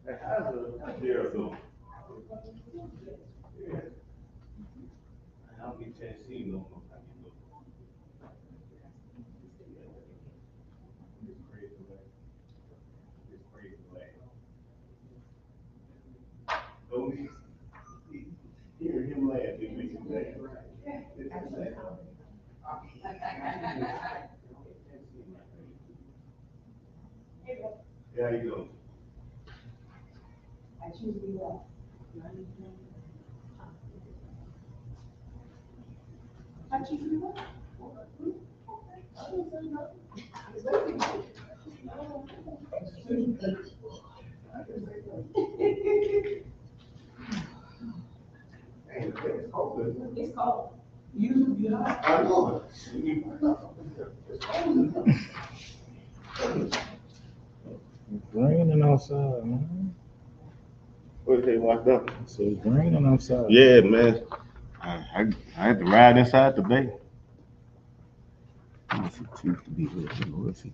How's Daryl doing? I don't get a chance to see him no more. How you doing? It's crazy, man. It's crazy, man. Don't hear him laugh, it makes him laugh. Yeah, you go. Hey, it's cold, isn't it? It's cold. I know it. It's raining outside, man. What they locked up? So it's raining outside. Yeah, man. I had to ride inside the bay. Let me see, Chief to be here. Let's see.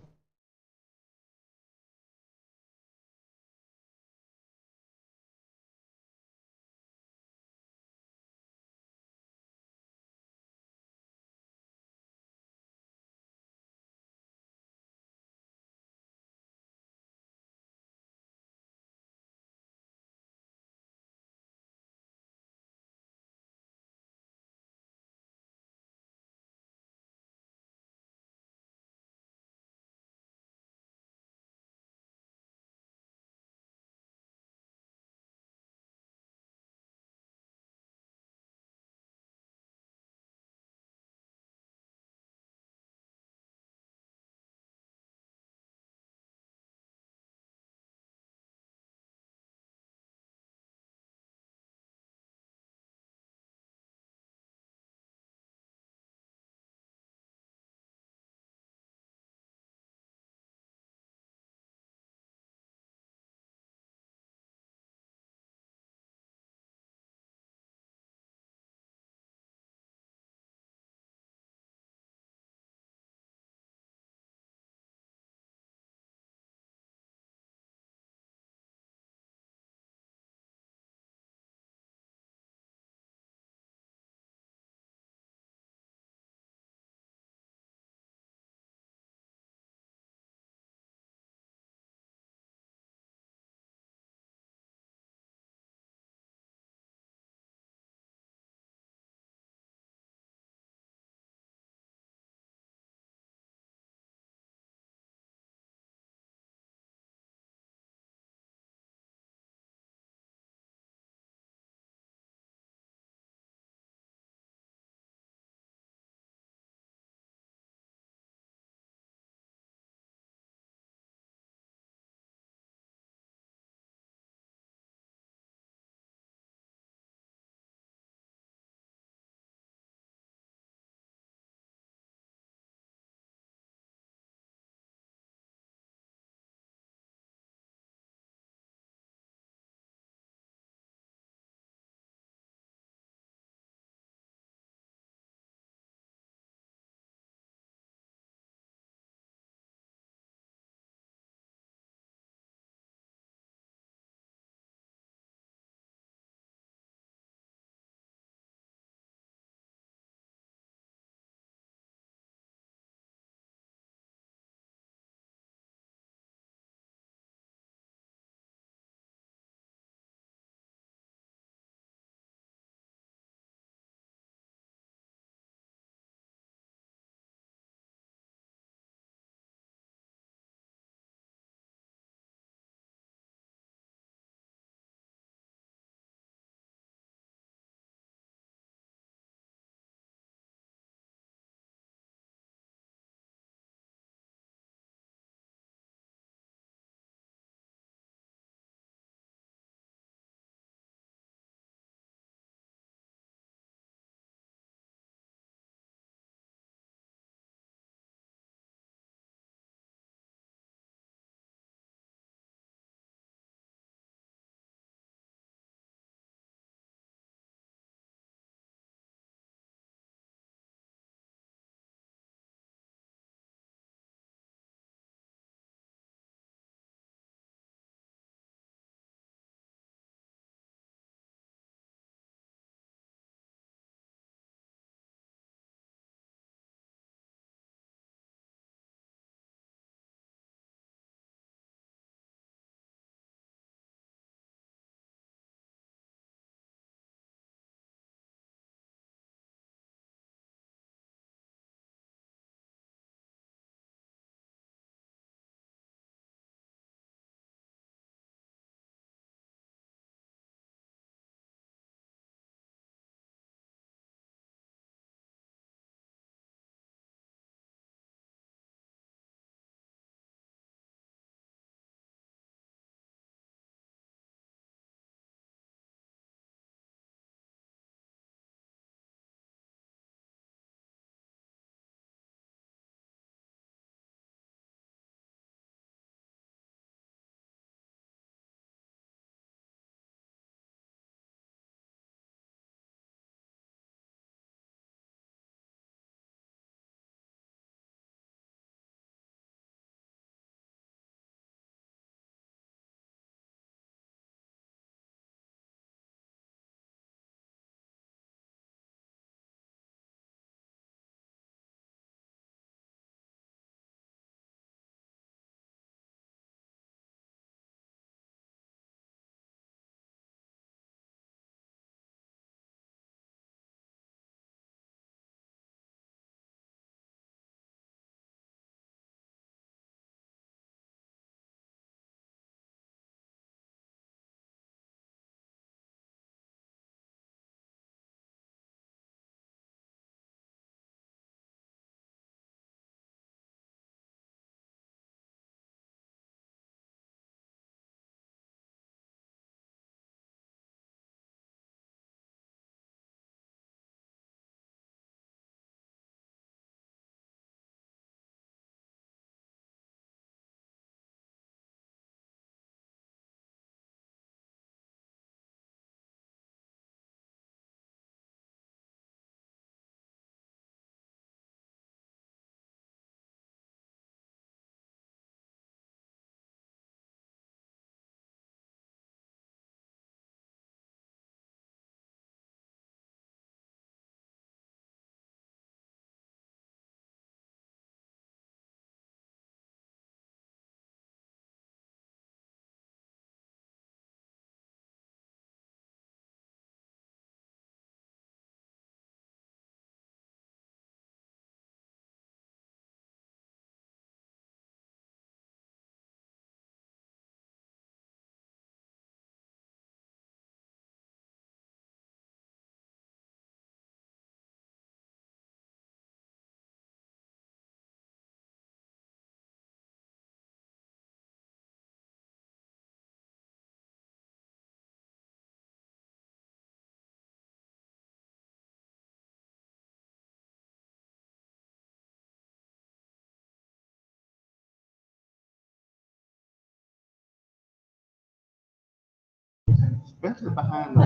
especially behind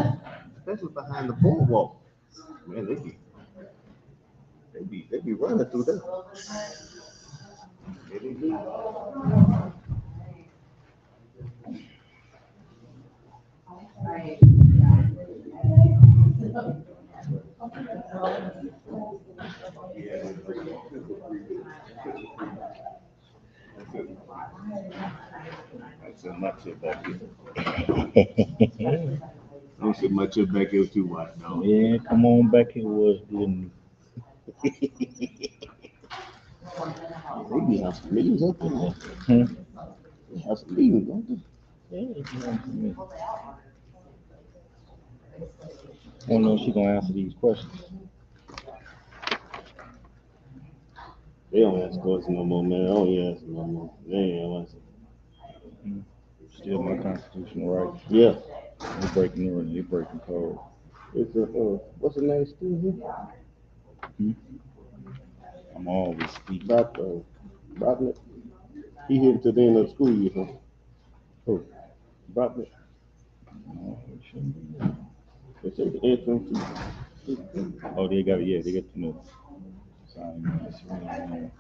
the boardwalk. Man, they be running through there. Yeah, they do. That's a much back here. That's a much back here too, what now? Yeah, come on back here was good. They be have some meetings up in there. Hmm? They have some meetings, don't they? Yeah, you know what I mean. I don't know if she gonna answer these questions. They don't ask questions no more, man. I don't even ask no more. They ain't answer. Still my constitutional right. Yeah. They breaking the rule. They breaking code. It's a, what's the name still here? I'm always speaking. Brodnick. He here until the end of the school year, huh? Oh, Brodnick. No, it shouldn't be. They say the entrance too. Oh, they got the new sign. That's really,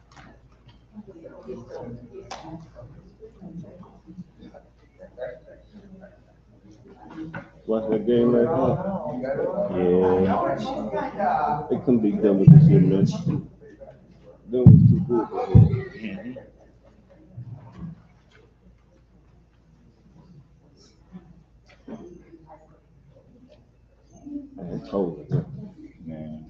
Watch that game last night. yeah. They couldn't beat them with this year, man. Them was too good for them. Man, it's cold. Man.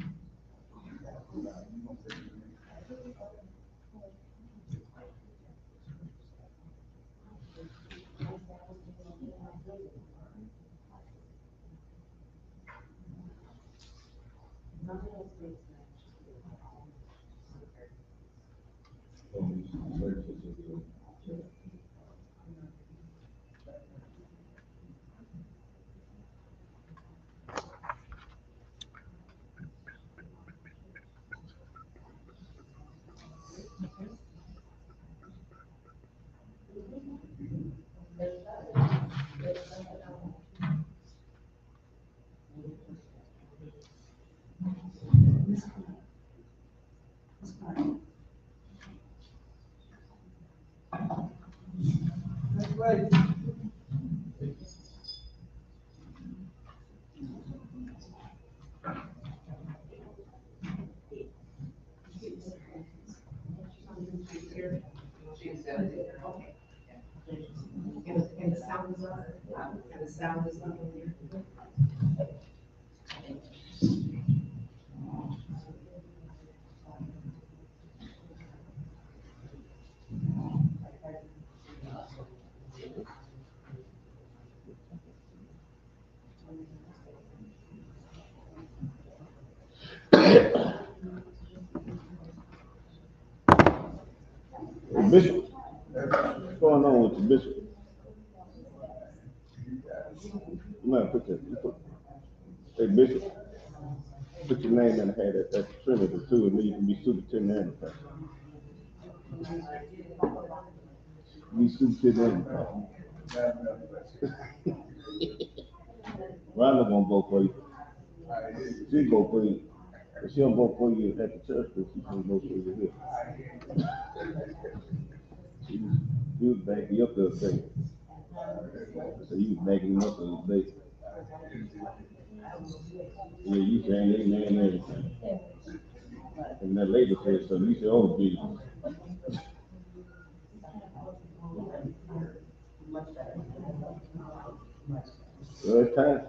Hey, Bishop, what's going on with you, Bishop? You might put hey, Bishop, put your name in the head at that Trinity too, and then you can be superintendent. Be superintendent. Rhonda gonna vote for you. She vote for you. But she don't vote for you at the church, but she can vote for you here. He was backing you up the other day. So he was backing him up the other day. Yeah, you saying amen and everything. And that lady said so. You said, oh, Jesus. Well, it's time.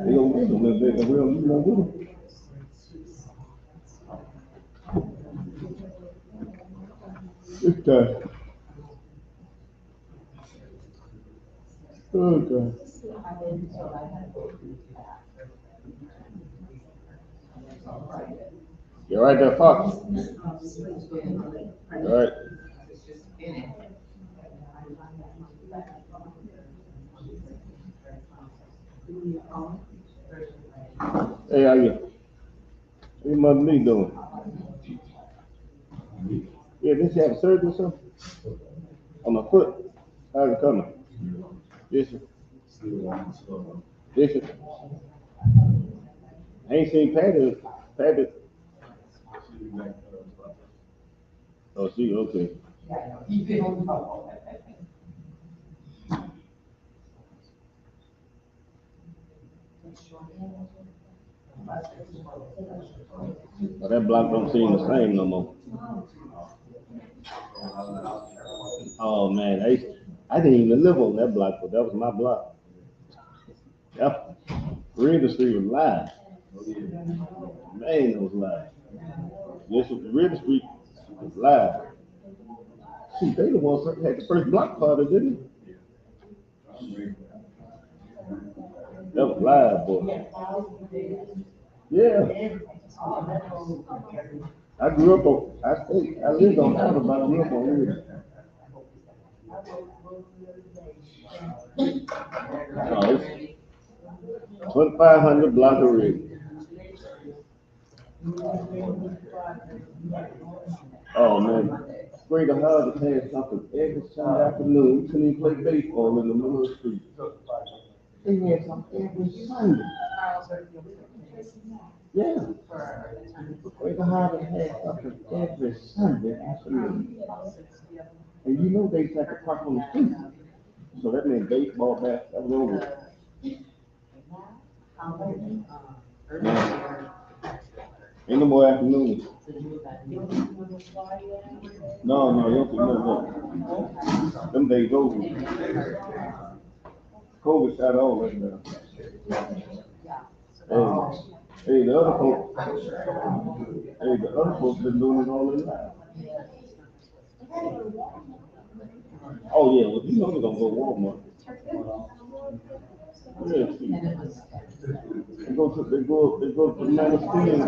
They gonna get them if they will. You gonna get them. It's time. Oh, God. You're right there, Fox. All right. Hey, how you? How your mother me doing? Yeah, didn't she have a surgery or something? On my foot? How's it coming? Yes, sir. Yes, sir. I ain't seen Patty. Patty. Oh, she, okay. But that block don't seem the same no more. Oh, man, I didn't even live on that block, but that was my block. That, River Street was live. Man, it was live. Yes, River Street was live. See, they the ones that had the first block party, didn't they? That was live, boy. Yeah. I grew up on, I lived on Outer, but I grew up on River. Oh, it's 2,500 block of River. Oh, man. Greater Harvest had something every Sunday afternoon. You couldn't even play baseball in the middle of the street. They had something every Sunday. Yeah. Greater Harvest had something every Sunday afternoon. And you know they had to park on the street. So that meant baseball, basketball, that was over. Man. Ain't no more afternoons. No, you don't think no. Them days over. COVID shot all that down. Hey, the other folks been doing it all their life. Oh yeah, well you know they're gonna go Walmart. Yeah, see. They go to Manistee and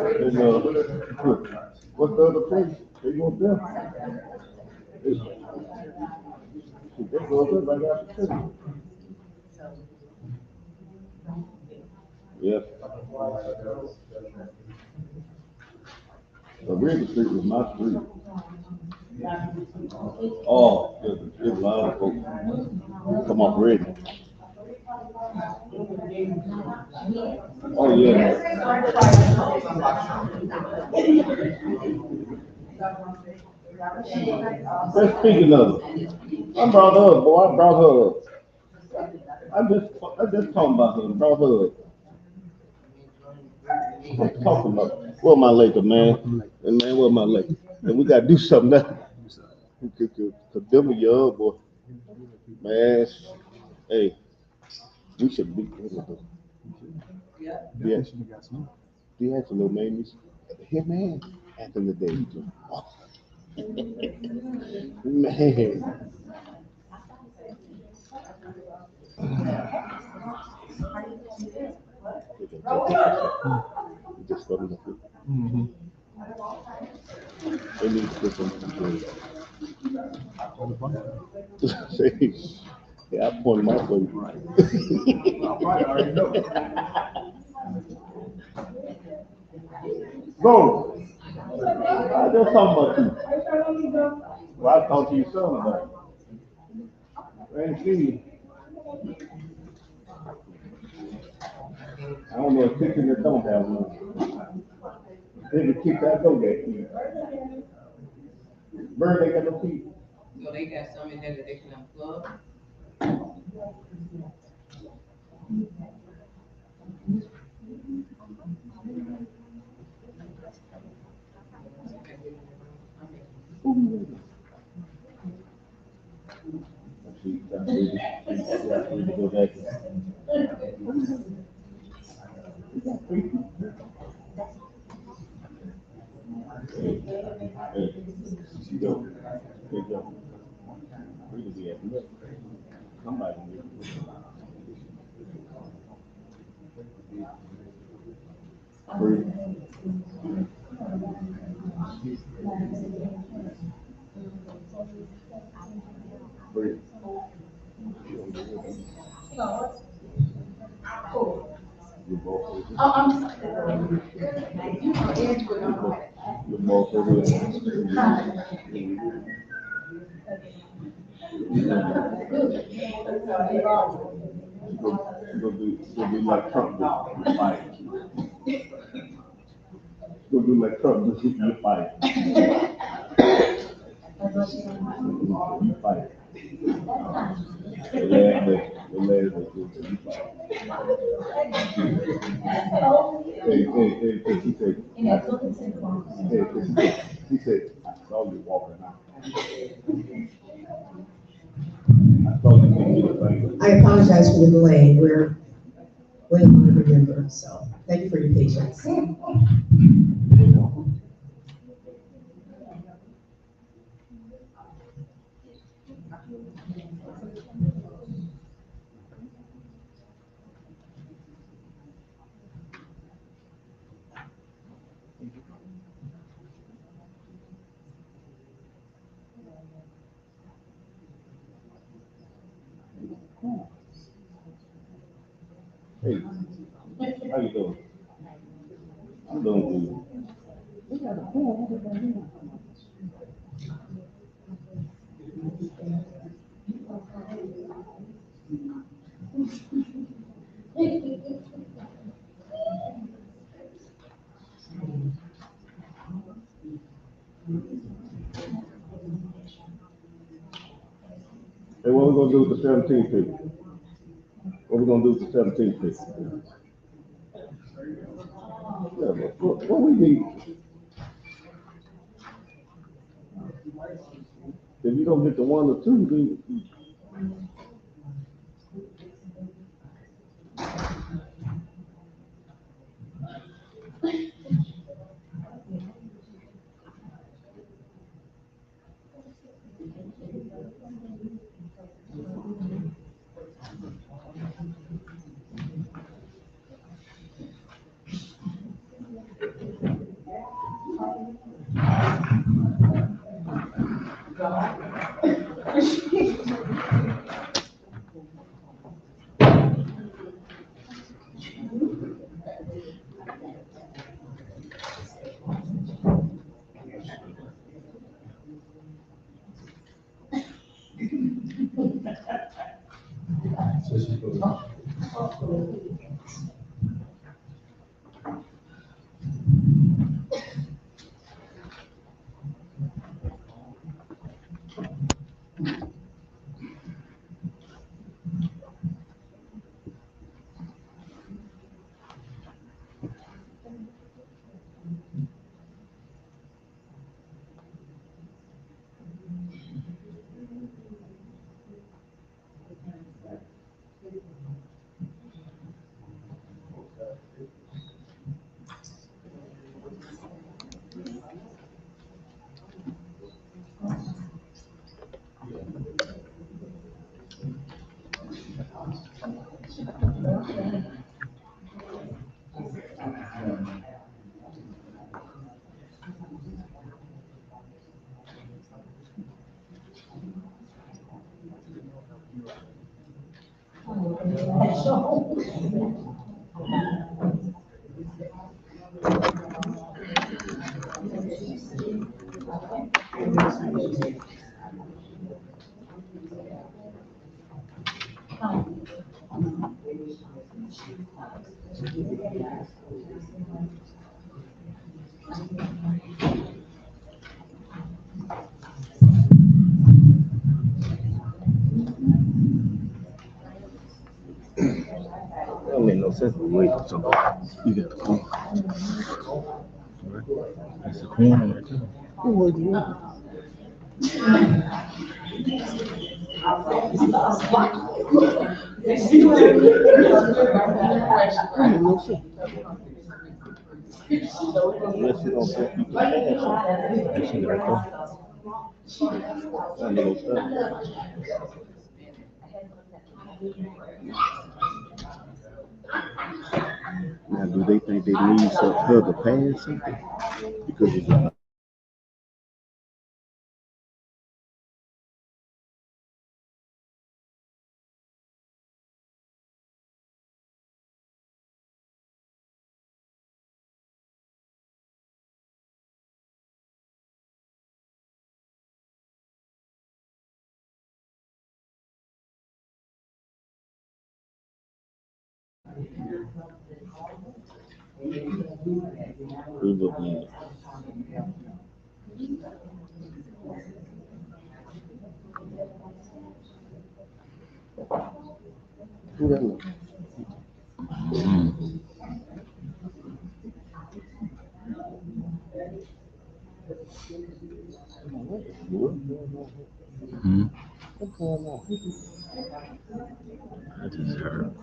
what's the other place? They go there. They go there right after city. Yes. The River Street was my street. Oh, there's a lot of folks come off Red. Oh yeah. Let's speaking of it, I brought her up, boy. I brought her up. I just talking about her. Brought her up. I'm talking about. Where my Laker, man? And man, where my Laker? And we gotta do something now. Cause them are your boy. Man, hey, we should beat them. Yes. D'Angelo made me. Him man, after the day. Man. Just coming up with. They need to put some. Yeah, I pointed my way. Go. I just talking about you. Well, I talked to your son about it. I ain't seen you. I don't know if kitchen that don't have one. They can keep that go get you. Bird, they got no teeth. So they got some in there that they can unplug. Oh, I'm sorry. The boss over there. Gonna be like Trump, do fight. Gonna be like Trump, you fight. You fight. The last day, you fight. Hey, he said, I saw you walking out. I saw you when you did the thing. I apologize for the delay. We're waiting on every member, so thank you for your patience. Hey, how you doing? I'm doing good. Hey, what we gonna do with the 17th pick? What we gonna do with the 17th pick? Yeah, but what we need? If you don't get the 1 or 2, then that don't make no sense. We wait for something. You got the phone. That's the phone right there. Who was you? Unless you don't think you can have something. That shit right there. That little stuff. Now, do they think they need her to pass something? Because it's Approve of minutes. Who that look? What's going on? I just heard.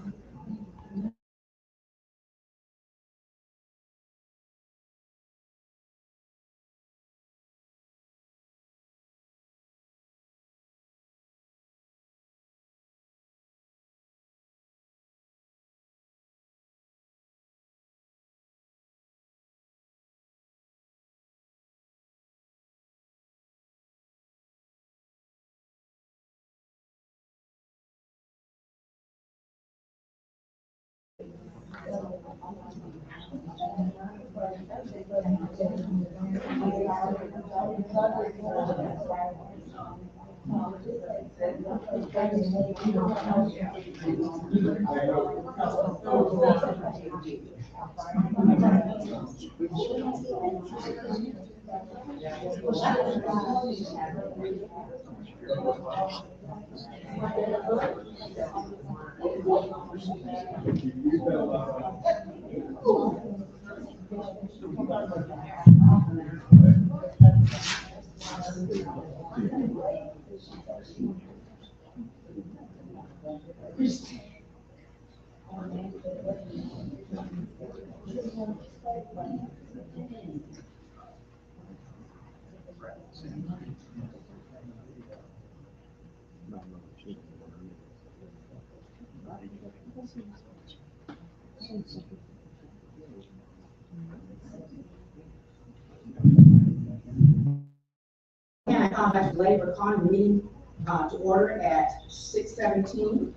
And I call back the Labor Con meeting, to order at 6:17.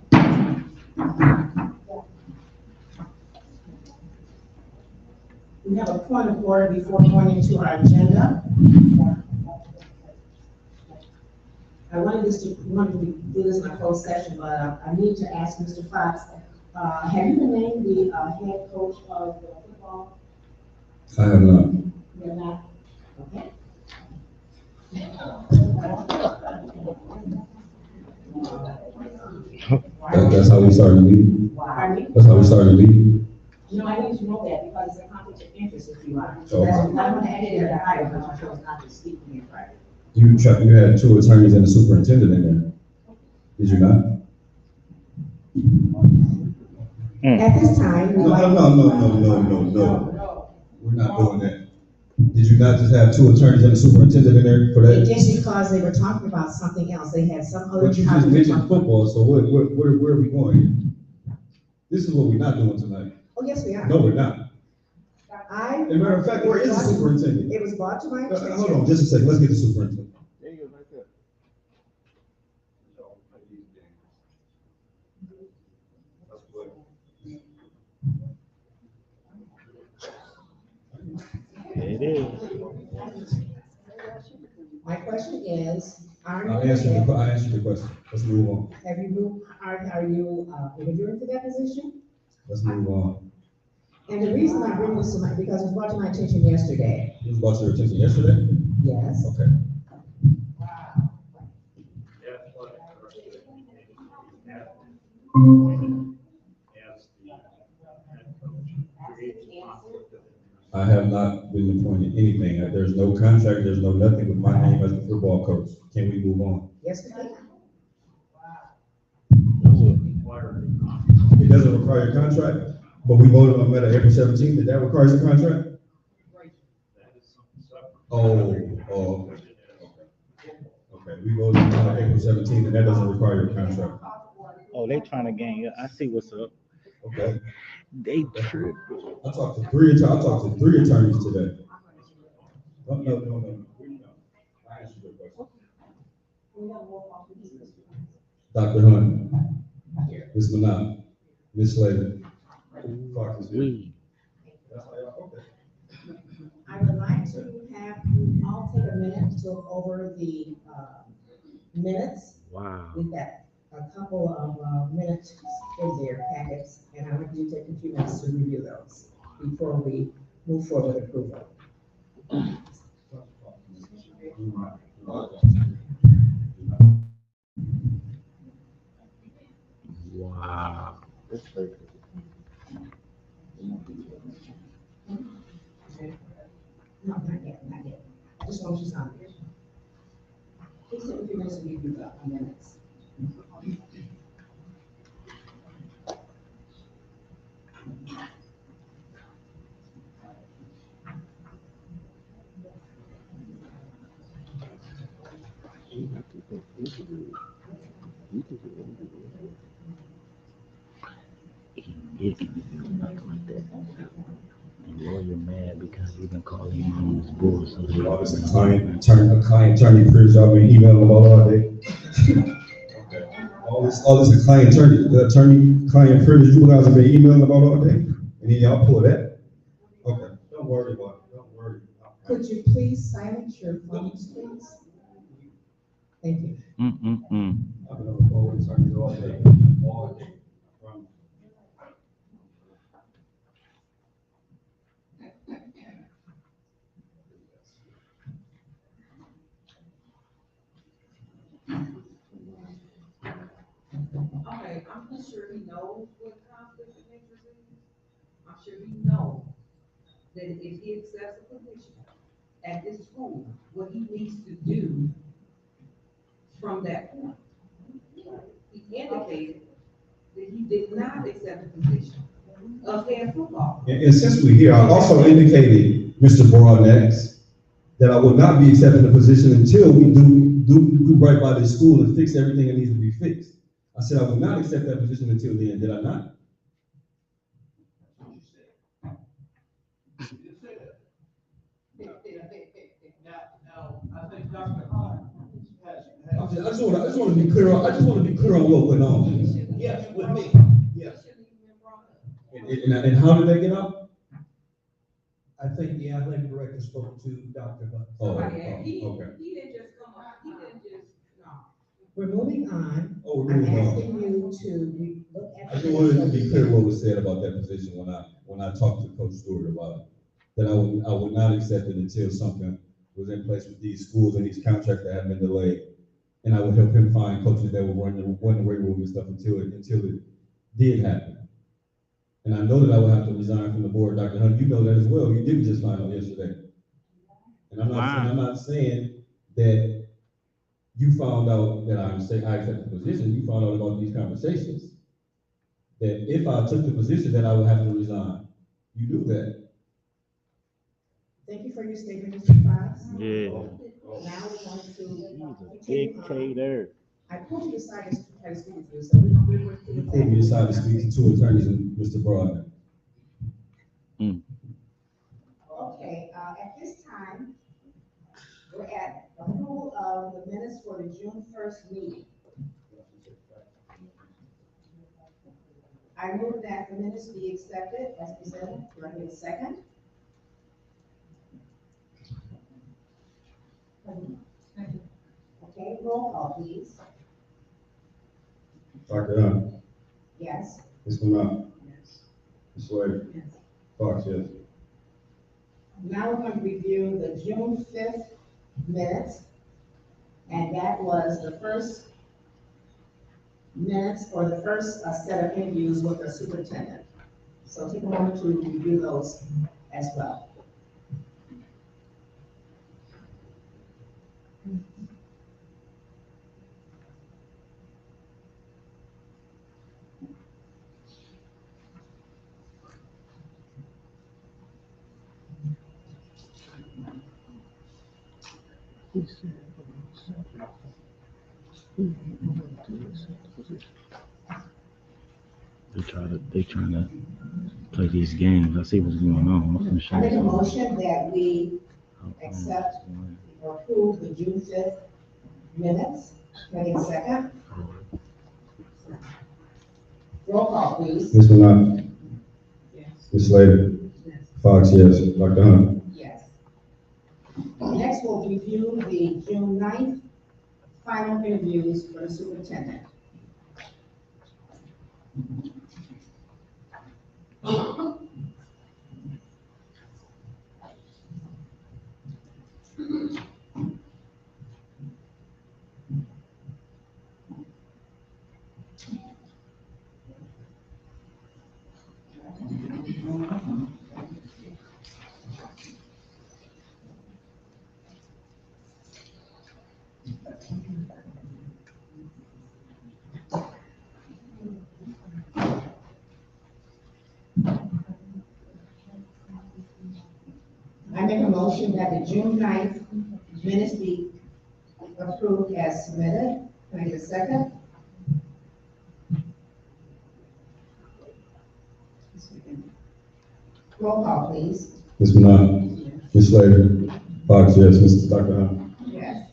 We have a point of order before going into our agenda. I wanted to do this in a closed session, but I need to ask Mr. Fox, have you been named the, head coach of the football? I have not. You're not? Okay. That's how we started the meeting. Pardon me? That's how we started the meeting. No, I need to know that because it's a conflict of interest if you are. Oh. That's, I'm gonna add it at the item, but you chose not to speak to me Friday. You had two attorneys and a superintendent in there. Did you not? At this time, we No. We're not doing that. Did you not just have two attorneys and a superintendent in there for that? just because they were talking about something else, they had some other But you just topic to mentioned talk about. football, so where are we going? This is what we're not doing tonight. Oh, yes, we are. No, we're not. I. As a matter of fact, where is the superintendent? It was brought to my attention. Hold on, just a second, let's get the superintendent. There you go, right there. It is. My question is, I answered the question. Let's move on. have you moved, are you, interviewing for that position? Let's move on. And the reason I bring this to my, because it was brought to my attention yesterday. This was brought to your attention yesterday? Yes. Okay. I have not been appointed anything. There's no contract, there's no nothing with my name as the football coach. Can we move on? Yes, we can. It doesn't require a contract, but we voted on that April 17th. That requires a contract? Oh. Okay, we voted on April 17th, and that doesn't require a contract. Oh, they trying to gang you. I see what's up. Okay. They tripping. I talked to three attorneys today. No. I answered your question. Dr. Hunt, Ms. Manat, Ms. Slater. Clark is here. Okay. I would like to have you all take a minute to look over the, minutes. Wow. We've got a couple of, minutes in their packets, and I want you take a few minutes to review those before we move forward with approval. Wow. It's fake. No, not yet, not yet. I just want you to sign it. Please take a few minutes to review the minutes. He can do nothing like that. And lawyer mad because he been calling him on his bull, so he All this client attorney privilege, I've been emailing about all day. All this client client privilege, you guys have been emailing about all day, and then y'all pull that. Okay, don't worry about it, don't worry. Could you please silence your phones, please? Thank you. I've been on the phone with attorneys all day, all day. I promise. Okay, I'm pretty sure he knows what conflict of interest is. I'm sure he knows that if he accepts a position at this school, what he needs to do from that point. He indicated that he did not accept the position of head football. And since we're here, I also indicated, Mr. Broadnax, that I would not be accepting the position until we do right by this school and fix everything that needs to be fixed. I said I would not accept that position until then, did I not? Now, I think Dr. Hart has. I just want to be clear on what went on. Yes, with me, yes. And how did they get out? I think the athletic director spoke to Dr. Buck. Oh, Somebody, he okay. didn't just come up, he didn't just, no. We're moving on. Oh, we're I'm moving on. asking you to look at. I just wanted to be clear what was said about that position when I talked to Coach Stewart about it. That I would not accept it until something was in place with these schools and these contracts that have been delayed. And I would help him find coaches that would run the weight room and stuff until it did happen. And I know that I would have to resign from the board, Dr. Hunt, you know that as well. You didn't just find out yesterday. And I'm not saying that you found out that I accepted the position. You found out about these conversations. That if I took the position, that I would have to resign. You knew that. Thank you for your statement, Mr. Fox. Yeah. Now we're going to. He's a dictator. I pulled you aside to try to speak with you, so we're You pulled me aside to speak to two attorneys and Mr. Broadman. Okay, at this time, we're at approval of the minutes for the June 1st meeting. I move that the minutes be accepted as presented. Do I hear a second? Okay, roll call, please. Dr. Hunt, Yes. Ms. Lamont, Yes. Ms. Slade, Yes. Fox, yes. Now we're going to review the June 5th minutes. And that was the first minutes or the first set of interviews with the superintendent. So take a moment to review those as well. They trying to play these games. I see what's going on. I'm gonna show I make a you motion that we something. accept or approve the June 5th minutes. Can I get a second? Roll call, please. Ms. Lamont, Yes. Ms. Slade, Yes. Fox, yes. Dr. Hunt, Yes. Next, we'll review the June 9th final interviews for the superintendent. I make a motion that the June 9th minutes be approved as submitted. Can I get a second? Roll call, please. Ms. Bernard, Ms. Slater, Fox, yes, Dr. Hunt. Yes.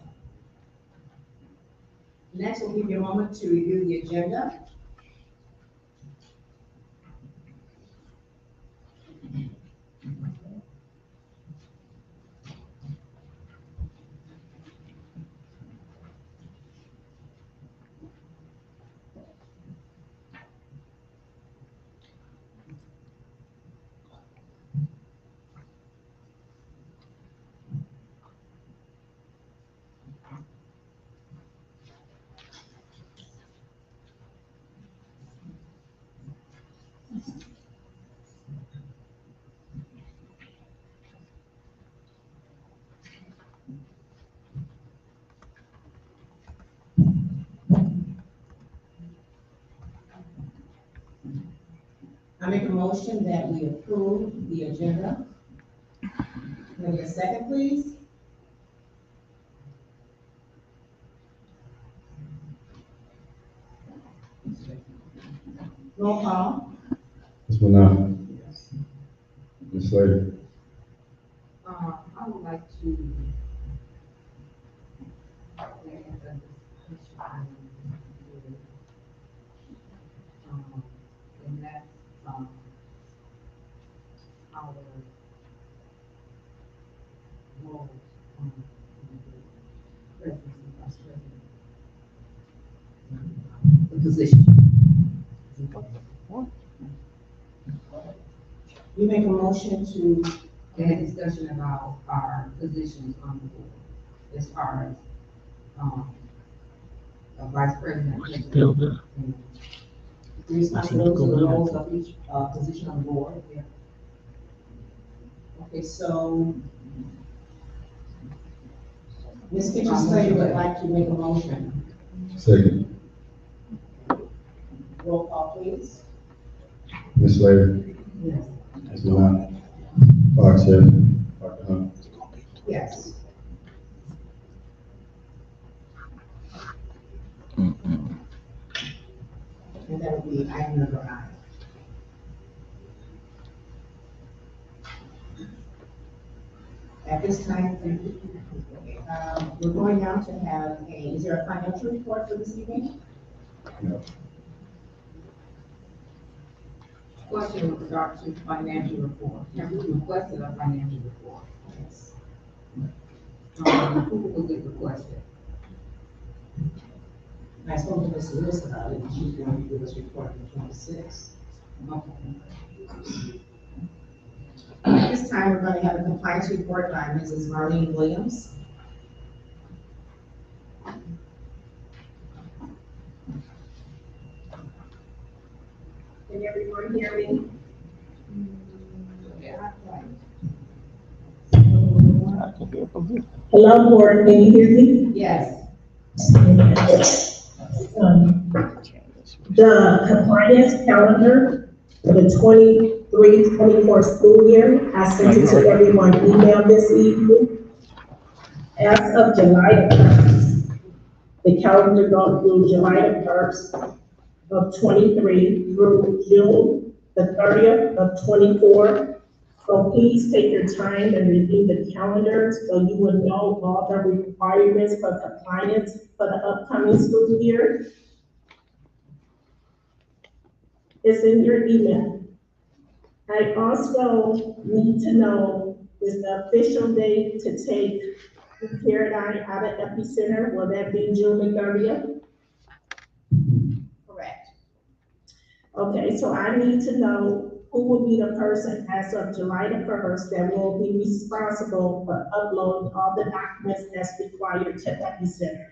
Next, we'll give you a moment to review the agenda. I make a motion that we approve the agenda. Can I get a second, please? Roll call. Ms. Bernard, Ms. Slater, I would like to. And that's, our role, president and vice president. The position. You make a motion to, And a discussion about our positions on the board, as far as, a vice president. Still there. and the responsibilities of the roles of each, position on the board. Yeah. Okay, so Ms. Kitchen Slater would like to make a motion. second, Roll call, please. Ms. Slater, Yes. Ms. Bernard, Fox, yes, Dr. Hunt. Yes. Mm-mm. And that would be item number I. At this time, we're going now to have is there a financial report for this evening? Question with regard to financial report. Have we requested a financial report? Yes. Who was it requested? I spoke to Ms. Lewis about it, and she's going to give us a report on the 26th. Okay. At this time, we're going to have a compliance report by Mrs. Marlene Williams. Can everyone hear me? I can hear from here. Hello, board, can you hear me? Yes. The compliance calendar for the 23-24 school year, I sent it to everyone email this evening. As of July 1st, the calendar goes through July 1st of 23 through June the 30th of 24. So please take your time and review the calendars so you will know all the requirements for compliance for the upcoming school year. It's in your email. I also need to know, is the official date to take the Paradigm out of Epicenter, will that be June the 30th? Correct. Okay, so I need to know who will be the person as of July the 1st that will be responsible for uploading all the documents that's required to Epicenter?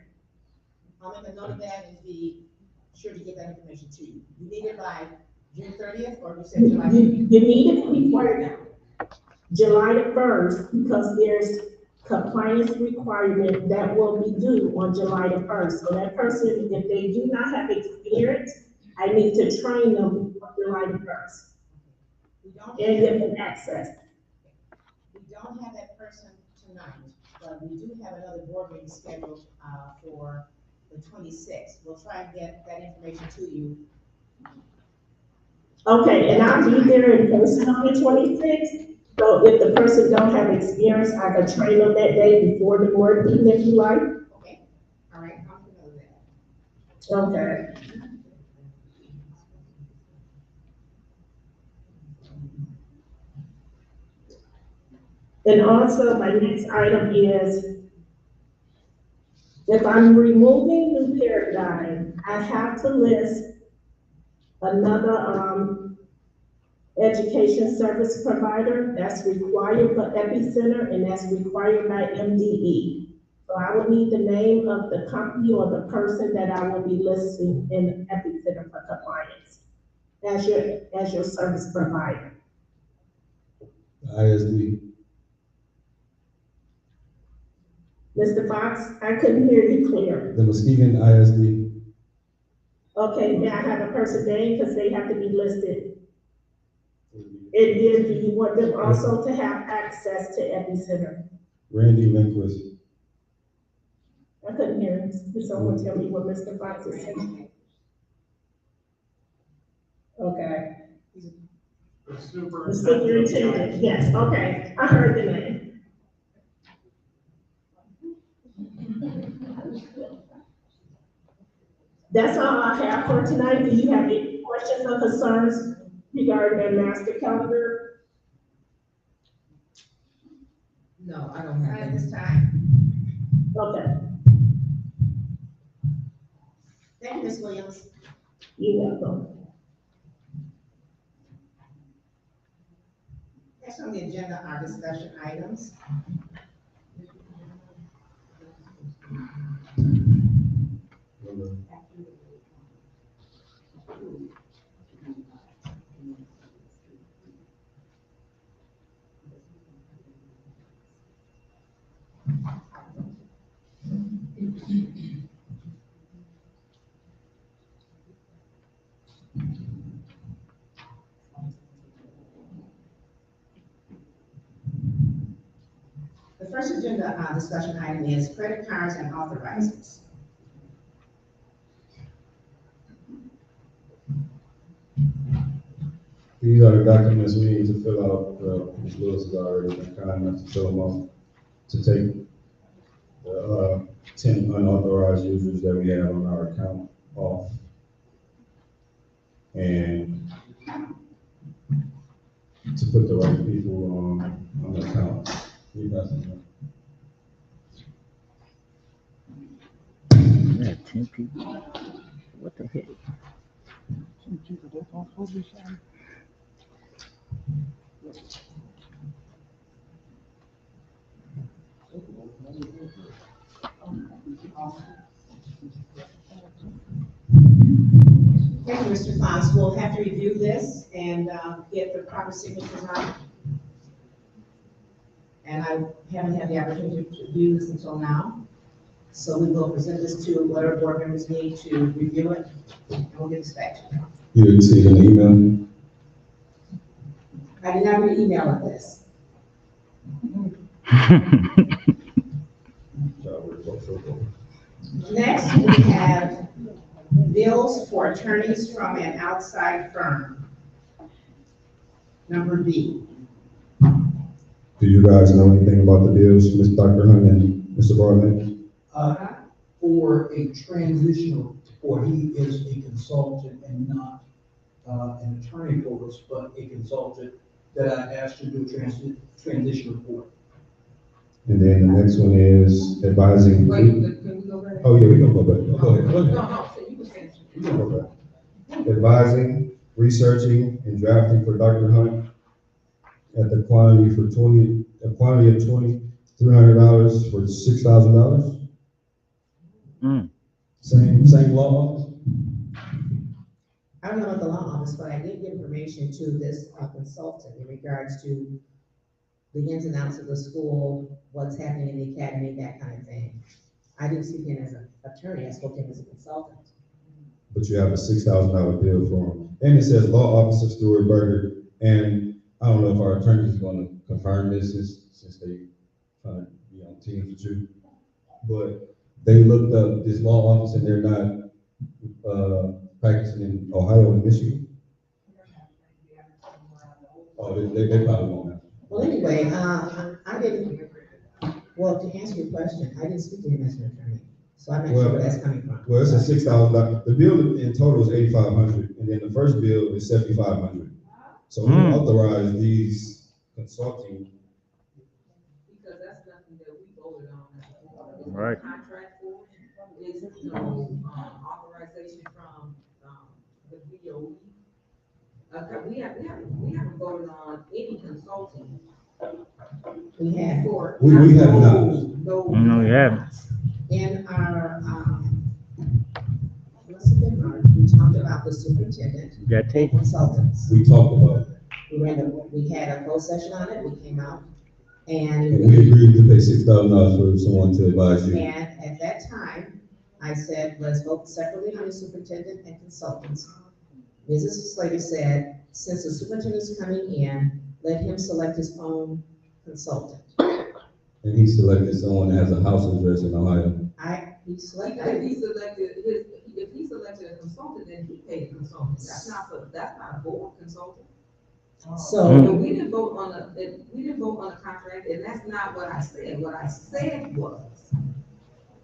I'll make a note of that and be sure to get that information to you. You need it by June 30th, or you said You July? need it before July the 1st, because there's compliance requirement that will be due on July the 1st. So that person, if they do not have experience, I need to train them before July the 1st We don't and give have, them access. we don't have that person tonight, but we do have another board meeting scheduled, for the 26th. We'll try and get that information to you. Okay, and I'll be there in person on the 26th. So if the person don't have experience, I can train them that day before the board meeting if you like. Okay, all right, I'll know that. Okay. And also, my next item is, if I'm removing New Paradigm, I have to list another, education service provider that's required for Epicenter and that's required by MDE. So I will need the name of the company or the person that I will be listing in Epicenter for compliance as your service provider. ISD, Mr. Fox, I couldn't hear you clear. the Muskegon ISD. Okay, may I have a person name, because they have to be listed. And then do you want them also to have access to Epicenter? Randy Lindquist. I couldn't hear him. Can someone tell me what Mr. Fox is saying? Okay. The The superintendent, yes, okay, I heard the name. That's all I have for tonight. Do you have any questions or concerns regarding the master calendar? No, I don't have Not at any. this time. Okay, Thank you, Ms. Williams. you're welcome. Next on the agenda are discussion items. The first agenda discussion item is credit cards and authorizers. These are the documents we need to fill out. Ms. Lewis has already been kind enough to fill them out, to take the 10 unauthorized users that we have on our account off. And to put the right people on the account. You guys know. Yeah, 10 people. What the heck? Thank you, Mr. Fox. We'll have to review this and get the proper signatures on it. And I haven't had the opportunity to review this until now. So we will present this to whatever board members need to review it, and we'll get this back to you. You didn't see it in the email? I did not get an email of this. Next, we have bills for attorneys from an outside firm. Number B. Do you guys know anything about the bills, Ms. Dr. Hunt and Mr. Bartlett? For a transitional, for he is a consultant and not an attorney for us, but a consultant that I asked to do a transition report. And then the next one is advising. Wait, can we go back? Oh, yeah, we can go back. Go ahead, go No, ahead. no, so you can finish. We can go back. Advising researching and drafting for Dr. Hunt at the quantity of $2,300 for $6,000. Mm. Same law office? I don't know about the law office, but I did give information to this consultant in regards to the ins and outs of the school, what's happening in the academy, that kind of thing. I didn't speak to him as an attorney, I spoke to him as a consultant. But you have a $6,000 bill for him. And it says law officer Stuart Berger, and I don't know if our attorney is gonna confirm this since they trying to be on teams with you. But they looked up this law office and they're not, practicing in Ohio and Michigan. Oh, they probably won't have. Well, anyway, I didn't, well, to answer your question, I didn't speak to him as an attorney, so I'm not sure where that's coming from. Well, it's a $6,000. The bill in total is $8,500, and then the first bill is $7,500. So who authorized these consulting? Because that's nothing that we voted on. It's Right. Contract for, is, authorization from, the BOE. We haven't voted on any consulting We had, for. We have not. No, you haven't. in our, must have been March, we talked about the superintendent You got and tape? consultants. We talked about it, We had a closed session on it, we came out, and and we agreed to pay $6,000 for someone to advise you. And at that time, I said, let's vote separately on the superintendent and consultants. Mrs. Slater said, since the superintendent's coming in, let him select his own consultant. And he selected someone that has a house address in Ohio. He If selected, he selected a consultant, then he paid a consultant. That's not a board consultant. so, So we didn't vote on a contract, and that's not what I said. What I said was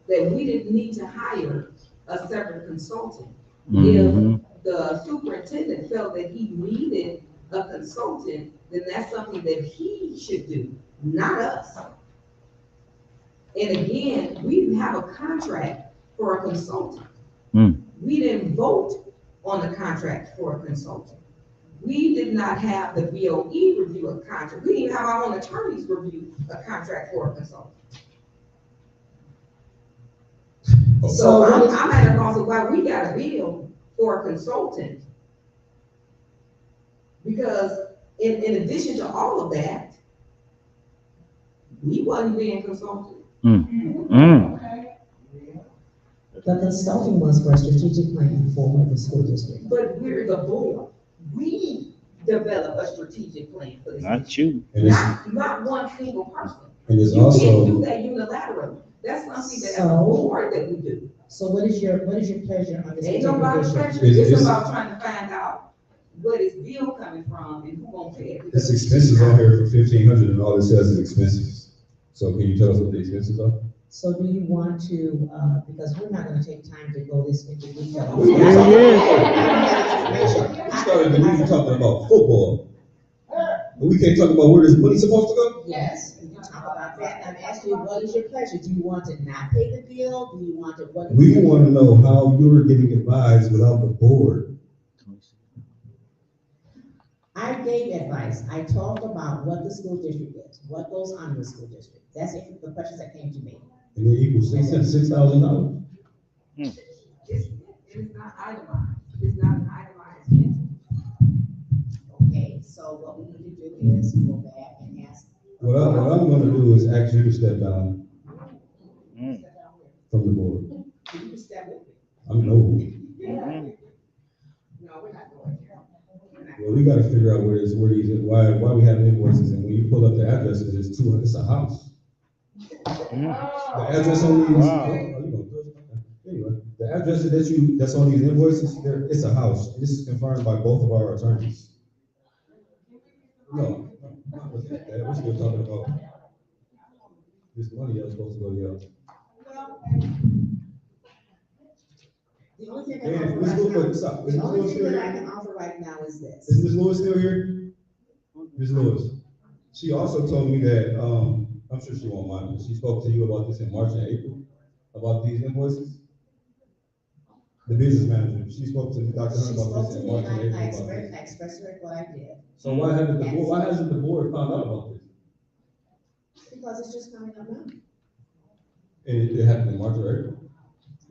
that we didn't need to hire a separate consultant. Mhm. If the superintendent felt that he needed a consultant, then that's something that he should do, not us. And again, we didn't have a contract for a consultant. Mm. We didn't vote on the contract for a consultant. We did not have the BOE review a contract. We didn't even have our own attorneys review a contract for a consultant. So I'm at a loss of why we got a bill for a consultant. Because in addition to all of that, we wasn't being consulted. Mm. the consulting was for a strategic plan for the school district. But we're the board. We develop a strategic plan for this. Not you. And it's, Not one single person. and it's You can't do also, that unilaterally. That's something that as a So- board that we do. So what is your pleasure on this Ain't particular nobody issue? pressure. It's- It's it's- about trying to find out where this bill coming from and who gonna pay it. it's expenses on here for $1,500 and all it says is expenses. So can you tell us what the expenses are? So do you want to, because we're not gonna take time to go this into detail. We started the meeting talking about football. But we can't talk about where this money's supposed to go? Yes, we can talk about that. I'm asking you, what is your pleasure? Do you want to not pay the bill? Do you want to, what? We want to know how you're getting advised without the board. I gave advice. I talked about what the school district is, what goes on in the school district. That's it, the questions that came to me. And it equals $6,000. It's not itemized. It's not an itemized expense. Okay, so what we need to do is go back and ask. What I'm gonna do is ask you to step down Mm. from the board. You can step with me. I'm no. Mhm. No, we're not going there. We're not. Well, we gotta figure out why we have invoices, and when you pull up the addresses, it's a house. The address on these, Wow. oh, you gonna do it? Okay. Anyway, the addresses that's on these invoices, it's a house. This is confirmed by both of our attorneys. No, not looking at that. We're still talking about this money that's supposed to go to y'all. The only thing Hey, I offer Ms. right Lewis, now, stop. Is the Ms. only Lewis thing still that I here? can offer right now is this. Is Ms. Lewis still here? Ms. Lewis, she also told me that, I'm sure she won't mind, but she spoke to you about this in March and April, about these invoices. The business manager, she spoke to Dr. She Hunt about spoke this to in me March and and I April about expressed, this. I expressed to her what I did, So why hasn't the board found out about this? because it's just coming up now. And it happened in March or April?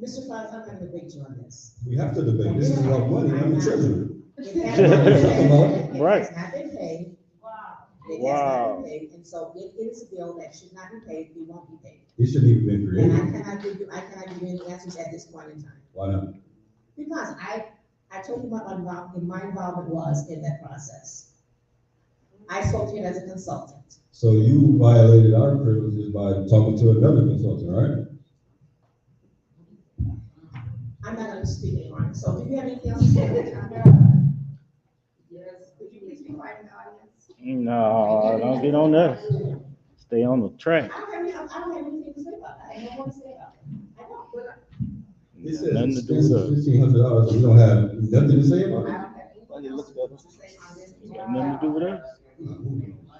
Mr. Fox, I'm gonna debate you on this. We have to debate, this is about money, I'm the treasurer. It has not been paid. It Right. has not been paid. It has not Wow. been paid, and so it is a bill that should not be paid, it won't be paid. It shouldn't even been And created, I cannot give you any answers at this point in time. why not? Because I told you what my involvement was in that process. I spoke to him as a consultant. So you violated our privileges by talking to another consultant, right? I'm not gonna speak anymore, so do you have anything else to say? Yes. Could you please be quiet in the audience? No, don't get on that. Stay on the track. I don't have anything to say about that, I have no more to say about it. I don't, It says Nothing to do expenses with us. $1,500, you don't have nothing to say about I it? don't have anything else to say on this. Got nothing to do with us.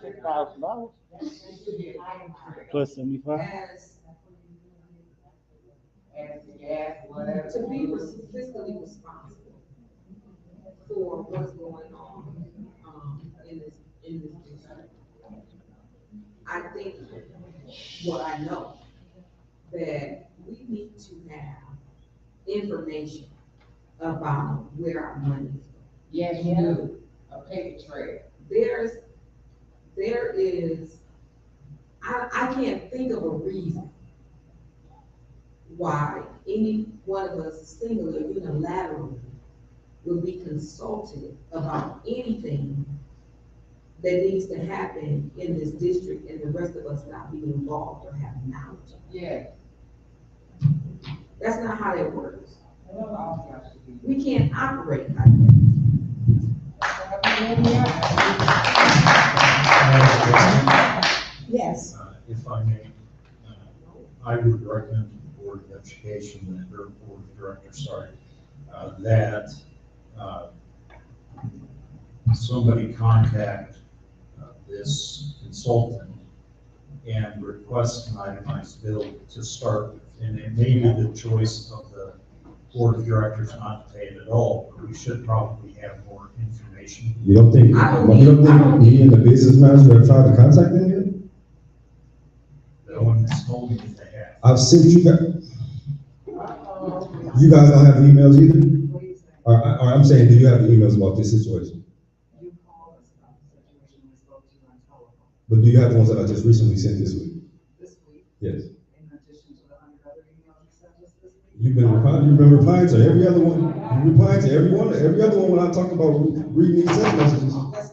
$6,000 plus 75. As the gas, whatever. To be fiscally responsible for what's going on, in this district. I think, well, I know that we need to have information about where our money is going. Yes, yeah, a paper trail. There is, I can't think of a reason why any one of us singularly, unilaterally, will be consulted about anything that needs to happen in this district and the rest of us not be involved or have knowledge. Yeah. That's not how that works. Well, all y'all should be. We can't operate like that. Yes, If I may, I would recommend to the Board of Education, or Board of Directors, that somebody contact this consultant and request an itemized bill to start with. And it may be the choice of the Board of Directors not to pay it at all, but we should probably have more information. You don't think me and the business manager have tried to contact them yet? No one has told me that they have. I've sent you guys. You guys don't have the emails either? Or I'm saying, do you have the emails about this situation? You called us about the situation we spoke to you on telephone But do you have the ones that I just recently sent this week? this week, Yes. in addition to the 100 other emails you sent us this week. You've been replying to every other one. You replying to every other one when I talk about reading these text messages. let's.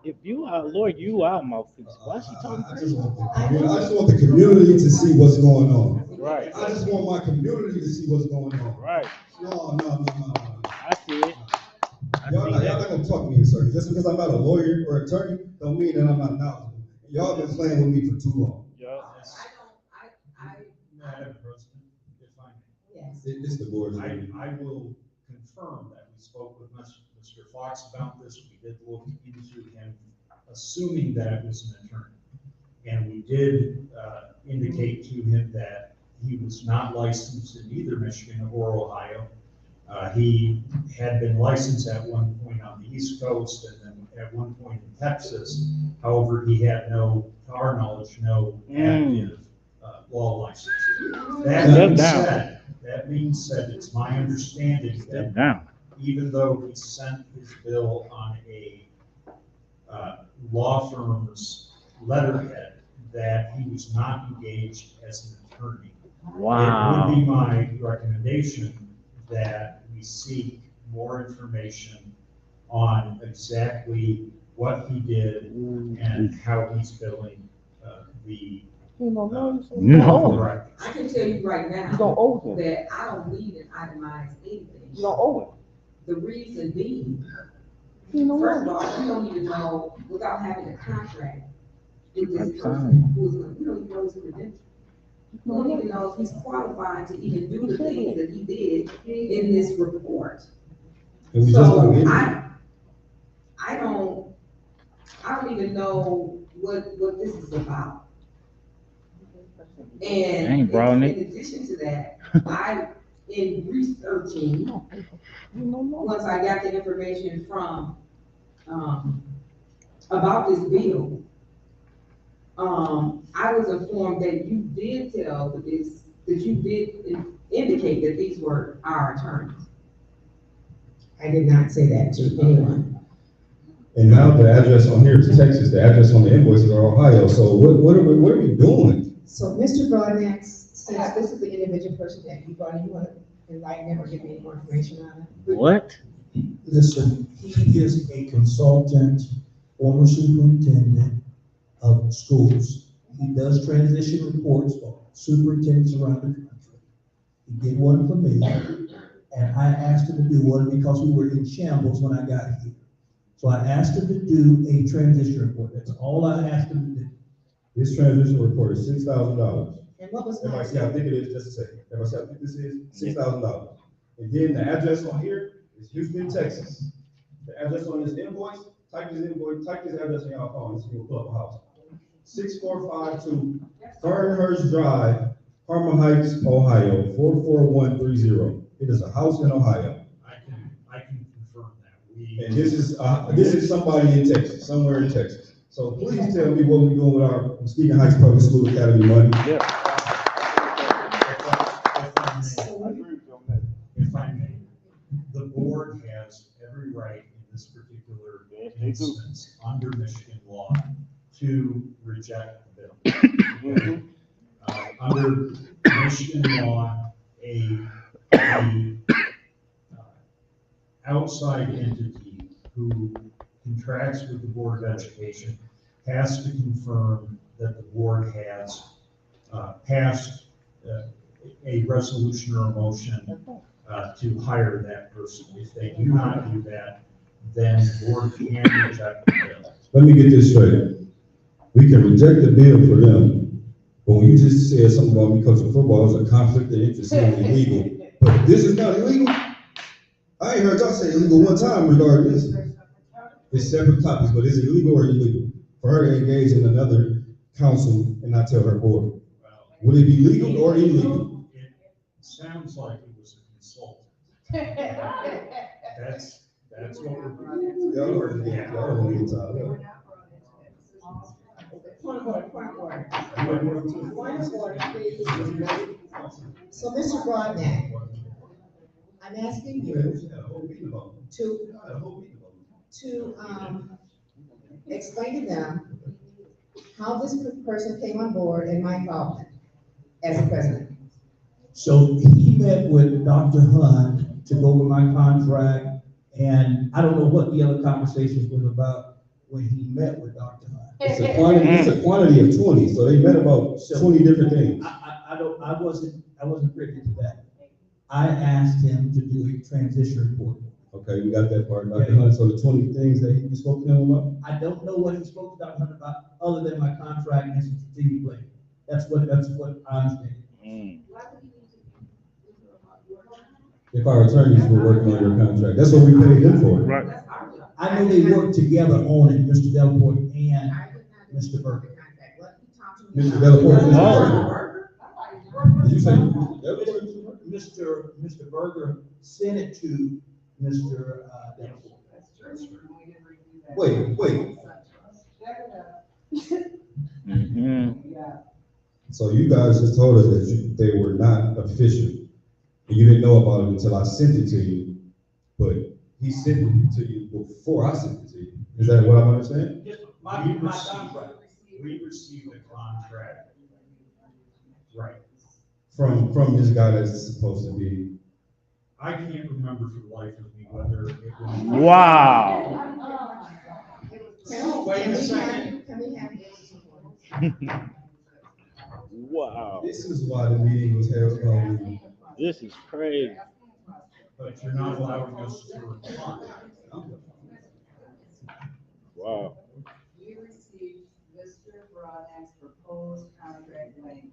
If you are a lawyer, you are mouthpiece. Why she talking I crazy? just want the community to see what's going on. Right, I just want my community to see what's going on. right. No. I see it. I Y'all see not that. gonna talk me in circles. Just because I'm not a lawyer or attorney, don't mean that I'm not knowledgeable. Y'all been playing with me for too long. Yeah. Madam President, if I may. Yes. It's the board's. I will confirm that we spoke with Mr. Fox about this. We did look into him, assuming that it was an attorney. And we did indicate to him that he was not licensed in either Michigan or Ohio. He had been licensed at one point on the East Coast and then at one point in Texas. However, he had no, to our knowledge, no active law license. That being said, it's my understanding Step that down. even though he sent his bill on a law firm's letterhead, that he was not engaged as an attorney. Wow. It would be my recommendation that we seek more information on exactly what he did and how he's billing the No. directors. I can tell you right now. You don't owe him. That I don't need an itemized anything. You don't owe him. The reason being, You know first of what? all, you don't even know, without having a contract with this I'm person, who's gonna, you don't even know his credentials. You don't even know if he's qualified to even do the things that he did in this report. And we just don't So get it. I don't even know what this is about. And Dang, bro, in Nick. addition to that, I in researching, once I got the information from, about this bill, I was informed that you did tell that you did indicate that these were our attorneys. I did not say that to anyone. And now the address on here is Texas, the address on the invoices are Ohio, so what are we doing? So Mr. Broadnax, since this is the individual person that you brought in, you want to enlighten him or give me any more information on it? What? Listen, he is a consultant, former superintendent of schools. He does transition reports for superintendents around the country. He did one for me, and I asked him to do one because we were in shambles when I got here. So I asked him to do a transition report. That's all I asked him to do. This transition report is $6,000. And what was Everybody my, see how thick it is, just a second. Everybody see how thick this is? $6,000. And then the address on here is Houston, Texas. The address on this invoice, type this address in your phone, this is your pull up a house. 6452 Fernhurst Drive, Parma Heights, Ohio, 44130. It is a house in Ohio. I can confirm that. And this is somebody in Texas, somewhere in Texas. So please tell me what we're doing with our Muskegon Heights Public School Academy money. If I may, the board has every right in this particular instance, under Michigan law, to reject the bill. Okay? Under Michigan law, a outside entity who contracts with the Board of Education has to confirm that the board has passed a resolution or a motion to hire that person. If they do not do that, then the board can reject the bill. Let me get this straight. We can reject the bill for them, but when you just said something about because of football is a conflict of interest and illegal, but this is not illegal. I ain't heard y'all say illegal one time regarding this. It's separate topics, but is it illegal or illegal for her to engage in another council and not tell her board? Would it be legal or illegal? It sounds like it was a consultant. That's what we're. Y'all don't get tired. point of order. Point of order, please. So Mr. Broadnax, I'm asking you to explain to them how this person came on board and my involvement as a president. So he met with Dr. Hunt to go over my contract, and I don't know what the other conversations was about when he met with Dr. Hunt. It's a quantity of 20, so they met about 20 different things. I wasn't privy to that. I asked him to do a transition report. Okay, we got that part, Dr. Hunt. So the 20 things that you spoke to him about? I don't know what he spoke to Dr. Hunt about, other than my contract and some strategic plan. That's what I understand. If our attorneys were working on your contract, that's what we paid them for. Right. I know they worked together on it, Mr. Delport and Mr. Burke. Mr. Delaport, Mr. Burger. Did you say Delaport? Mr. Berger sent it to Mr. Delport. Wait. Mm-hmm. So you guys just told us that they were not official, and you didn't know about it until I sent it to you, but he sent it to you before I sent it to you. Is that what I'm understanding? My contract. We received a contract. Right. From this guy that's supposed to be. I can't remember for the life of me whether it was. Wow. Wait a second. Can we have Wow. This is why the meeting was held. This is crazy. But you're not allowing us to respond. Wow. We received Mr. Broadnax's proposed contract language.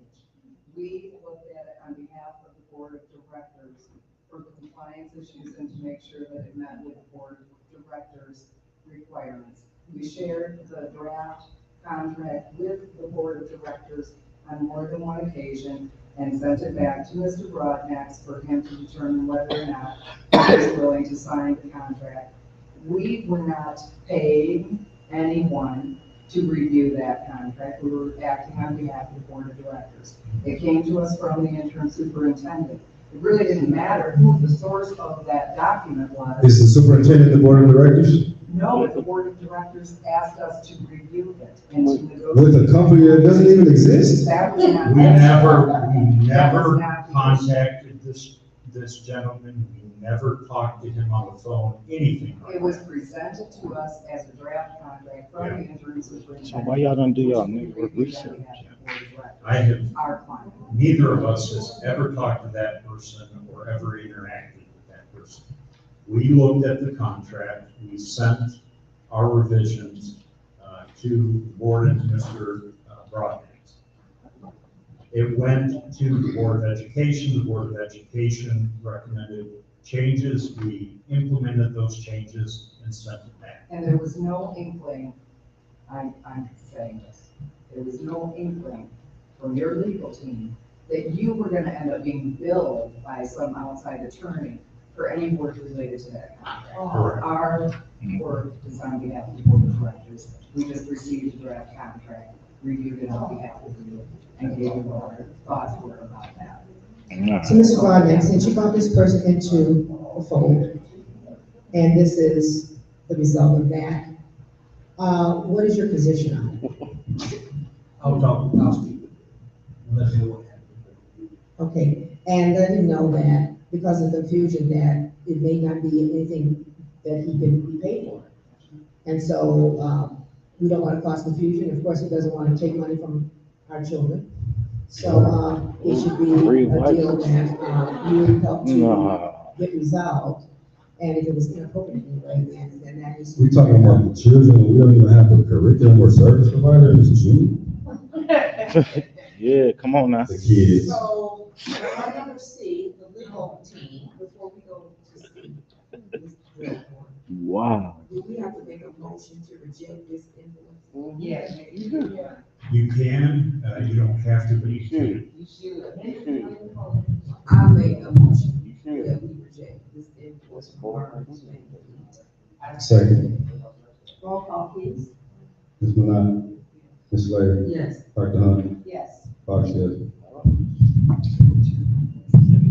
We looked at it on behalf of the board of directors for the compliance issues and to make sure that it met with the board of directors' requirements. We shared the draft contract with the board of directors on more than one occasion and sent it back to Mr. Broadnax for him to determine whether or not he was willing to sign the contract. We were not paying anyone to review that contract. We were acting on behalf of the board of directors. It came to us from the interim superintendent. It really didn't matter who the source of that document was. Is the superintendent the board of directors? No, the board of directors asked us to review it and to negotiate. With a company that doesn't even exist? That was not. We That never was not- contacted this gentleman. We never talked to him on the phone, anything like It was that. presented to us as a draft contract from the interim superintendent. So why y'all don't do y'all network research? I have, Our client. neither of us has ever talked to that person or ever interacted with that person. We looked at the contract, we sent our revisions to the board and Mr. Broadnax. It went to the Board of Education. The Board of Education recommended changes. We implemented those changes and sent it back. And there was no inkling, I'm saying this, there was no inkling from your legal team that you were gonna end up being billed by some outside attorney for any work related to that contract. Correct. Our work is on behalf of the board of directors. We just received a draft contract, reviewed it on behalf of you, and gave you what our thoughts were about that. So, Mr. Rodman, since you brought this person into the fold, and this is the result of that, what is your position on it? I'll speak. Let him know what happened. Okay, and let him know that because of confusion, that it may not be anything that he can be paid for. And so, we don't want to cause confusion. Of course, he doesn't want to take money from our children. So, it should be a deal that, you would help to No. get resolved. And if it was inappropriate anyway, then that is. We talking about the children, we don't even have a curriculum or service provider, it's June, Yeah, come on now. the kids. So, I number C, the legal team, before we go to C. Wow. Do we have to make a motion to reject this invoice? Yeah. You can, you don't have to, but you can. You should. I make a motion that we reject this invoice from Margaret Smith. Second, Roll call, please. Ms. Minot, Ms. Slater, Yes. Dr. Hunt, Yes. Fox, yes.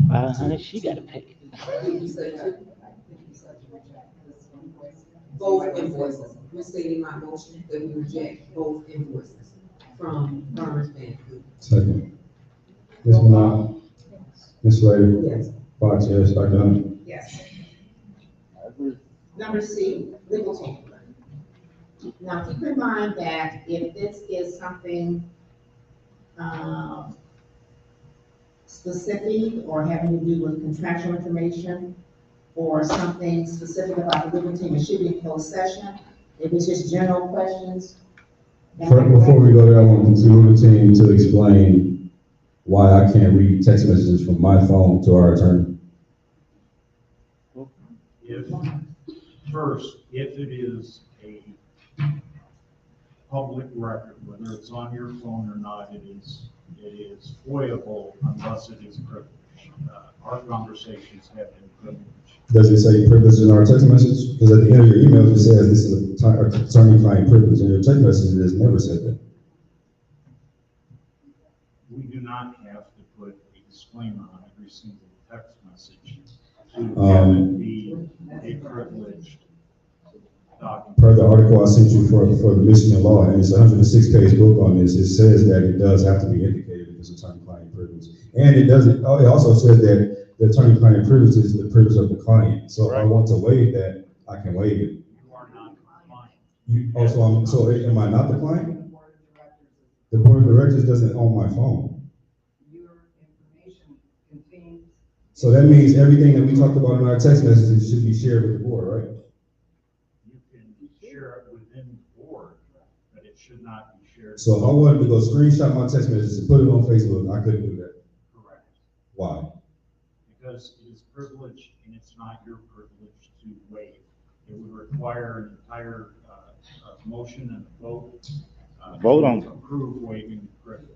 500, she gotta pay. Did you say two? Both invoices. We're stating my motion that we reject both invoices from Farmers Bank. Second, Ms. Minot, Ms. Slater, Yes. Fox, yes. Dr. Hunt, Yes. Number C, legal team. Now, keep in mind that if this is something, specific or having to do with contractual information or something specific about the legal team, it should be in closed session. If it's just general questions. before we go there, I want the legal team to explain why I can't read text messages from my phone to our attorney. If, first, if it is a public record, whether it's on your phone or not, it is FOIA-able unless it is privileged. Our conversations have been privileged. Does it say privilege in our text message? Because at the end of your email, it says this is attorney-client privilege, and your text message has never said that. We do not have to put a disclaimer on every single text message to have it be a privileged document. Per the article I sent you for the Michigan law, and it's a 106-page book on this, it says that it does have to be indicated if it's attorney-client privilege. And it doesn't, it also says that the attorney-client privilege is the privilege of the client. So if I want to waive that, I can waive it. You are not compliant. So am I not the client? The board of directors doesn't own my phone. Your information contains. So that means everything that we talked about in our text messages should be shared with the board, right? You can share it within the board, but it should not be shared. So if I wanted to go screenshot my text messages and put it on Facebook, I couldn't do that. Correct. Why? Because it is privileged and it's not your privilege to waive. It would require an entire, motion and a vote. Vote on it. to approve waiving the privilege.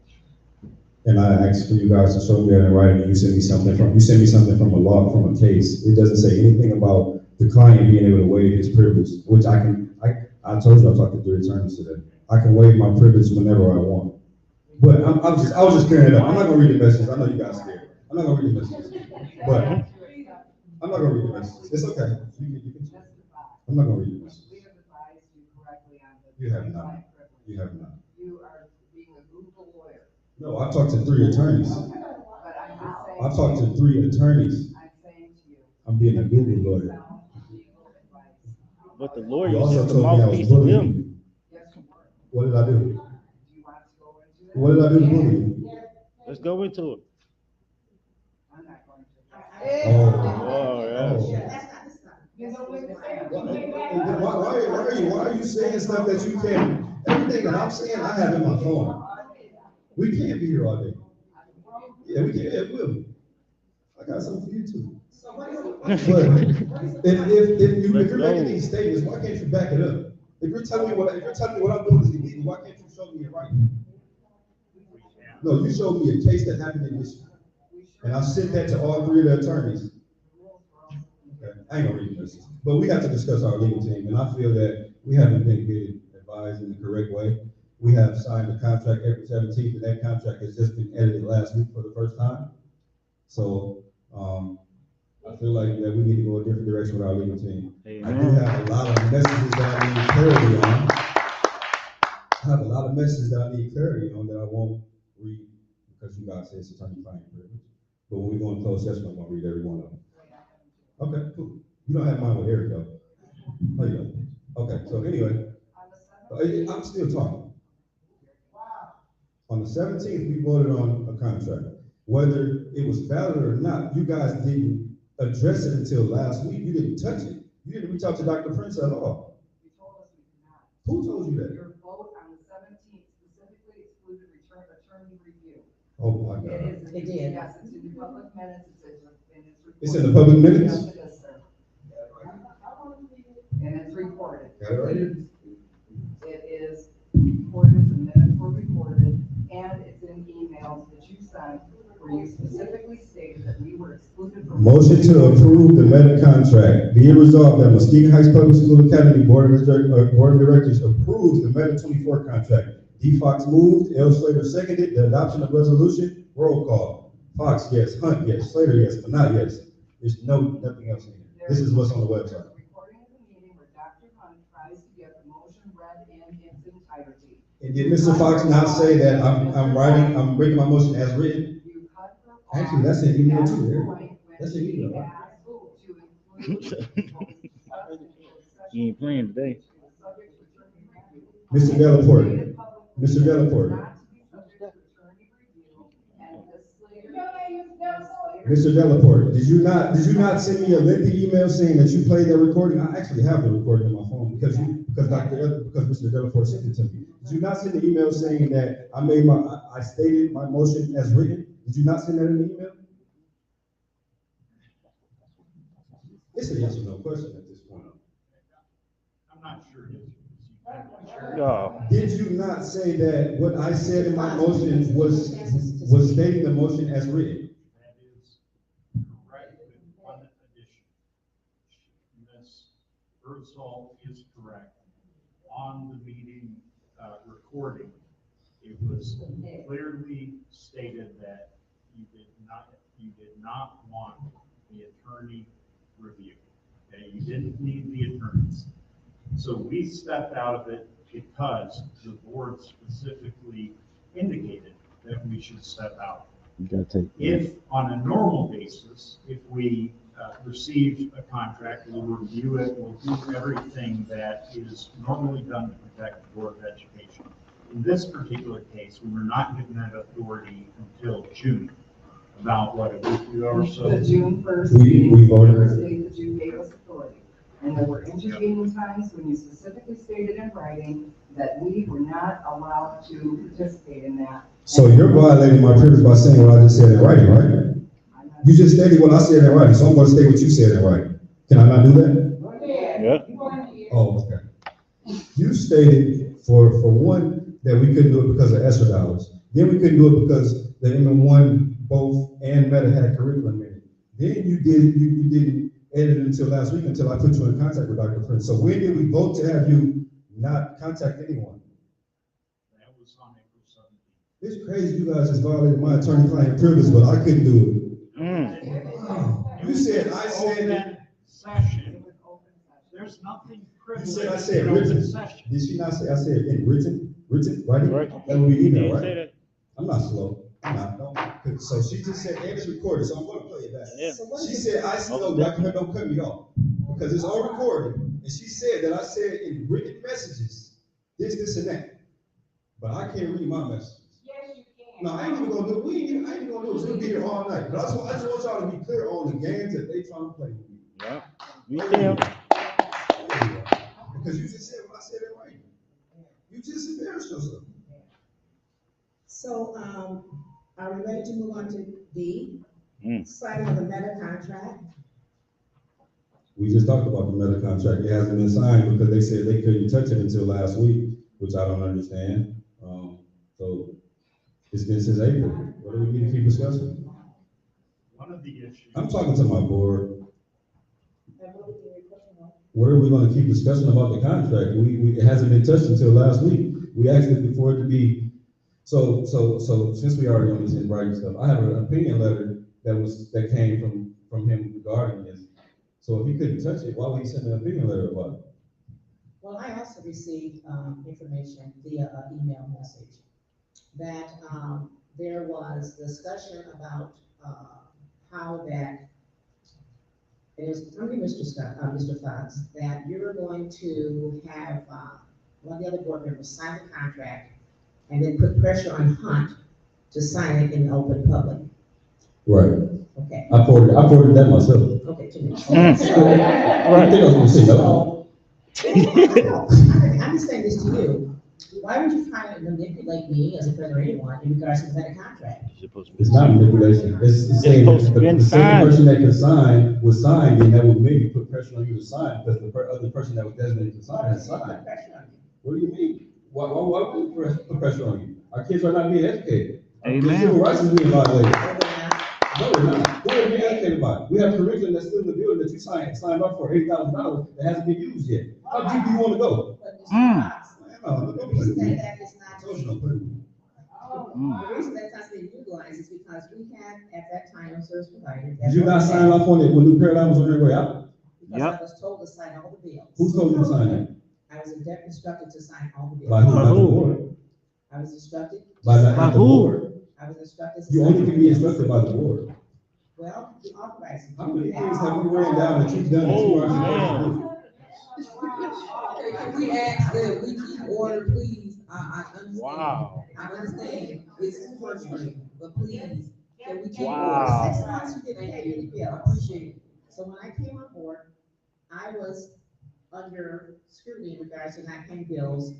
and I asked for you guys to show me that in writing, and you sent me something from a law, from a case. It doesn't say anything about the client being able to waive his privilege, which I told you I talked to 3 attorneys today. I can waive my privilege whenever I want. But I was just clearing it up. I'm not gonna read the messages. I know you guys scared. I'm not gonna read the messages. But I'm not gonna read the messages. It's okay. I'm not gonna read the messages. We have advised you correctly on the. You have not. client privilege. You have not. You are being a Google lawyer. No, I talked to 3 attorneys. Okay, but I'm just saying. I talked to 3 attorneys. I'm saying to you. I'm being a Google lawyer. Sound legal advice. But the You lawyer also is the told me I was mouthpiece of bullying them. you. Yes, you were. What did I do? Do you want to go into that? What did I do to bully you? Let's go into it. I'm not going to. Oh, yeah. That's not the stuff. You know what you're saying. Why are you saying stuff that you can't? Everything that I'm saying, I have in my phone. We can't be here all day. Yeah, we can't. Yeah, we'll. I got something for you too. So what is But if you're making these statements, why can't you back it up? If you're telling me what I'm doing is illegal, why can't you show me it right? No, you showed me a case that happened in Michigan, and I sent that to all 3 of the attorneys. Okay, I ain't gonna read this, but we have to discuss our legal team, and I feel that we haven't been getting advised in the correct way. We have signed a contract April 17th, and that contract has just been edited last week for the first time. So, I feel like that we need to go a different direction with our legal team. I do have a lot of messages that I need clarity on. I have a lot of messages that I need clarity on that I won't read because you guys say it's attorney-client privilege. But when we go in closed session, I'm gonna read every one of them. Okay, cool. You don't have mine with Eric though. Oh, you don't. Okay, so anyway, I'm still talking. On the 17th, we voted on a contract. Whether it was valid or not, you guys didn't address it until last week. You didn't touch it. You didn't reach out to Dr. Prince at all. You told us we could not. Who told you that? Your vote on the 17th specifically excluded attorney review. Oh my God. It did. Yes, it's in the public minutes, It's in the public minutes? Yes, it is, sir. And it's recorded. Got it right here. It is recorded, the minutes were recorded, and it's in emails that you sent where you specifically stated that we were excluded from. Motion to approve the meta contract. Be it resolved that Muskegon Heights Public School Academy Board of Directors approves the meta 24 contract. D. Fox moved, L. Slater seconded the adoption of resolution. Roll call. Fox, yes. Hunt, yes. Slater, yes. But not yes. There's nothing else in here. This is what's on the website. Recording of the meeting where Dr. Hunt tries to get the motion read in its entirety. And did Mr. Fox not say that I'm breaking my motion as written? You cut her off. Actually, that's an email At too, the Eric. point when That's an she email. asked to include You ain't playing today. Mr. Delaporte. Mr. Delaporte. Mr. Delaporte, did you not send me a lengthy email saying that you played that recording? I actually have the recording on my phone because Mr. Delaporte sent it to me. Did you not send the email saying that I stated my motion as written? Did you not send that in the email? It's an yes or no question at this point. I'm not sure. No. Did you not say that what I said in my motion was stating the motion as written? That is correct with one addition. Ms. Ersall is correct. On the meeting recording, it was clearly stated that you did not want the attorney review. Okay, you didn't need the attorneys. So we stepped out of it because the board specifically indicated that we should step out. You gotta take. If, on a normal basis, if we receive a contract, we'll review it, we'll do everything that is normally done to protect the Board of Education. In this particular case, we were not given that authority until June, about what, a week ago or so? The June 1st We meeting, voted. the state that you gave us authority. And there were intervening times when you specifically stated in writing that we were not allowed to participate in that. So you're violating my privilege by saying what I just said in writing, right? You just stated what I said in writing, so I'm going to state what you said in writing. Can I not do that? Yeah. Oh, okay. You stated for one that we couldn't do it because of ESSER dollars. Then we couldn't do it because the MM1, both, and Meta had curriculum in it. Then you didn't edit it until last week, until I put you in contact with Dr. Prince. So when did we vote to have you not contact anyone? That was on April 17th. It's crazy you guys just violated my attorney-client privilege, but I couldn't do it. You said, I said, Open session. There's nothing you privileged said I said in open written. session. Did she not say I said in written, right? Right. That would be email, Say right? that. I'm not slow. I'm not. Don't. So she just said, and it's recorded, so I'm gonna play it back. Yeah. So what She is said, I said, no, Dr. Hunt, don't cut me off, because it's all recorded. And she said that I said in written messages, this, and that. But I can't read my messages. Yes, you can. No, I ain't even gonna do it. I ain't even gonna do it. We'll be here all night. But I just want y'all to be clear on the games that they trying to play with me. Yeah. You tell. Because you just said what I said in writing. You just embarrassed yourself. So, are we ready to move on to D? Mm. Signing of the Meta contract. We just talked about the Meta contract. It hasn't been signed because they said they couldn't touch it until last week, which I don't understand. So it's been since April. What do we need to keep discussing? One of the issues. I'm talking to my board. What are we gonna keep discussing about the contract? It hasn't been touched until last week. We asked it for it to be, so since we already on this in writing stuff, I have an opinion letter that came from him regarding this. So if he couldn't touch it, why would he send an opinion letter about it? Well, I also received, information via email message that, there was discussion about, how that, it was, Mr. Fox, that you're going to have, one of the other board members sign the contract and then put pressure on Hunt to sign it in the open public. Right. Okay, I forwarded that myself. okay, to me. Mm. I think I was gonna say that. I'm just saying this to you. Why would you try to manipulate me as a friend or anyone in regards to that contract? It's not manipulation. It's saying supposed to be the same signed. person that can sign was signed, and that would maybe put pressure on you to sign because the other person that was designated to sign has signed. What do you mean? Why would we put pressure on you? Our kids are not being educated. Amen. Civil rights is being violated. No, No, we're not. Who are being educated by? We have curriculum that's still in the building that you signed up for $80,000 that hasn't been used yet. How deep do you want to go? Mm. No, The don't play reason with me. that is I told you not, don't play with me. the reason that's not being utilized is because we had at that time a service provider. that Did you not worked sign at- off on it when New Paradigm was on their way out? Because I was told to sign all the bills. Who told you to sign that? I was instructed to sign all the bills. By who? By By the who? board. I was instructed. to By sign- the who? board. I was instructed. to You sign only all can the be bills. instructed by the board. Well, the authorized. How many things have you written down that you've done that you Oh, are supposed to man. do? Okay, can we ask that we keep order, please? I understand. Wow. I understand, it's frustrating, but please, can we keep order? Wow. 6 months you didn't pay any bill. I appreciate it. So when I came on board, I was under scrutiny in regards to not paying bills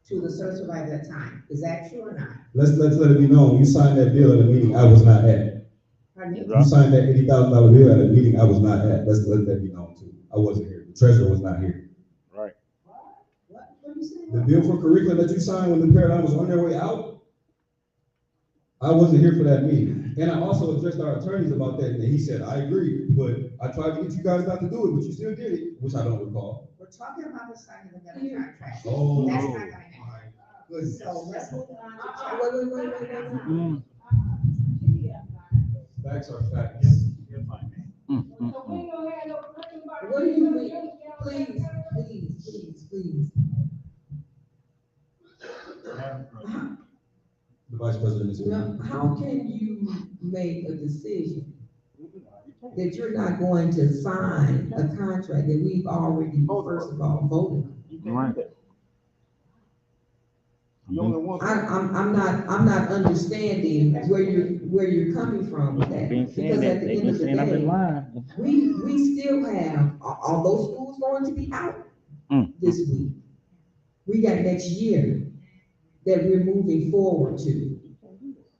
to the service provider at that time. Is that true or not? Let's let it be known, you signed that bill at a meeting I was not at. Pardon me? Right. You signed that $80,000 bill at a meeting I was not at. Let that be known too. I wasn't here. The treasurer was not here. Right. What are you saying? The bill for curriculum that you signed when the Paradigm was on their way out, I wasn't here for that meeting. And I also addressed our attorneys about that, and he said, I agree, but I tried to get you guys not to do it, but you still did it, which I don't recall. We're talking about the signing of the Meta contract. Oh, That's no. not gonna happen. goodness. So let's move on to chapter. Wait. Mm. Facts are facts. If I may. Mm, mm, mm. What do you mean? Please. Madam President, The vice president is Now, speaking. how can you make a decision that you're not going to sign a contract that we've already, first of all, voted on? Right. I'm not understanding where you're coming from with that. Been saying Because that, at the they end been of the saying I've been day, lying. we still have, are those schools going to be out Mm. this week? We got next year that we're moving forward to.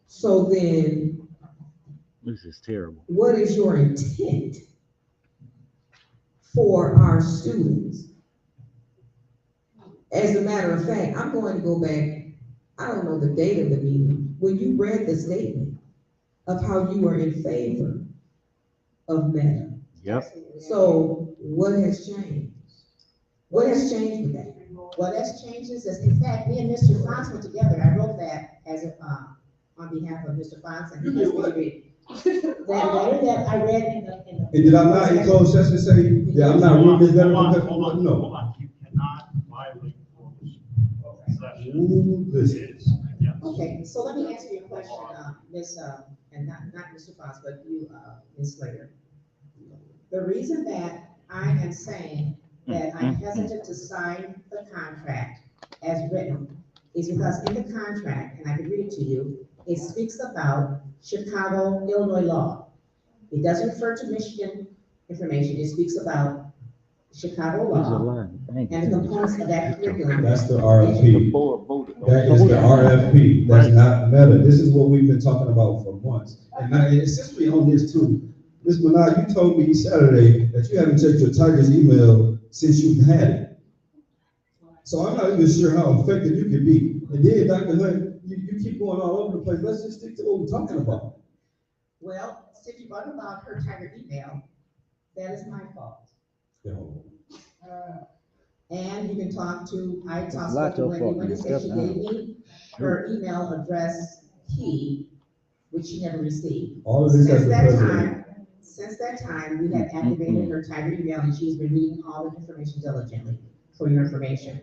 So then, This is terrible. what is your intent for our students? As a matter of fact, I'm going to go back, I don't know the date of the meeting, when you read the statement of how you were in favor of Meta. Yep. So what has changed? What has changed with that? What has changed is, in fact, me and Mr. Fox were together, I wrote that as a, on behalf of Mr. Fox, and he asked me to read. That letter that I read in the. And did I not in closed session say that I'm not reading this letter? Hold No. on, you cannot violate closed session. Ooh, It this. is against. Okay, so let me ask you a question, Ms., and not Mr. Fox, but you, Ms. Slater. The reason that I am saying that I'm hesitant to sign the contract as written is because in the contract, and I can read it to you, it speaks about Chicago, Illinois law. It doesn't refer to Michigan information, it speaks about Chicago He's a law liar. Thank and the components of that curriculum. That's the RFP. Board voted. That is the RFP. That's not Meta. This is what we've been talking about for months. And now, essentially on this too, Ms. Minaj, you told me Saturday that you haven't checked your Tigers email since you've had it. So I'm not even sure how effective you can be. And then, Dr. Hunt, you keep going all over the place. Let's just stick to what we're talking about. Well, since you brought about her Tiger email, that is my fault. And you can talk to, I talked not to your Wendy, fault, Wendy you said she stepped gave me her email address key, which she never received. All of this as Since the that president. time, since that time, we have activated her Tiger email and she's been reading all the information diligently, for your information.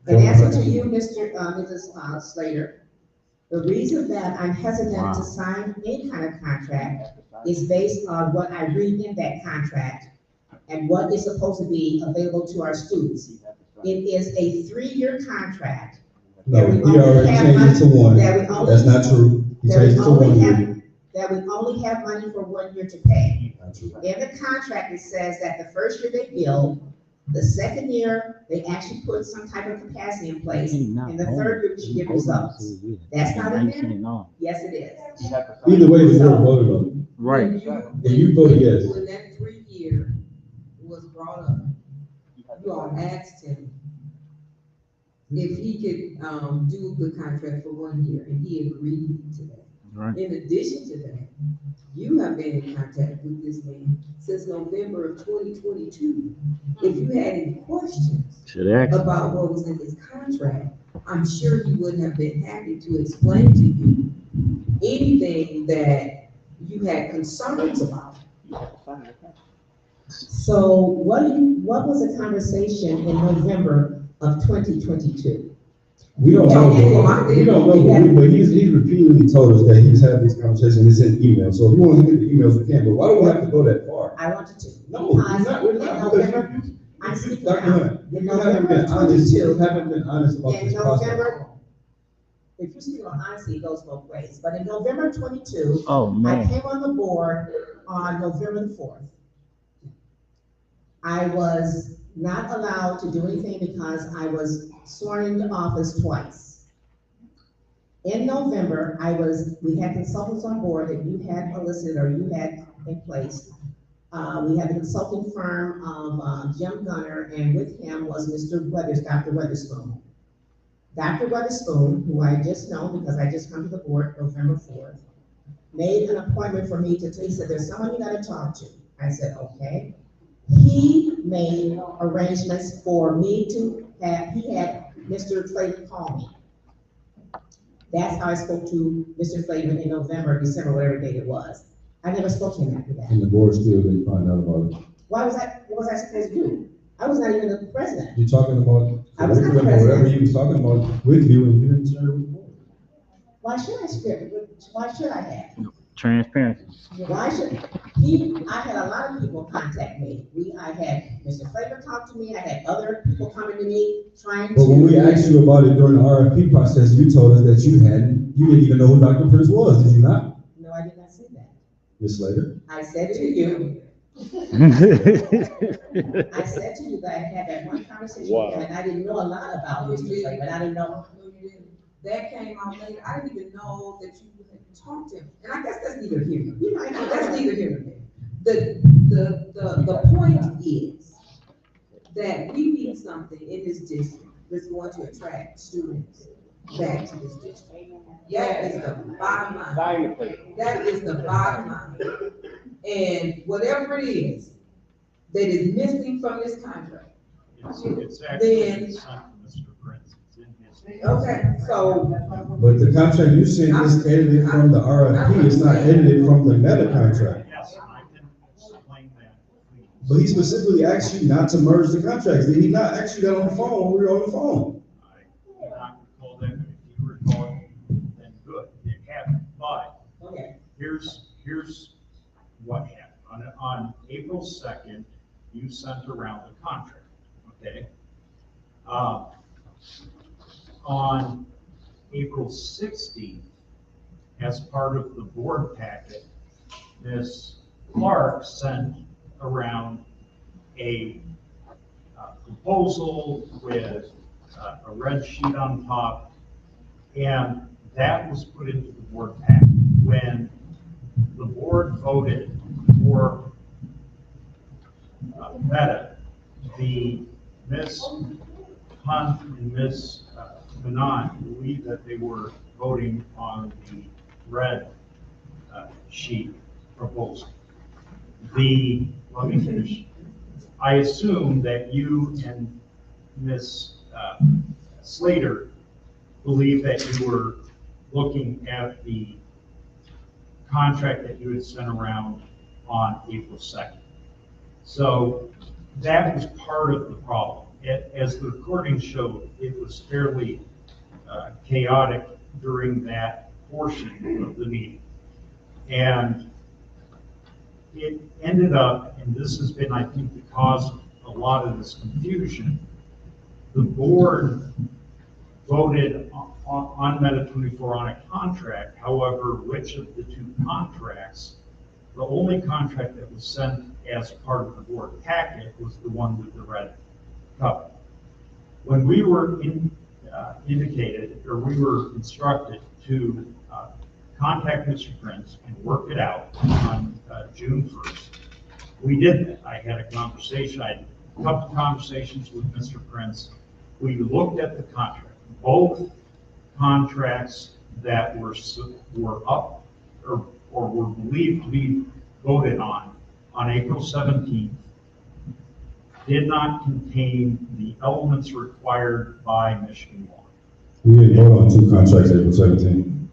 In answer to you, Mrs. Slater, the reason that I'm hesitant to sign any kind of contract is based on what I read in that contract and what is supposed to be available to our students. It is a 3-year contract. No, that we he only already have changed it to money- one. that we only- That's not true. He that we changed it to only 1 have- year. That we only have money for 1 year to pay. Not true. In the contract, it says that the first year they build, the second year, they actually put some type of capacity in place, and the third year we should get results. That's not in there? Yes, it is. Either way, the board voted on it. Right. And you voted yes. When that 3-year was brought up, you all asked him if he could, do the contract for 1 year, and he agreed to that. Right. In addition to that, you have been in contact with this man since November of 2022. If you had any questions Should ask. about what was in his contract, I'm sure he would have been happy to explain to you anything that you had concerns about. So what was the conversation in November of 2022? We don't know, but he's repeatedly told us that he's had this conversation, it's in email, so if you want to get the emails, we can, but why do we have to go that far? I wanted to. No, we're not, In November, I'm speaking Dr. now. Hunt, In you haven't November been of honest, you 22, haven't been honest about in this process. November, if you speak on honesty, it goes both ways, but in November 22, Oh, I man. came on the board on November the 4th. I was not allowed to do anything because I was sworn into office twice. In November, we had consultants on board that you had elicited or you had in place. We had a consulting firm of Jim Gunner, and with him was Dr. Weatherspoon. Dr. Weatherspoon, who I just know because I just come to the board November 4th, made an appointment for me he said, there's someone you gotta talk to. I said, okay. He made arrangements for me he had Mr. Flavin call me. That's how I spoke to Mr. Flavin in November, December, whatever date it was. I never spoke to him after that. And the board still didn't find out about it. What was I supposed to do? I was not even the president. You're talking about, I was not the whatever president. he was talking about with you, and you didn't share it with the board. Why should I have? Transparency. I had a lot of people contact me. I had Mr. Flavor talk to me, I had other people coming to me trying to. But when we asked you about it during the RFP process, you told us that you didn't even know who Dr. Prince was, did you not? No, I did not say that. Ms. Slater? I said to you, that I had that one conversation with him, and I didn't know a lot about Mr. Flavor, and I didn't know. That came out later. I didn't even know that you had talked to him. And I guess that's neither here nor there. That's neither here nor there. The point is that we need something in this district that's going to attract students back to this district. That is the bottom line. Dynamite. That is the bottom line. And whatever it is that is missing from this contract. It's actually Then- sent to Mr. Prince. It's in his. Okay, so, But the contract you sent is edited from the RFP, it's not edited from the meta contract. Yes, and I can explain that. But he specifically asked you not to merge the contracts, did he not ask you that on the phone when we were on the phone? I do not recall that, but if you recall, then good, it happened. But okay, here's what happened. On April 2nd, you sent around the contract, okay? On April 16th, as part of the board packet, Ms. Clark sent around a proposal with a red sheet on top, and that was put into the board packet. When the board voted for Meta, the Ms. Hunt and Ms. Manon believed that they were voting on the red sheet proposal. Let me finish. I assume that you and Ms. Slater believe that you were looking at the contract that you had sent around on April 2nd. So that was part of the problem. As the recording showed, it was fairly chaotic during that portion of the meeting. And it ended up, and this has been, I think, the cause of a lot of this confusion, the board voted on Meta 24 on a contract. However, which of the two contracts, the only contract that was sent as part of the board packet was the one with the red cover. When we were indicated, or we were instructed to contact Mr. Prince and work it out on June 1st, we did that. I had a conversation, I had a couple of conversations with Mr. Prince. We looked at the contract. Both contracts that were up or were believed to be voted on April 17th did not contain the elements required by Michigan law. We didn't vote on two contracts April 17th.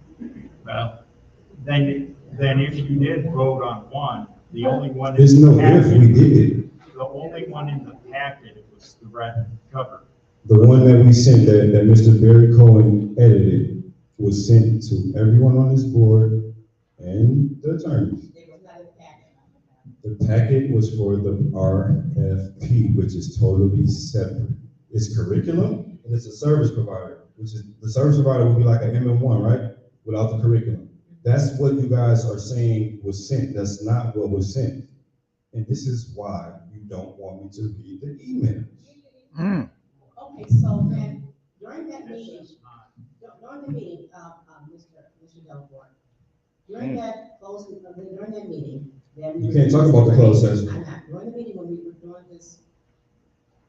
Well, then if you did vote on one, the only one. There's in the no if, packet- we did. The only one in the packet was the red cover. The one that we sent, that Mr. Barry Cohen edited, was sent to everyone on this board and the attorneys. It was not a packet. The packet was for the RFP, which is totally separate. It's curriculum and it's a service provider, which is, the service provider would be like an MM1, right? Without the curriculum. That's what you guys are saying was sent. That's not what was sent. And this is why you don't want me to read the email. Okay, so then, during that meeting, during the meeting, Mr. Delport, during that closing, during that meeting, that we. You can't talk about the closed session. I'm not, during the meeting when we were doing this,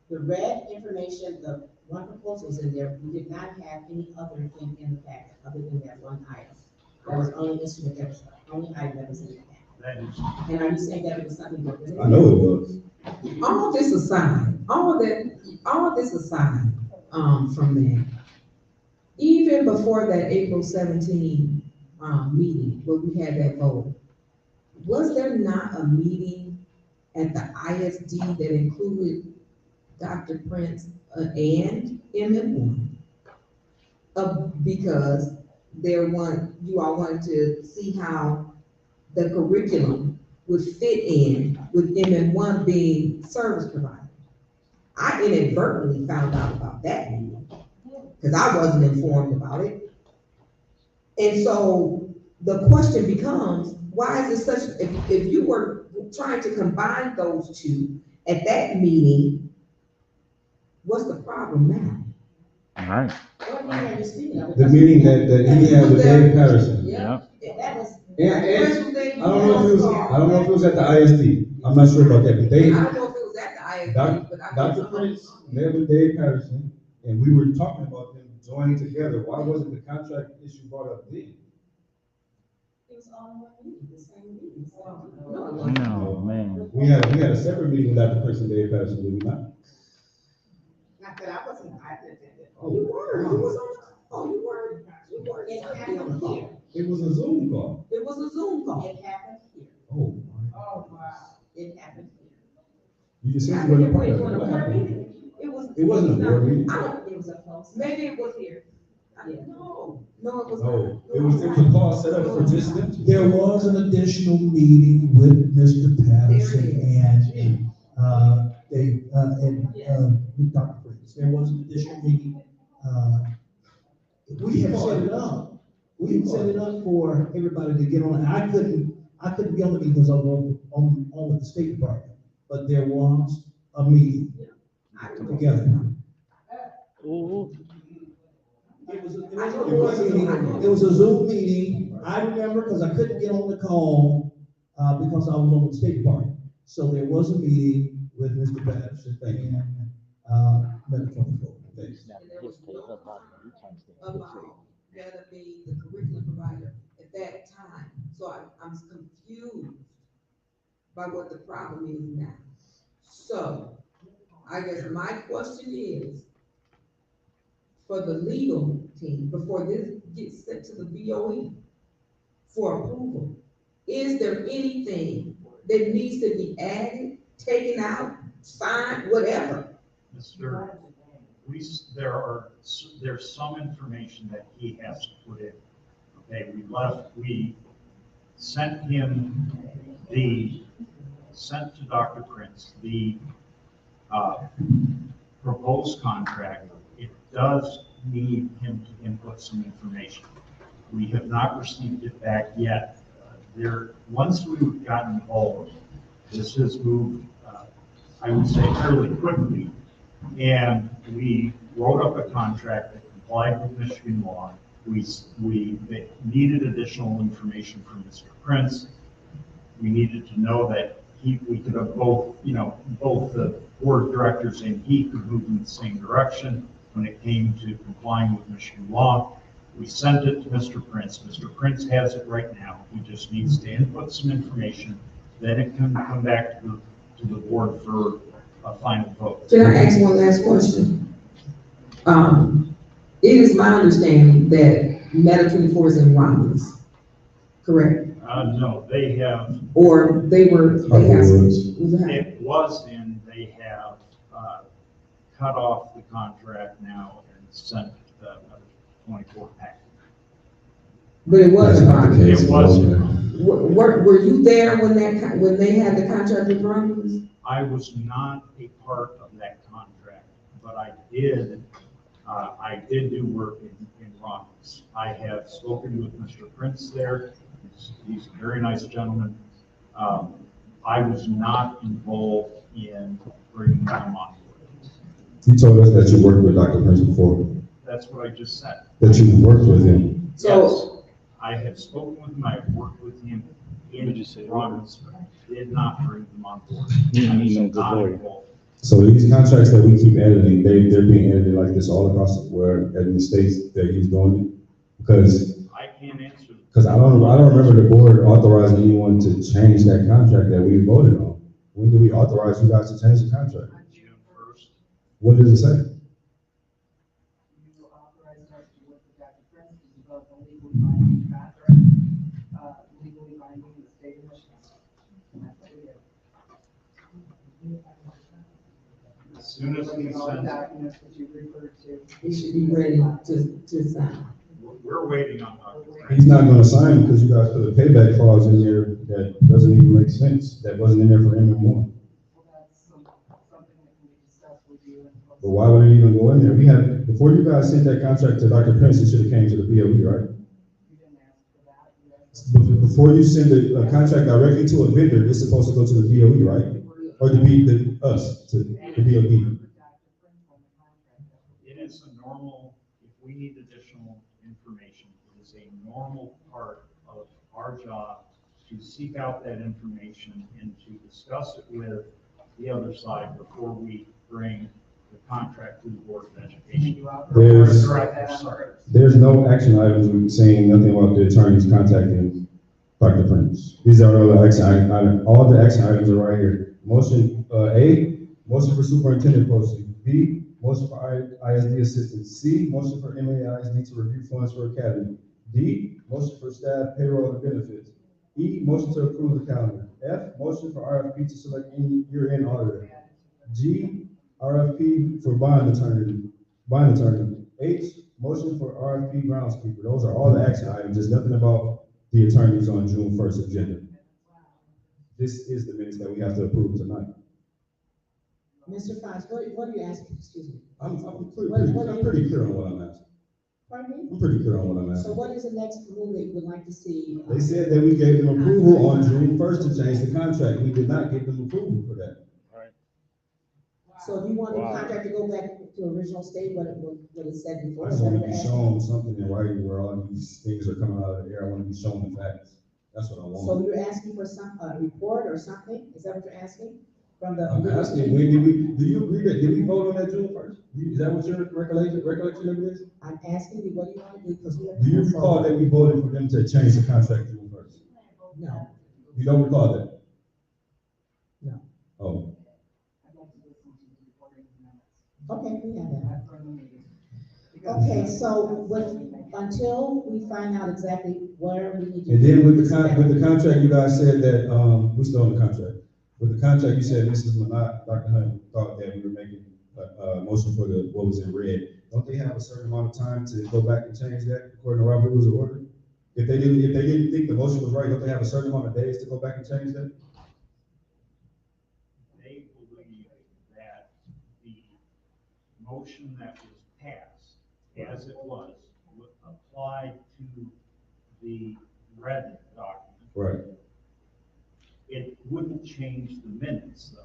the red information, the one proposal was in there, we did not have any other thing in the packet, other than that one item. That was the only instrument, that was the only item that was in the packet. That is, And are you saying that it was something that? I know it was. all this aside, all this aside, from that, even before that April 17, meeting, where we had that vote, was there not a meeting at the ISD that included Dr. Prince and MM1? Because you all wanted to see how the curriculum would fit in with MM1 being service provider. I inadvertently found out about that meeting, because I wasn't informed about it. And so the question becomes, why is it such, if you were trying to combine those two at that meeting, what's the problem now? All right. What meeting are you speaking of? The meeting that he had with David Patterson. Yeah, that was. And I don't know if it was at the ISD. I'm not sure about that, but I don't know if it was at the ISD, but I know Dr. somebody- Prince met with Dave Patterson, and we were talking about them joining together, why wasn't the contract issue brought up then? It was all in one meeting, the same meeting. No, it wasn't. No, man. We had a separate meeting with Dr. Prince and Dave Patterson, did we not? Not that I wasn't, I attended. Oh, you were, you was on, oh, you were. It happened here. It was a Zoom call. It was a Zoom call. It happened here. Oh, Oh, wow. It happened here. you just I said you think weren't a it part of was it. a What board happened? meeting. It wasn't a board meeting. I don't think it was a close. Maybe it was here. Yeah. No, it was No, not. it was a call set up for just them two. There was an additional meeting with Mr. Patterson and, with Dr. Prince. There was an additional meeting. We had set it up. We had set it up for everybody to get on. I couldn't be on the meeting because I was on with the State Department. But there was a meeting together. Ooh. It was a board meeting. It was a Zoom meeting. I remember because I couldn't get on the call, because I was on the State Department. So there was a meeting with Mr. Patterson and, Medical 24. Thanks. And there was no about that being the curriculum provider at that time. So I'm confused by what the problem is now. So I guess my question is, for the legal team, before this gets sent to the BOE for approval, is there anything that needs to be added, taken out, signed, whatever? Mr. There's some information that he has to put in. Okay, we sent to Dr. Prince, the proposed contract. It does need him to input some information. We have not received it back yet. Once we've gotten involved, this has moved, I would say fairly quickly. And we wrote up a contract that complied with Michigan law. We needed additional information from Mr. Prince. We needed to know that we could have both the board of directors and he could move in the same direction when it came to complying with Michigan law. We sent it to Mr. Prince. Mr. Prince has it right now. He just needs to input some information. Then it can come back to the board for a final vote. Can I ask one last question? It is my understanding that Meta 24 is in Romulus, correct? No, they have, Or they have. it was in, they have cut off the contract now and sent the 24 pack. But it was That's not the Romulus. case. It was. Were you there when they had the contract with Romulus? I was not a part of that contract, but I did do work in Romulus. I have spoken with Mr. Prince there. He's a very nice gentleman. I was not involved in bringing them on board. You told us that you worked with Dr. Prince before, That's what I just said. that you worked with him. So, Yes, I have spoken with him, I have worked with him in Romulus, but I did not bring them on board. You I was know, good not lawyer. involved. So these contracts that we keep editing, they're being edited like this all across the states that he's doing it? I can't answer. Because I don't remember the board authorizing anyone to change that contract that we voted on. When did we authorize you guys to change the contract? June 1st. What does it say? You authorized us to work with Dr. Prince to develop a legally binding contract, legally binding in the state of Michigan. And that's what we did. As soon as he All the sends, documents that you referred to. it should be ready to sign. we're waiting on Dr. He's Prince. not gonna sign because you guys put a payback clause in there that doesn't even make sense. That wasn't in there for MM1. Well, that's something that can be discussed with you. But why would it even go in there? Before you guys sent that contract to Dr. Prince, it should have came to the BOE, right? You didn't ask for that. You asked Before you send a contract directly to a vendor, it's supposed to go to the BOE, right? Or us, to the BOE. It is a normal, if we need additional information, it is a normal part of our job to seek out that information and to discuss it with the other side before we bring the contract to the Board of Education. There's- Director, sorry. There's no action items saying nothing about the attorneys contacting Dr. Prince. These are all the action items, all the action items are right here. Motion, A, motion for superintendent posting. B, motion for ISD assistant. C, motion for MAISD to review funds for academy. D, motion for staff payroll and benefits. E, motion to approve the calendar. F, motion for RFP to select any year-end auditor. G, RFP for bond attorney. H, motion for RFP groundskeeper. Those are all the action items. There's nothing about the attorneys on June 1st agenda. This is the minutes that we have to approve tonight. Mr. Fox, what are you asking, excuse me? I'm pretty clear on what I'm asking. Pardon me? I'm pretty clear on what I'm So asking. what is the next move that you would like to see? They said that we gave them approval on June 1st to change the contract. We did not give them approval for that. So do you want the Wow. contract to go back to original state, what it said before? I just want to be shown something in writing where all these things are coming out of the air. I want to be shown the facts. That's what I So want. you're asking for some, report or something? Is that what you're asking? From the. I'm asking, when did we, do you agree that, did we vote on that June 1st? Is that what your recollection of it is? I'm asking you, what do you want to do? Because we have. Do you recall that we voted for them to change the contract June 1st? No, You don't recall that? No. Oh, okay, we have that. Okay, so until we find out exactly where we need to. and then with the contract, you guys said that, we're still on the contract. With the contract, you said Mrs. Manat, Dr. Hunt thought that we were making a motion for what was in red. Don't they have a certain amount of time to go back and change that according to Robert Rules of Order? If they didn't think the motion was right, don't they have a certain amount of days to go back and change that? They believe that the motion that was passed, as it was, would apply to the red document. Right. It wouldn't change the minutes, though.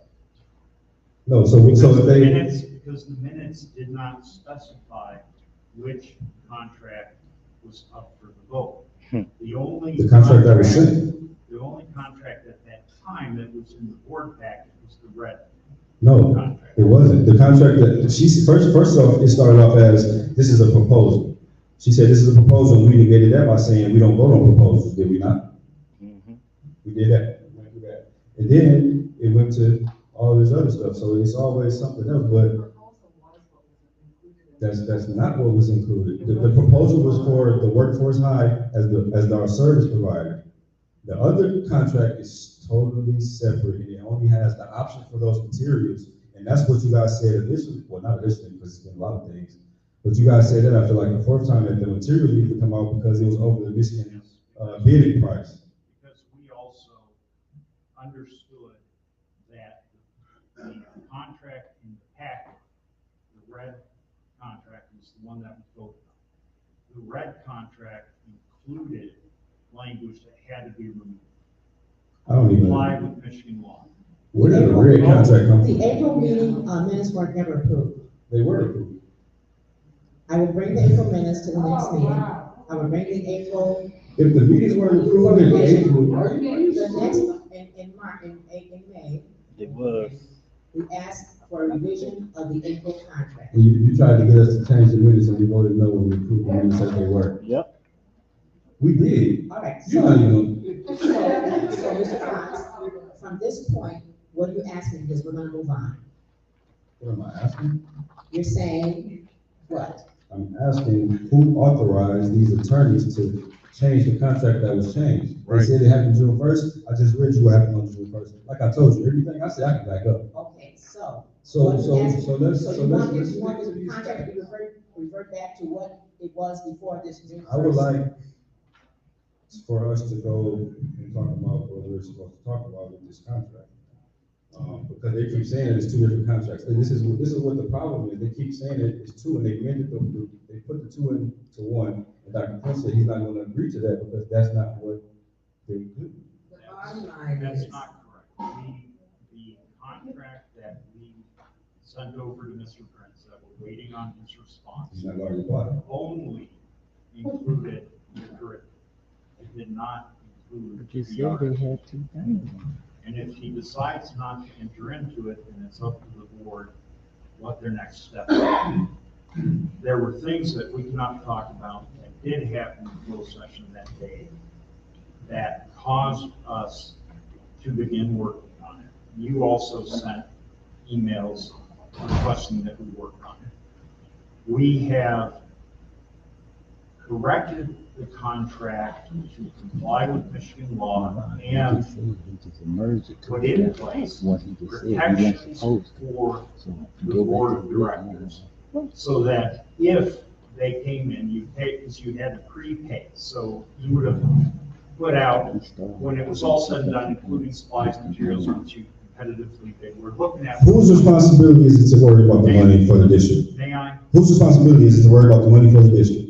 No, so if they, Because the minutes did not specify which contract was up for the vote. The only. the contract that was sent, The only contract at that time that was in the board packet was the red no, contract. it wasn't. The contract that, first off, it started off as, this is a proposal. She said, this is a proposal, and we negated that by saying, we don't vote on proposals, did we not? We did that. We went through that. And then it went to all this other stuff, so it's always something else, but that's not what was included. The proposal was for the workforce high as our service provider. The other contract is totally separate, and it only has the option for those materials, and that's what you guys said initially, well, not initially, because it's been a lot of things, but you guys said that after like the fourth time that the materials needed to come out because it was over the Michigan, bidding price. Because we also understood that the contract in the packet, the red contract was the one that was voted on. The red contract included language that had to be removed. I don't even, Comply with Michigan law. where did the red contract come The from? April meeting, minutes were never approved. They were approved. I will bring the April minutes to the next meeting. I will bring the April, If the meetings weren't approved in April, the next, in March, in May, It was. we asked for a revision of the April contract. and you tried to get us to change the minutes and we voted no when we approved the minutes as they were. Yep. We did. All right, You're so, not even, so Mr. Fox, from this point, what are you asking? Because we're gonna move on. what am I asking? You're saying what? I'm asking who authorized these attorneys to change the contract that was changed? They Right. said it happened June 1st. I just read you what happened on June 1st. Like I told you, everything I said, I can back up. Okay, so. So what you asking- let's, So so you let's. want this, let's you want stick to this these contract to facts. be revert back to what it was before this June I would 1st? like for us to go and talk about what we're supposed to talk about with this contract. Because they keep saying that it's two different contracts. And this is what the problem is. They keep saying that it's two and they blended they put the two into one. And Dr. Prince said he's not going to agree to that because that's not what they do. The bottom line That's is, not correct. The contract that we sent over to Mr. Prince, that we're waiting on his response, He's not going to reply. only included the curriculum. It did not include But you the said art. they had 2 things. And if he decides not to enter into it, then it's up to the board what their next steps are. There were things that we cannot talk about that did happen in closed session that day that caused us to begin working on it. You also sent emails requesting that we work on it. We have corrected the contract to comply with Michigan law and put in place protections for the board of directors, so that if they came in, you paid, because you had to prepay, so you would have put out, when it was all said and done, including supplies, materials, which you competitively, they were looking at. Whose responsibility is it to worry about the money for the district? May I? Whose responsibility is it to worry about the money for the district?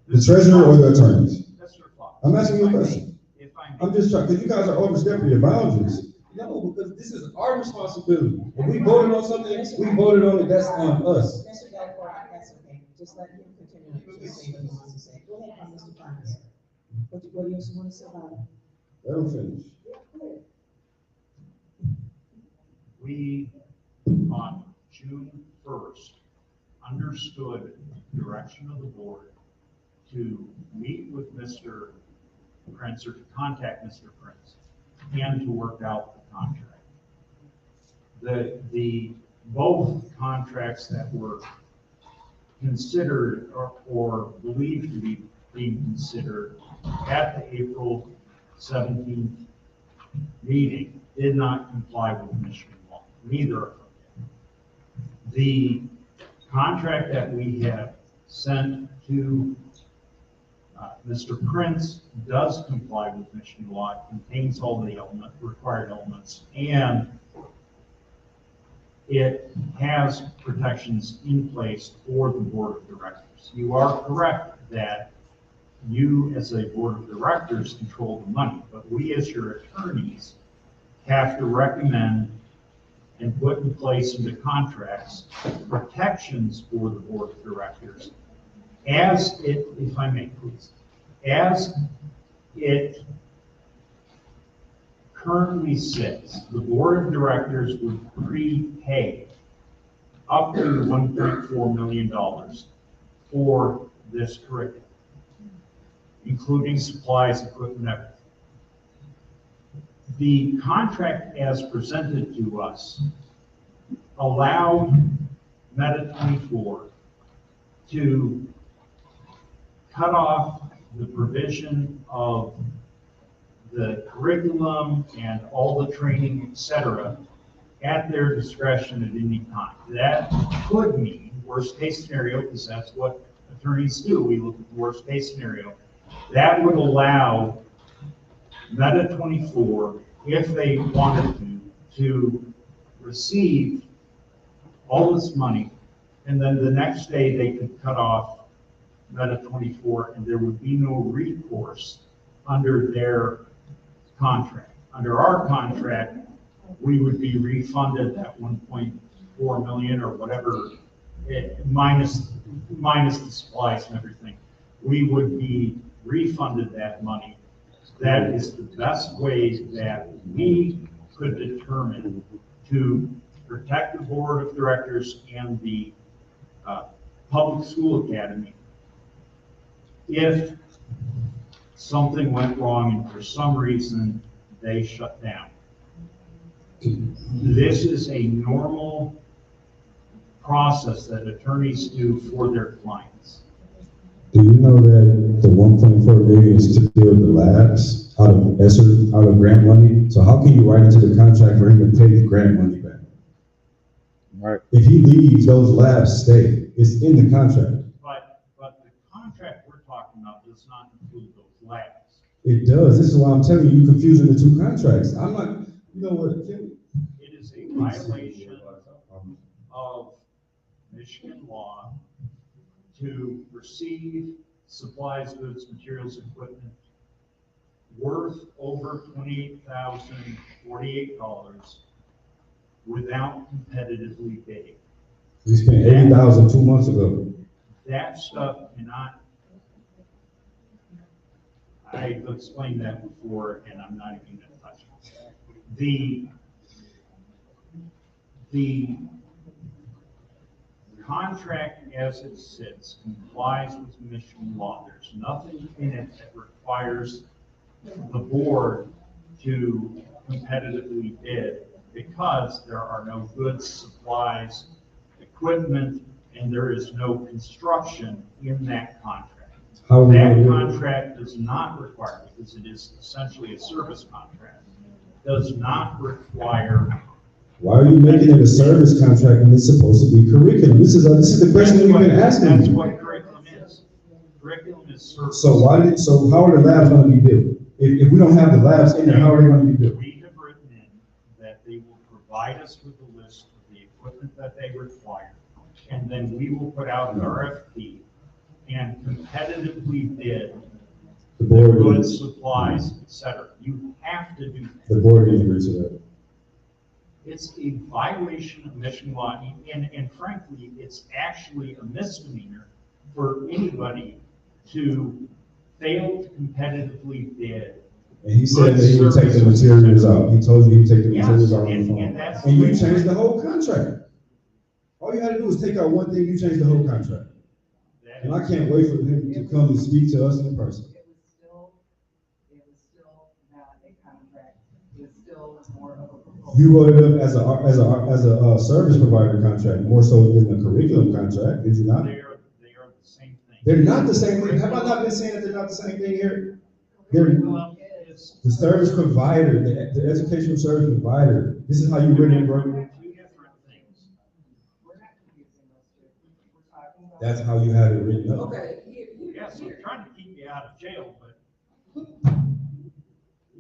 The treasurer or the attorneys? Mr. Fox. I'm asking you a question. If I may. I'm just trying, because you guys are overstepping your boundaries. No, because this is our responsibility. If we voted on something, we voted on it, that's on us. Mr. Delcor, that's okay, just let him continue to say what he wants to say. Go ahead, Mr. Fox. What do you want to say about it? Let them finish. We, on June 1st, understood the direction of the board to meet with Mr. Prince, or to contact Mr. Prince, and to work out the contract. The both contracts that were considered or believed to be being considered at the April 17th meeting did not comply with Michigan law, neither of them did. The contract that we have sent to Mr. Prince does comply with Michigan law. It contains all the required elements, and it has protections in place for the board of directors. You are correct that you, as a board of directors, control the money, but we, as your attorneys, have to recommend and put in place in the contracts protections for the board of directors as it, if I may please, as it currently sits, the board of directors would prepay up to $1.4 million for this curriculum, including supplies, equipment, everything. The contract as presented to us allowed Meta 24 to cut off the provision of the curriculum and all the training, et cetera, at their discretion at any time. That could mean, worst case scenario, because that's what attorneys do, we look at the worst case scenario, that would allow Meta 24, if they wanted to receive all this money, and then the next day they could cut off Meta 24, and there would be no recourse under their contract. Under our contract, we would be refunded that 1.4 million or whatever, minus the supplies and everything. We would be refunded that money. That is the best way that we could determine to protect the board of directors and the public school academy if something went wrong and for some reason they shut down. This is a normal process that attorneys do for their clients. Do you know that the 1.4 million is to build the labs out of ESSER, out of grant money? So how can you write into the contract for him to pay the grant money back? Right. If he leaves, those labs stay. It's in the contract. But the contract we're talking about does not include those labs. It does. This is why I'm telling you, you're confusing the two contracts. I'm not, you know what, Kim? It is a violation of Michigan law to receive supplies, goods, materials, equipment worth over $28,048 without competitively bidding. We spent $80,000 2 months ago. That stuff cannot, I've explained that before and I'm not even gonna touch it. The contract as it sits complies with Michigan law. There's nothing in it that requires the board to competitively bid because there are no goods, supplies, equipment, and there is no construction in that contract. How we That gonna do it? contract does not require, because it is essentially a service contract, does not require. Why are you making it a service contract when it's supposed to be curriculum? This is the question we've been asking That's you. what curriculum is. Curriculum is service. So how are the labs gonna be built? If we don't have the labs in there, how are they gonna be built? We have written in that they will provide us with a list of the equipment that they require, and then we will put out an RFP and competitively bid The the board goods, needs, supplies, et cetera. You have to do the that. board needs to agree to that. It's a violation of Michigan law, and frankly, it's actually a misdemeanor for anybody to fail to competitively bid. And he said that he would take the materials out. He told you he'd take the Yes, materials out on the and phone. that's And you the way- changed the whole contract. All you had to do was take out one thing, you changed the whole contract. That And I is- can't wait for him to come and speak to us in person. It was still not a contract, it was still more of a proposal. You wrote it up as a service provider contract, more so than a curriculum contract, did you not? They are the same thing. They're not the same thing. Have I not been saying that they're not the same thing here? They're Curriculum is. the service provider, the educational service provider. This is how you written it, bro. Two different things. We're not confusing those two. We're talking about. That's how you had it written up. Okay, Yes, I'm trying to keep you out of jail, but It's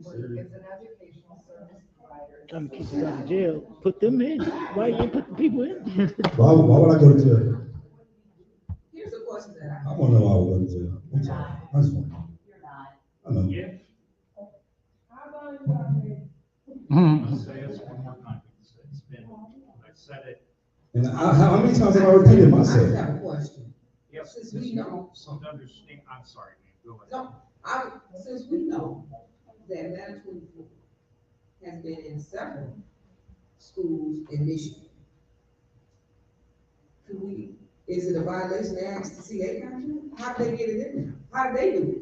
an educational service provider. Trying to keep us out of jail. Put them in. Why you put the people in? Why would I go to jail? here's a question that I wanna know why I would go to jail. I'm sorry. I just want to know. You're not. I know. if, Mhm. let's say it's one more time, it's been, I said it, And how many times have I repeated I myself? have a question. yes, Since this we know- some understand, I'm sorry, man, go ahead. No, since we know that Atlanta 24 has been in several schools in Michigan, is it a violation to ask to see their contract? How did they get it in there? How did they do it?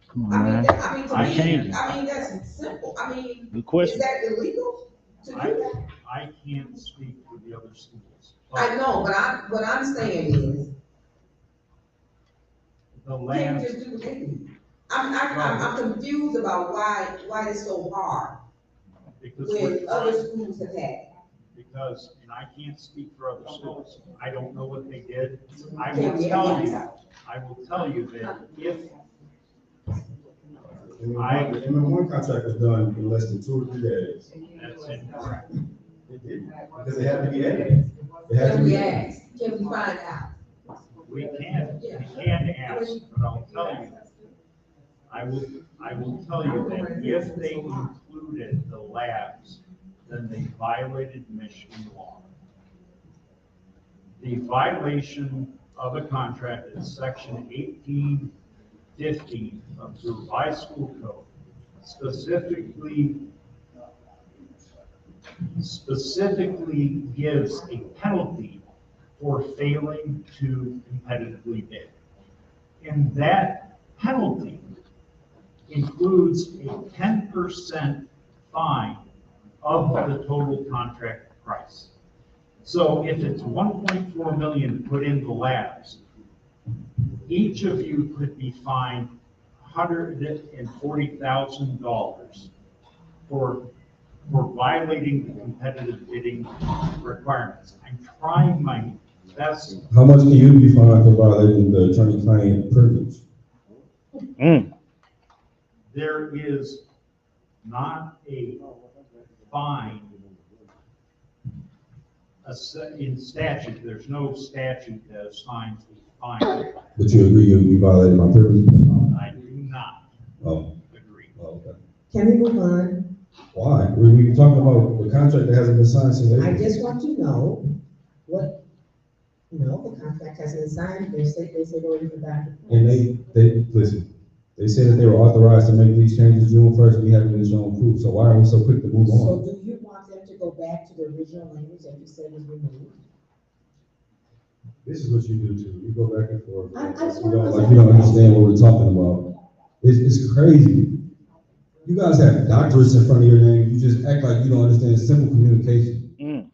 Come on, I mean, man. to I me, changed it. that's simple. I mean, Good is question. that illegal to do that? I can't speak for the other schools. I know, but what I'm saying is, The can't land, we just do what they do? I'm confused about why it's so hard because when other schools have had it. because, and I can't speak for other schools, I don't know what they did. I Can will we tell find you, out? I will tell you that if M1 contract was done in less than 2 or 3 days. that's incorrect. It didn't, because it had to be edited. It had to Can we be. ask? Can we find out? We can ask, but I'll tell you, I will tell you that if they included the labs, then they violated Michigan law. The violation of a contract is section 1815 of the revised school code, specifically gives a penalty for failing to competitively bid. And that penalty includes a 10% fine of the total contract price. So if it's 1.4 million to put in the labs, each of you could be fined $140,000 for violating the competitive bidding requirements. I'm trying my best. How much can you be fined for violating the attorney-client privilege? There is not a fine. In statute, there's no statute that assigns a fine. But you agree you violated my privilege? I do not Oh, agree. okay. Can we move on? Why? We talking about the contract that hasn't been signed since I April. just want to know what, the contract hasn't been signed, they say go into that. And listen, they said that they were authorized to make these changes June 1st, we haven't been shown proof, so why are we so quick to move So on? do you want them to go back to the original language that you said was removed? This is what you do too. You go back and forth. I just You wanna don't, know like, you don't understand what we're talking about. It's crazy. You guys have doctorates in front of your name. You just act like you don't understand simple communication.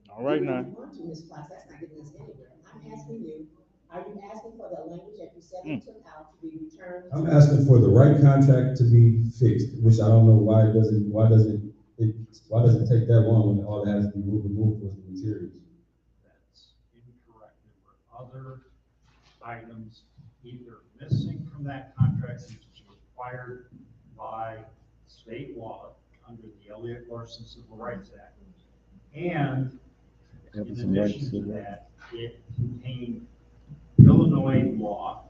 All right now. If you want to, Ms. Fox, that's not getting us anywhere. I'm asking you, are you asking for the language that you said you took out to be returned? I'm asking for the right contract to be fixed, which I don't know why it doesn't take that long when all it has to be removed was the materials. That's incorrect. There were other items either missing from that contract, which is required by state law under the Elliott Larson Civil Rights Act. And in addition to that, it contained Illinois law.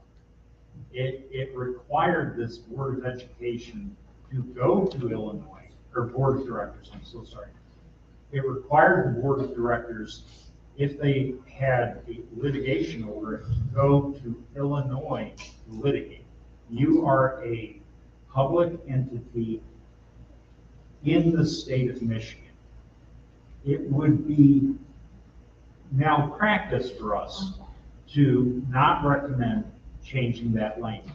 It required this Board of Education to go to Illinois, or Board of Directors, I'm so sorry. It required the Board of Directors, if they had a litigation over it, to go to Illinois to litigate. You are a public entity in the state of Michigan. It would be malpractice for us to not recommend changing that language.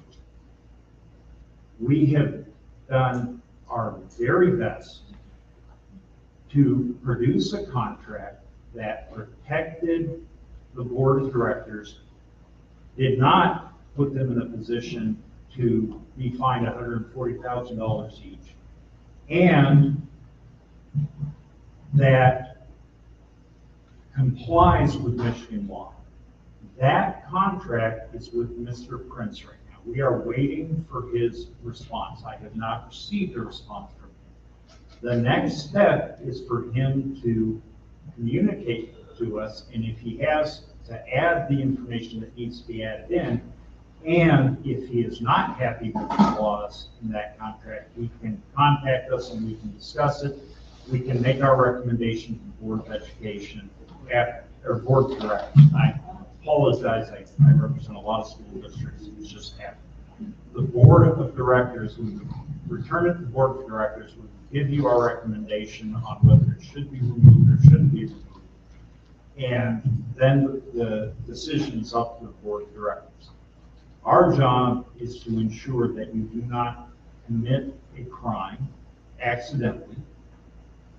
We have done our very best to produce a contract that protected the Board of Directors, did not put them in a position to be fined $140,000 each, and that complies with Michigan law. That contract is with Mr. Prince right now. We are waiting for his response. I have not received a response from him. The next step is for him to communicate to us, and if he has to add the information that needs to be added in, and if he is not happy with the clause in that contract, he can contact us and we can discuss it. We can make our recommendation to the Board of Education, or Board of Directors. I apologize, I represent a lot of school districts, it's just happened. The Board of Directors, we would return it to the Board of Directors, we would give you our recommendation on whether it should be removed or shouldn't be removed. And then the decision is up to the Board of Directors. Our job is to ensure that you do not commit a crime accidentally.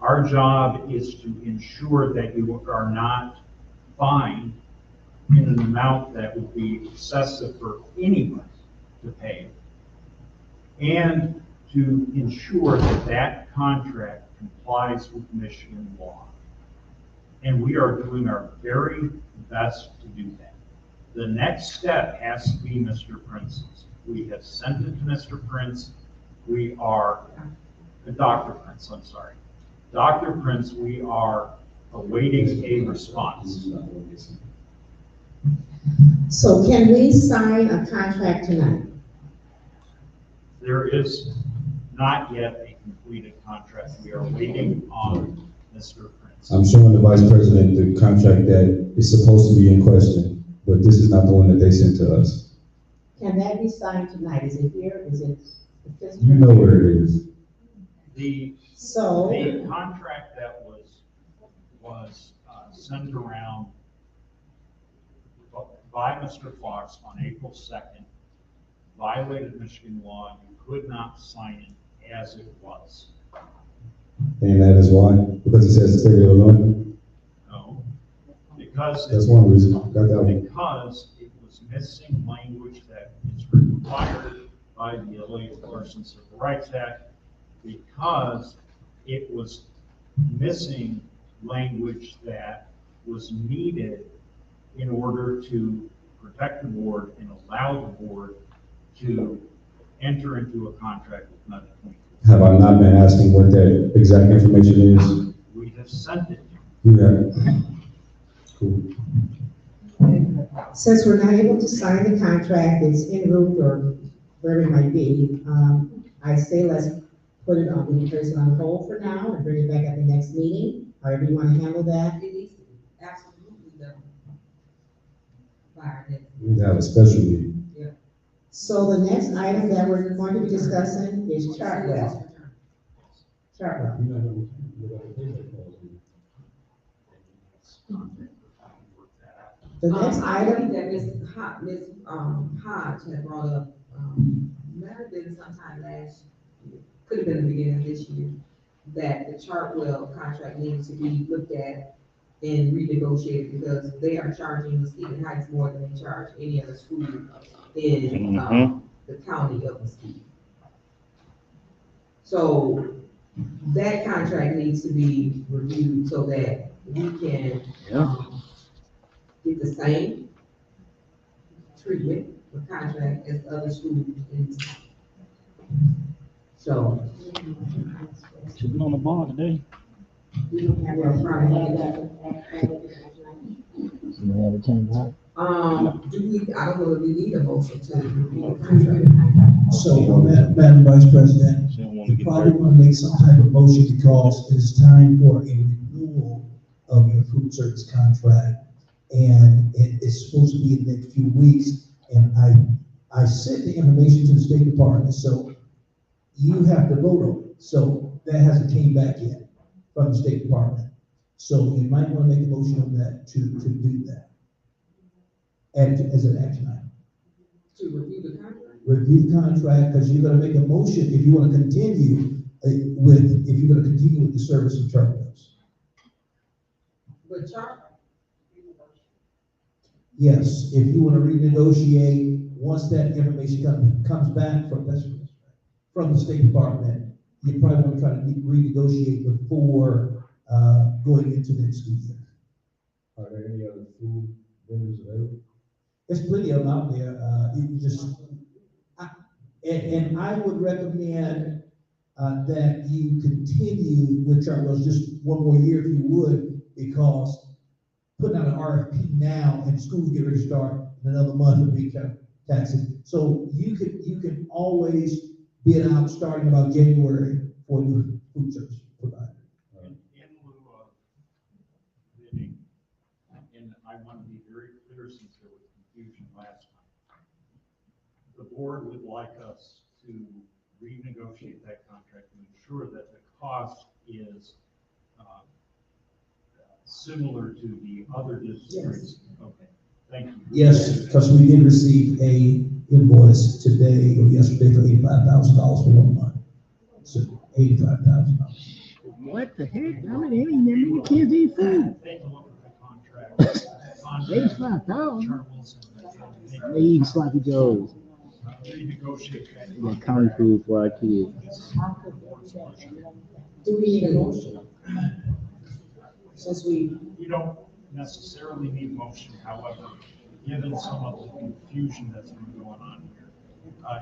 Our job is to ensure that you are not fined in an amount that would be excessive for anyone to pay, and to ensure that that contract complies with Michigan law. And we are doing our very best to do that. The next step has to be Mr. Prince's. We have sent it to Mr. Prince. We are, Dr. Prince, I'm sorry. Dr. Prince, we are awaiting a response. So can we sign a contract tonight? There is not yet a completed contract. We are waiting on Mr. Prince. I'm showing the Vice President the contract that is supposed to be in question, but this is not the one that they sent to us. Can that be signed tonight? Is it here? Is it? You know where it is. The contract that was sent around by Mr. Fox on April 2nd violated Michigan law. You could not sign it as it was. And that is why? Because it says the state of Illinois? No, because That's one reason. Got that one. Because it was missing language that is required by the Elliott Larson Civil Rights Act, because it was missing language that was needed in order to protect the board and allow the board to enter into a contract with Meta 24. Have I not been asking what that exact information is? We have sent it. You have. Cool. Since we're not able to sign the contract, it's en route or wherever it might be, I say let's put it on, we can place it on hold for now and bring it back at the next meeting, however you want to handle that. It needs to be absolutely done by our next. We need to have a special meeting. So the next item that we're going to be discussing is Chartwell. Chartwell. The next I item, think that Ms. Hodge had brought up, might have been sometime last year, could have been the beginning of this year, that the Chartwell contract needs to be looked at and renegotiated because they are charging Muskegon Heights more than they charge any other school in, the county of Muskegon. So that contract needs to be reviewed so that we can, get the same treatment or contract as other schools in the state. So, Sitting on the bar today. we don't have our problem. You have a change, right? I don't know if we need a motion to review the contract. So, Madam Vice President, She don't wanna you get probably dirty. want to make some type of motion because it's time for a renewal of your food service contract. And it is supposed to be in the next few weeks, and I sent the information to the State Department, so you have to vote on it. So that hasn't came back yet from the State Department. So you might want to make a motion on that to do that. And as an action item. To review the contract? Review the contract, because you're gonna make a motion if you want to continue if you're gonna continue with the service of terminals. But Yes, if you want to renegotiate, once that information comes back from the State Department, you probably want to try to renegotiate before going into next school year. Are there any other food vendors available? There's plenty of them out there. You just, and I would recommend that you continue with Chartwell's just one more year if you would, because putting out an RFP now and schools get ready to start in another month would be kind of taxing. So you can always bid out starting about January for your food service provider. In lieu of bidding, and I want to be very clear since there was confusion last time. The board would like us to renegotiate that contract to ensure that the cost is similar to the other districts. Okay, thank you. Yes, because we did receive a invoice today or yesterday for $85,000 for 1 month. So $85,000. What the heck? I mean, ain't that many kids eat food. Take a look at the contract. They 5,000. Terminals and They eat sloppy joes. renegotiate that. They got county food for our kids. Do we need a motion? Since we, You don't necessarily need a motion, however, given some of the confusion that's been going on here,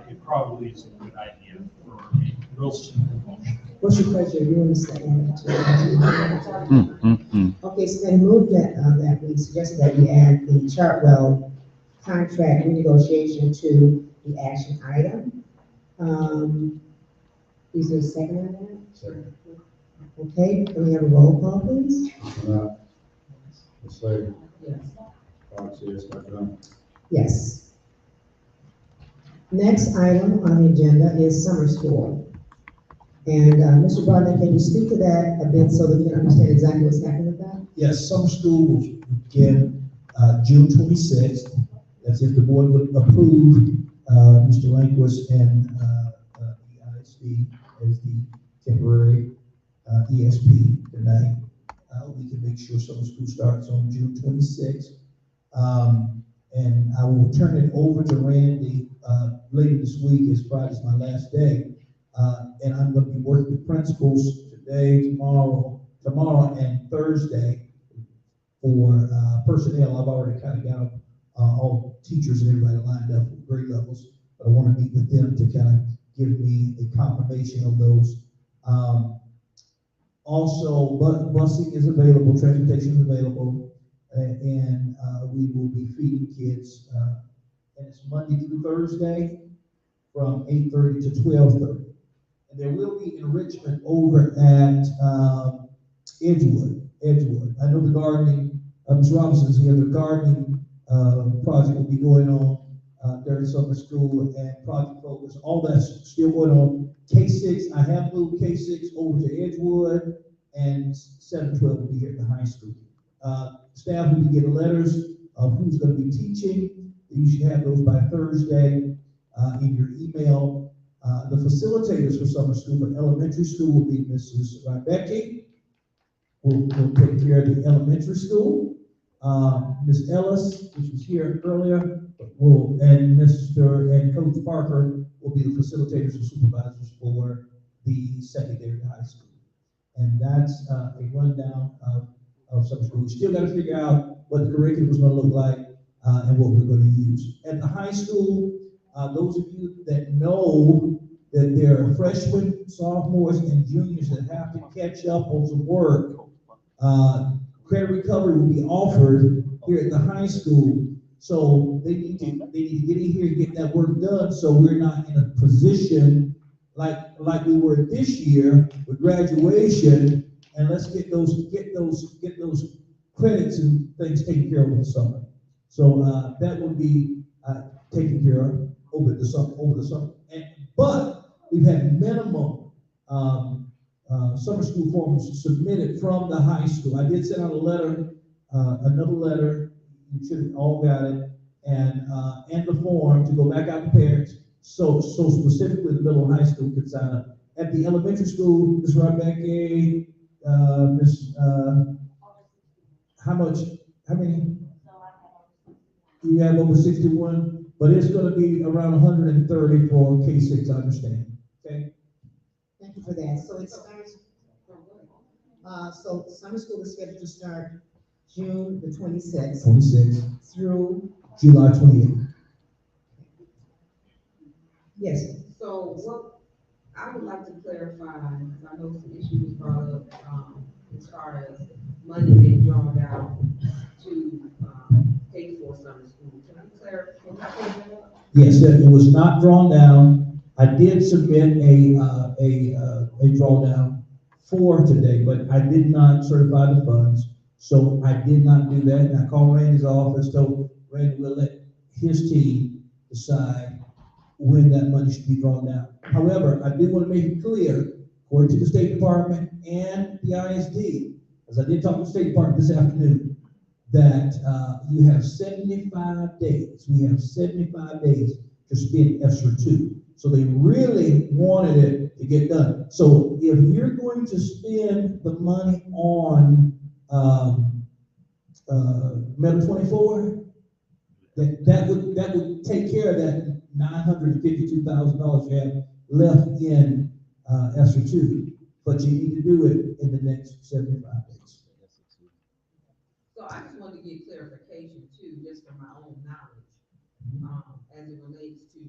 it probably is a good idea for a real simple motion. what's your pleasure? You want to say? Okay, so then move that we suggested that we add the Chartwell contract renegotiation to the action item. Is there a second on that? Second. Okay, can we have a roll call, please? Ms. Slater? Yes. Fox, yes, Dr. Dunn? Yes. Next item on the agenda is summer school. And, Mr. Broderick, can you speak to that a bit so that we can understand exactly what's happening with that? Yes, summer school will begin June 26th. That's if the board would approve Mr. Lanquist and the ISD as the temporary ESP tonight. We can make sure summer school starts on June 26th. And I will turn it over to Randy later this week, as Friday's my last day. And I'm going to be working with principals today, tomorrow and Thursday for personnel. I've already kind of got all teachers and everybody lined up at grade levels, but I want to meet with them to kind of give me a confirmation of those. Also, busing is available, transportation is available, and we will be feeding kids. And it's Monday through Thursday from 8:30 to 12:30. And there will be enrichment over at Edgewood. I know the gardening, Ms. Robinson's here, the gardening project will be going on during summer school, and Project Focus, all that's still going on. K-6, I have moved K-6 over to Edgewood, and 7-12 will be here at the high school. Staff will be getting letters of who's gonna be teaching. You should have those by Thursday, in your email. The facilitators for summer school, for elementary school will be Mrs. Rebecca. Will take care of the elementary school. Ms. Ellis, which was here earlier, and Coach Parker will be the facilitators and supervisors for the secondary high school. And that's a rundown of summer school. We still got to figure out what the curriculum is going to look like and what we're going to use. At the high school, those of you that know that there are freshmen, sophomores, and juniors that have to catch up on some work, credit recovery will be offered here at the high school. So they need to get in here and get that work done, so we're not in a position like we were this year with graduation, and let's get those credits and things taken care of in the summer. So that will be taken care of over the summer. But we've had minimum summer school forms submitted from the high school. I did send out a letter, another letter. You should have all got it, and the form to go back out to parents. So specifically the middle and high school could sign up. At the elementary school, Ms. Rebecca, how many? You have over 61, but it's gonna be around 130 for K6, I understand, okay? Thank you for that. So it starts, so summer school is scheduled to start June the 26th 26, through, July 28th. yes, So what, I would like to clarify, because I know some issues brought up, as far as money being drawn down to, pay for summer school. Can I clarify that? Yes, it was not drawn down. I did submit a drawdown for today, but I did not certify the funds. So I did not do that. And I called Randy's office, told Randy we'll let his team decide when that money should be drawn down. However, I did want to make it clear, according to the State Department and the ISD, as I did talk to the State Department this afternoon, that you have 75 days. We have 75 days to spend ESSER 2. So they really wanted it to get done. So if you're going to spend the money on Metal 24, that would take care of that $952,000 you have left in ESSER 2. But you need to do it in the next 75 days. So I just wanted to get clarification too, just from my own knowledge, as it relates to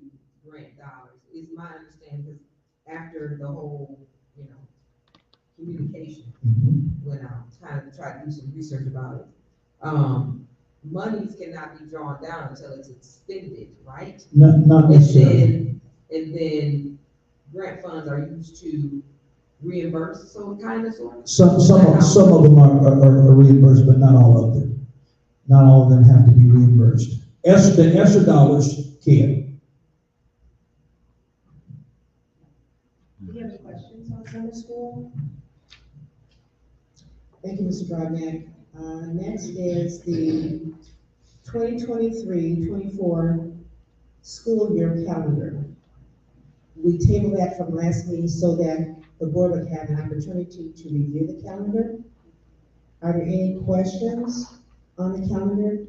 grant dollars. It's my understanding, because after the whole, communication went out, tried to do some research about it, monies cannot be drawn down until it's expended, right? Not necessarily. And then grant funds are used to reimburse, so kind of sort of? Some of them are reimbursed, but not all of them. Not all of them have to be reimbursed. The ESSER dollars can. Do you have any questions on summer school? thank you, Mr. Brodnack. Next is the 2023-24 school year calendar. We tabled that from last meeting so that the board would have an opportunity to review the calendar. Are there any questions on the calendar?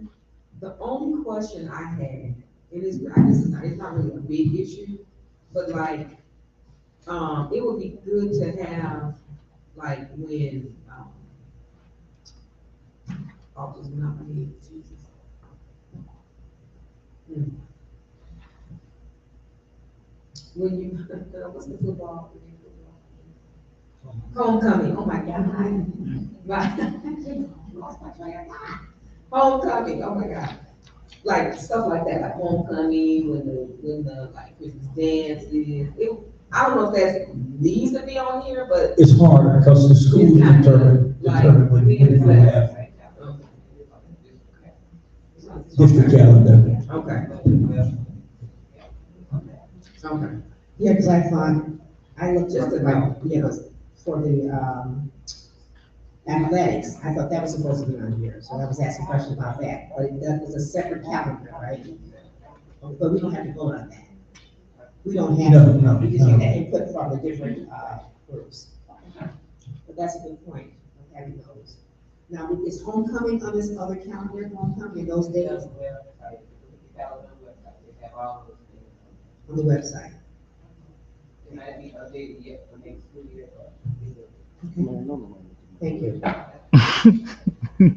The only question I had, it's not really a big issue, but like, it would be good to have, like, when, just not my head, Jesus. When you, what's the football? Homecoming, oh my God. Homecoming, oh my God. Like, stuff like that, like homecoming, when the like Christmas dances. I don't know if that needs to be on here, but. It's hard because the schools determine when you have district calendar. Okay. Okay. Yeah, because I thought, I looked Just just about, for the, athletics, I thought that was supposed to be on here, so I was asking questions about that, but that was a separate calendar, right? But we don't have to vote on that. We don't have, No, we just get that input from the different, groups. But that's a good point, of having those. Now, is homecoming on this other calendar, homecoming in those days on the website? It might be updated yet for next school year, but. Thank you.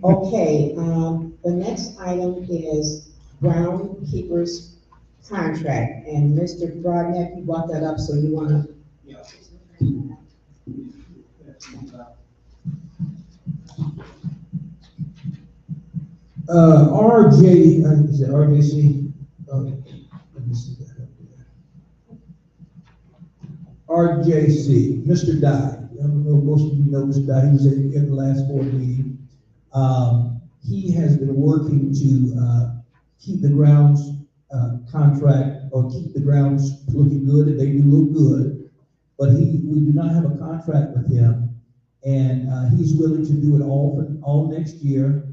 Okay, the next item is groundkeeper's contract, and Mr. Broadneck, you brought that up, so you wanna? Is it RJC? Let me see that up there. RJC, Mr. Dye. I don't know, most of you know Mr. Dye, he was in the last board meeting. He has been working to, keep the grounds, contract, or keep the grounds looking good, and they do look good. But we do not have a contract with him, and, he's willing to do it all next year.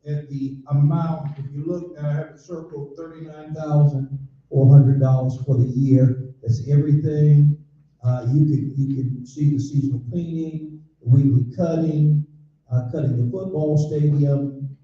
At the amount, if you look, I have it circled, $39,400 for the year. That's everything. You can see the seasonal cleaning, the weekly cutting, cutting the football stadium.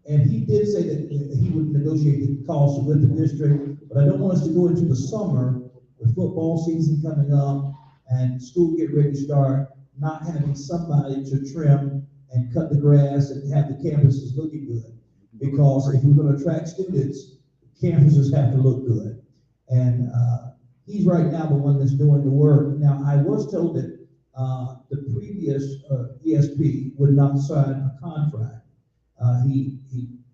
And he did say that he would negotiate the costs with the district, but I don't want us to go into the summer with football season coming up and school get ready to start, not having somebody to trim and cut the grass and have the campuses looking good. Because if we're gonna attract students, campuses have to look good. And, he's right now the one that's doing the work. Now, I was told that, the previous, ESP would not sign a contract. He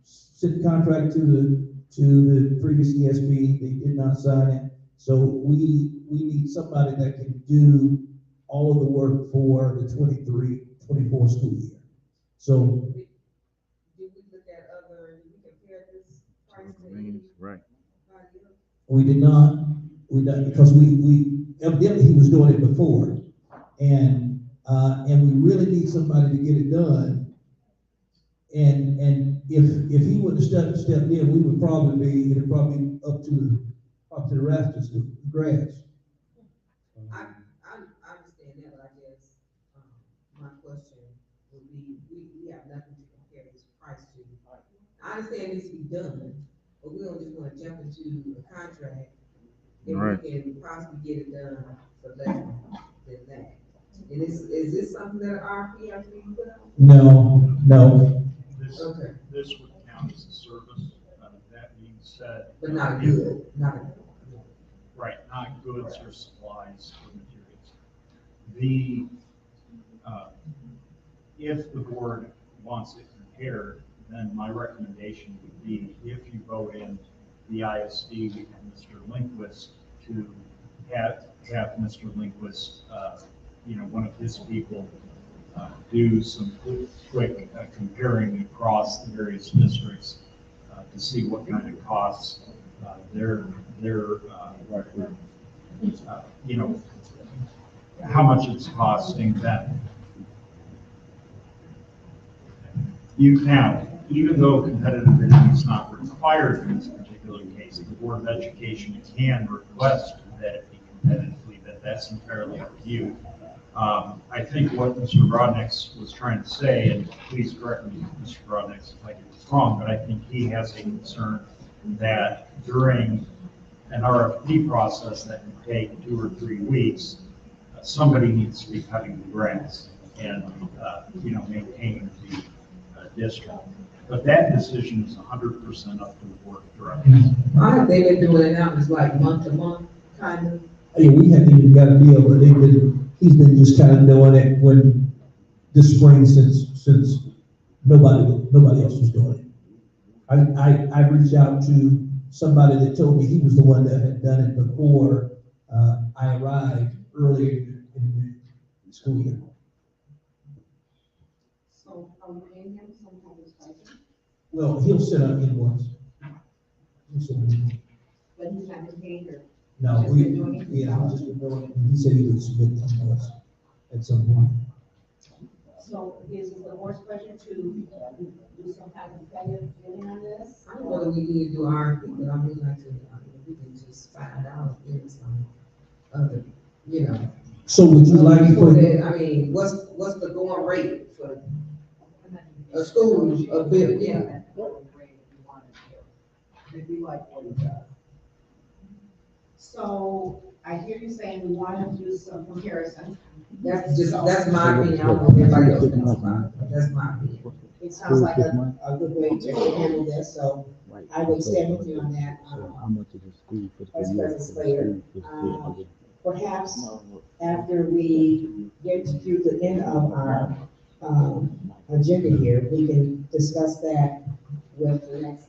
sent the contract to the previous ESP, they did not sign it. So we need somebody that can do all of the work for the 23-24 school year. So. Did we look at did we compare this price to? Right. We did not, because we evidently he was doing it before. And we really need somebody to get it done. And if he would have stepped in, we would probably it'd probably be up to the rafters, the grass. I understand that, but I guess, my question would be, we have nothing to compare this price to. I understand it needs to be done, but we don't just wanna jump into a contract if Right. we can possibly get it done for less than that. And is this something that RFP has to be put out? No. Okay. This would count as a service, that being said. But not good, Right, not goods or supplies or materials. The, if the board wants it compared, then my recommendation would be, if you vote in the ISD and Mr. Lindquist, to have Mr. Lindquist, one of his people, do some quick comparing across the various districts to see what kind of costs how much it's costing them. Now, even though competitive bidding is not required in this particular case, the Board of Education can request that it be competitively bid. That's entirely up to you. I think what Mr. Broadnex was trying to say, and please correct me, Mr. Broadnex, if I get this wrong, but I think he has a concern that during an RFP process that can take 2 or 3 weeks, somebody needs to be cutting the grass and, maintaining the district. But that decision is 100% up to the board of directors. They've been doing it now, it's like month to month, kind of. Hey, we haven't even got a deal, but he's been just kind of doing it when this spring since nobody else was doing it. I reached out to somebody that told me he was the one that had done it before I arrived earlier in the school year. So are we paying him some kind of stipend? Well, he'll set up invoice. He'll set up invoice. But he's not been paid or? No, Just been doing it I've himself? just been doing it, and he said he would submit them to us. at some point. So is it the board's pleasure to do some kind of competitive bidding on this? I don't know whether we need to do RFP, but I would like to, if we can just find out if there's some other, you know. So would you like So for, that, I mean, what's the going rate for a school, a bid, yeah? It'd be like 45. So I hear you saying we want to do some comparison. That's my opinion, I don't know if everybody else thinks about it, but that's my opinion. It sounds like a good way to handle this, so I would stand with you on that. How much is the school for the Vice year? President Slater, perhaps after we get to the end of our, agenda here, we can discuss that with the next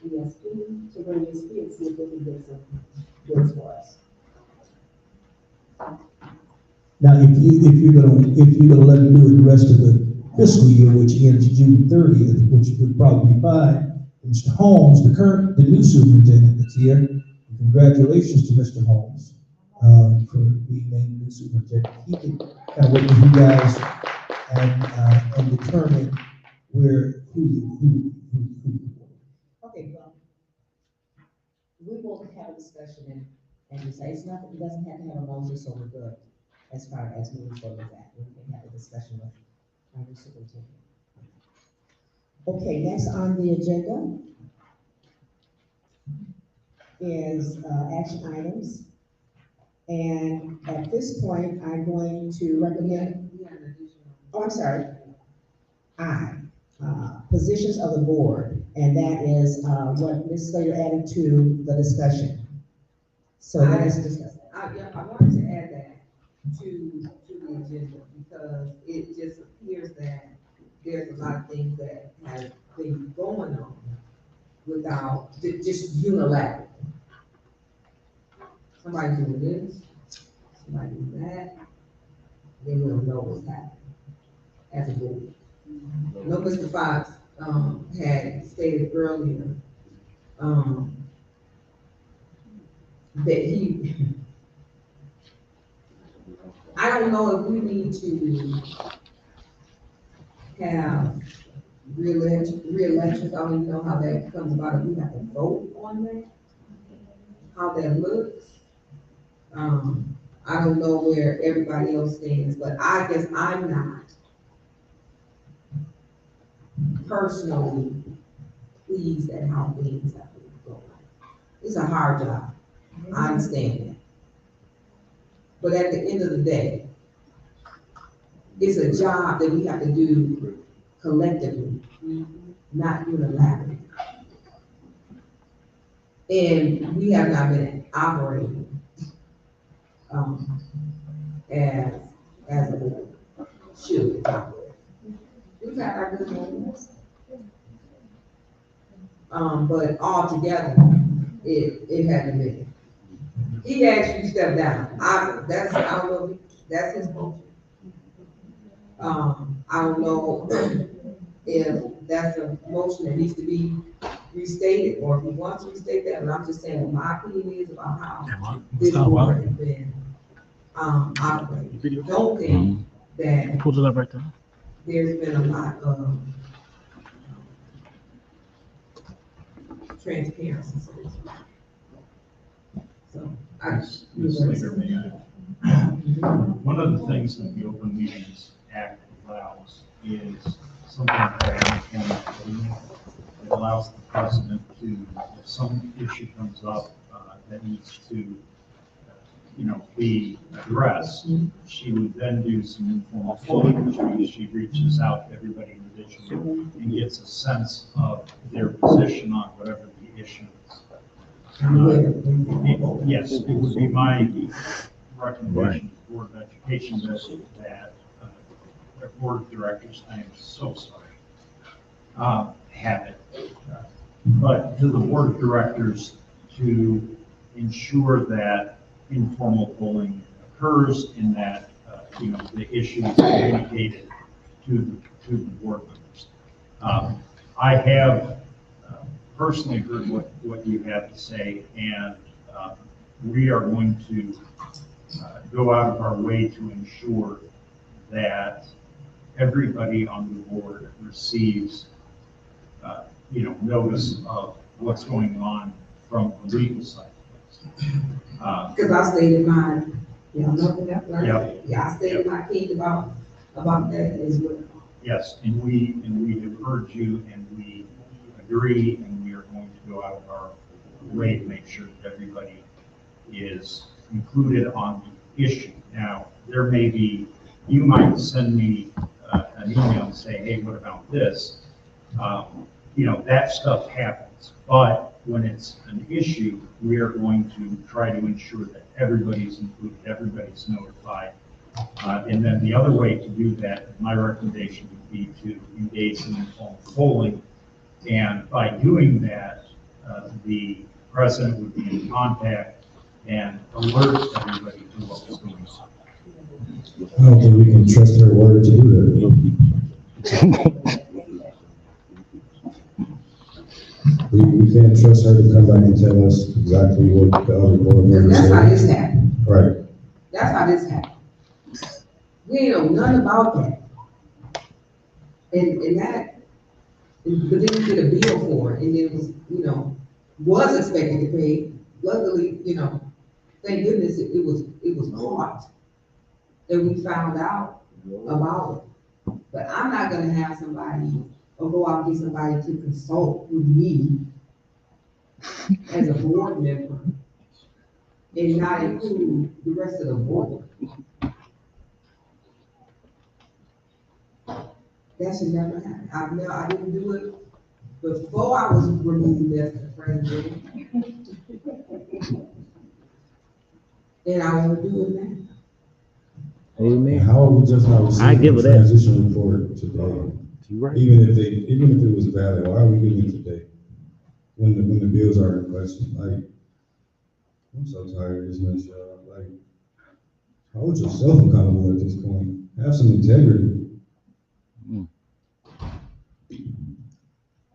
ESP, to bring ESP and see if we can get some bids for us. now, if you're gonna let me do it the rest of the fiscal year, which ends June 30th, which would probably be fine, Mr. Holmes, the new superintendent that's here, congratulations to Mr. Holmes, for being named new superintendent. He can kind of work with you guys and determine who. Okay, well, we will have a discussion and decide, it's not, it doesn't have to have a motion, so we're good as far as moving forward with that. We can have a discussion with our new superintendent. Okay, next on the agenda is, action items. And at this point, I'm going to recommend, oh, I'm sorry. Positions of the board, and that is, what Ms. Slater added to the discussion. So let us discuss. I wanted to add that to the agenda, because it just appears that there's a lot of things that have been going on without, just unilateral. Somebody doing this, somebody doing that, then we'll know what's happening as a board. No, Mr. Fox, had stated earlier, that he, I don't know if we need to have re-elections. I don't even know how that comes about, if we have to vote on that, how that looks. I don't know where everybody else stands, but I guess I'm not personally pleased at how things have been going. It's a hard job, I understand that. But at the end of the day, it's a job that we have to do collectively, not unilaterally. And we have not been operating, as a board should operate. We've had our good moments. But altogether, it hadn't been. He asked you to step down. I don't know, that's his motion. I don't know if that's a motion that needs to be restated, or if he wants to restate that, but I'm just saying what my opinion is about how this board has been, operating. Don't think that Put it up right there. there's been a lot of transparency. So, Ms. Slater, may I? One of the things that the Open Meetings Act allows is something that it allows the president to, if some issue comes up that needs to, be addressed, she would then do some informal polling. She reaches out to everybody in the district and gets a sense of their position on whatever the issue is. Yes, it would be my recommendation to the Board of Education that their board of directors, I am so sorry, have it. But to the board of directors to ensure that informal polling occurs and that, the issue is communicated to the board members. I have personally heard what you have to say, and we are going to go out of our way to ensure that everybody on the board receives, notice of what's going on from the legal side. Because I stated my, know that, right? Yep. Yeah, I stated my case about that as well. Yes, and we have heard you, and we agree, and we are going to go out of our way to make sure that everybody is included on the issue. Now, there may be, you might send me an email and say, hey, what about this? That stuff happens, but when it's an issue, we are going to try to ensure that everybody's included, everybody's notified. And then the other way to do that, my recommendation would be to engage in informed polling. And by doing that, the president would be in contact and alert everybody to what was going on. I don't think we can trust her word to do that. We can't trust her to come back and tell us exactly what the other board And members that's how said. this happened. Right. That's how this happened. We ain't know nothing about that. And that, but then you get a bill for it, and it was, was expected to pay. Luckily, thank goodness it was caught. And we found out about it. But I'm not gonna have somebody, or go out and get somebody to consult with me as a board member and not include the rest of the board. That should never happen. I didn't do it before I was removed as the president. And I won't do it now. Amen. How are we just not I give receiving her the that. transition report today? You right. Even if it was valid, why are we getting it today? When the bills are in question, like, I'm so tired of this mess, y'all. Like, hold yourself accountable at this point. Have some integrity.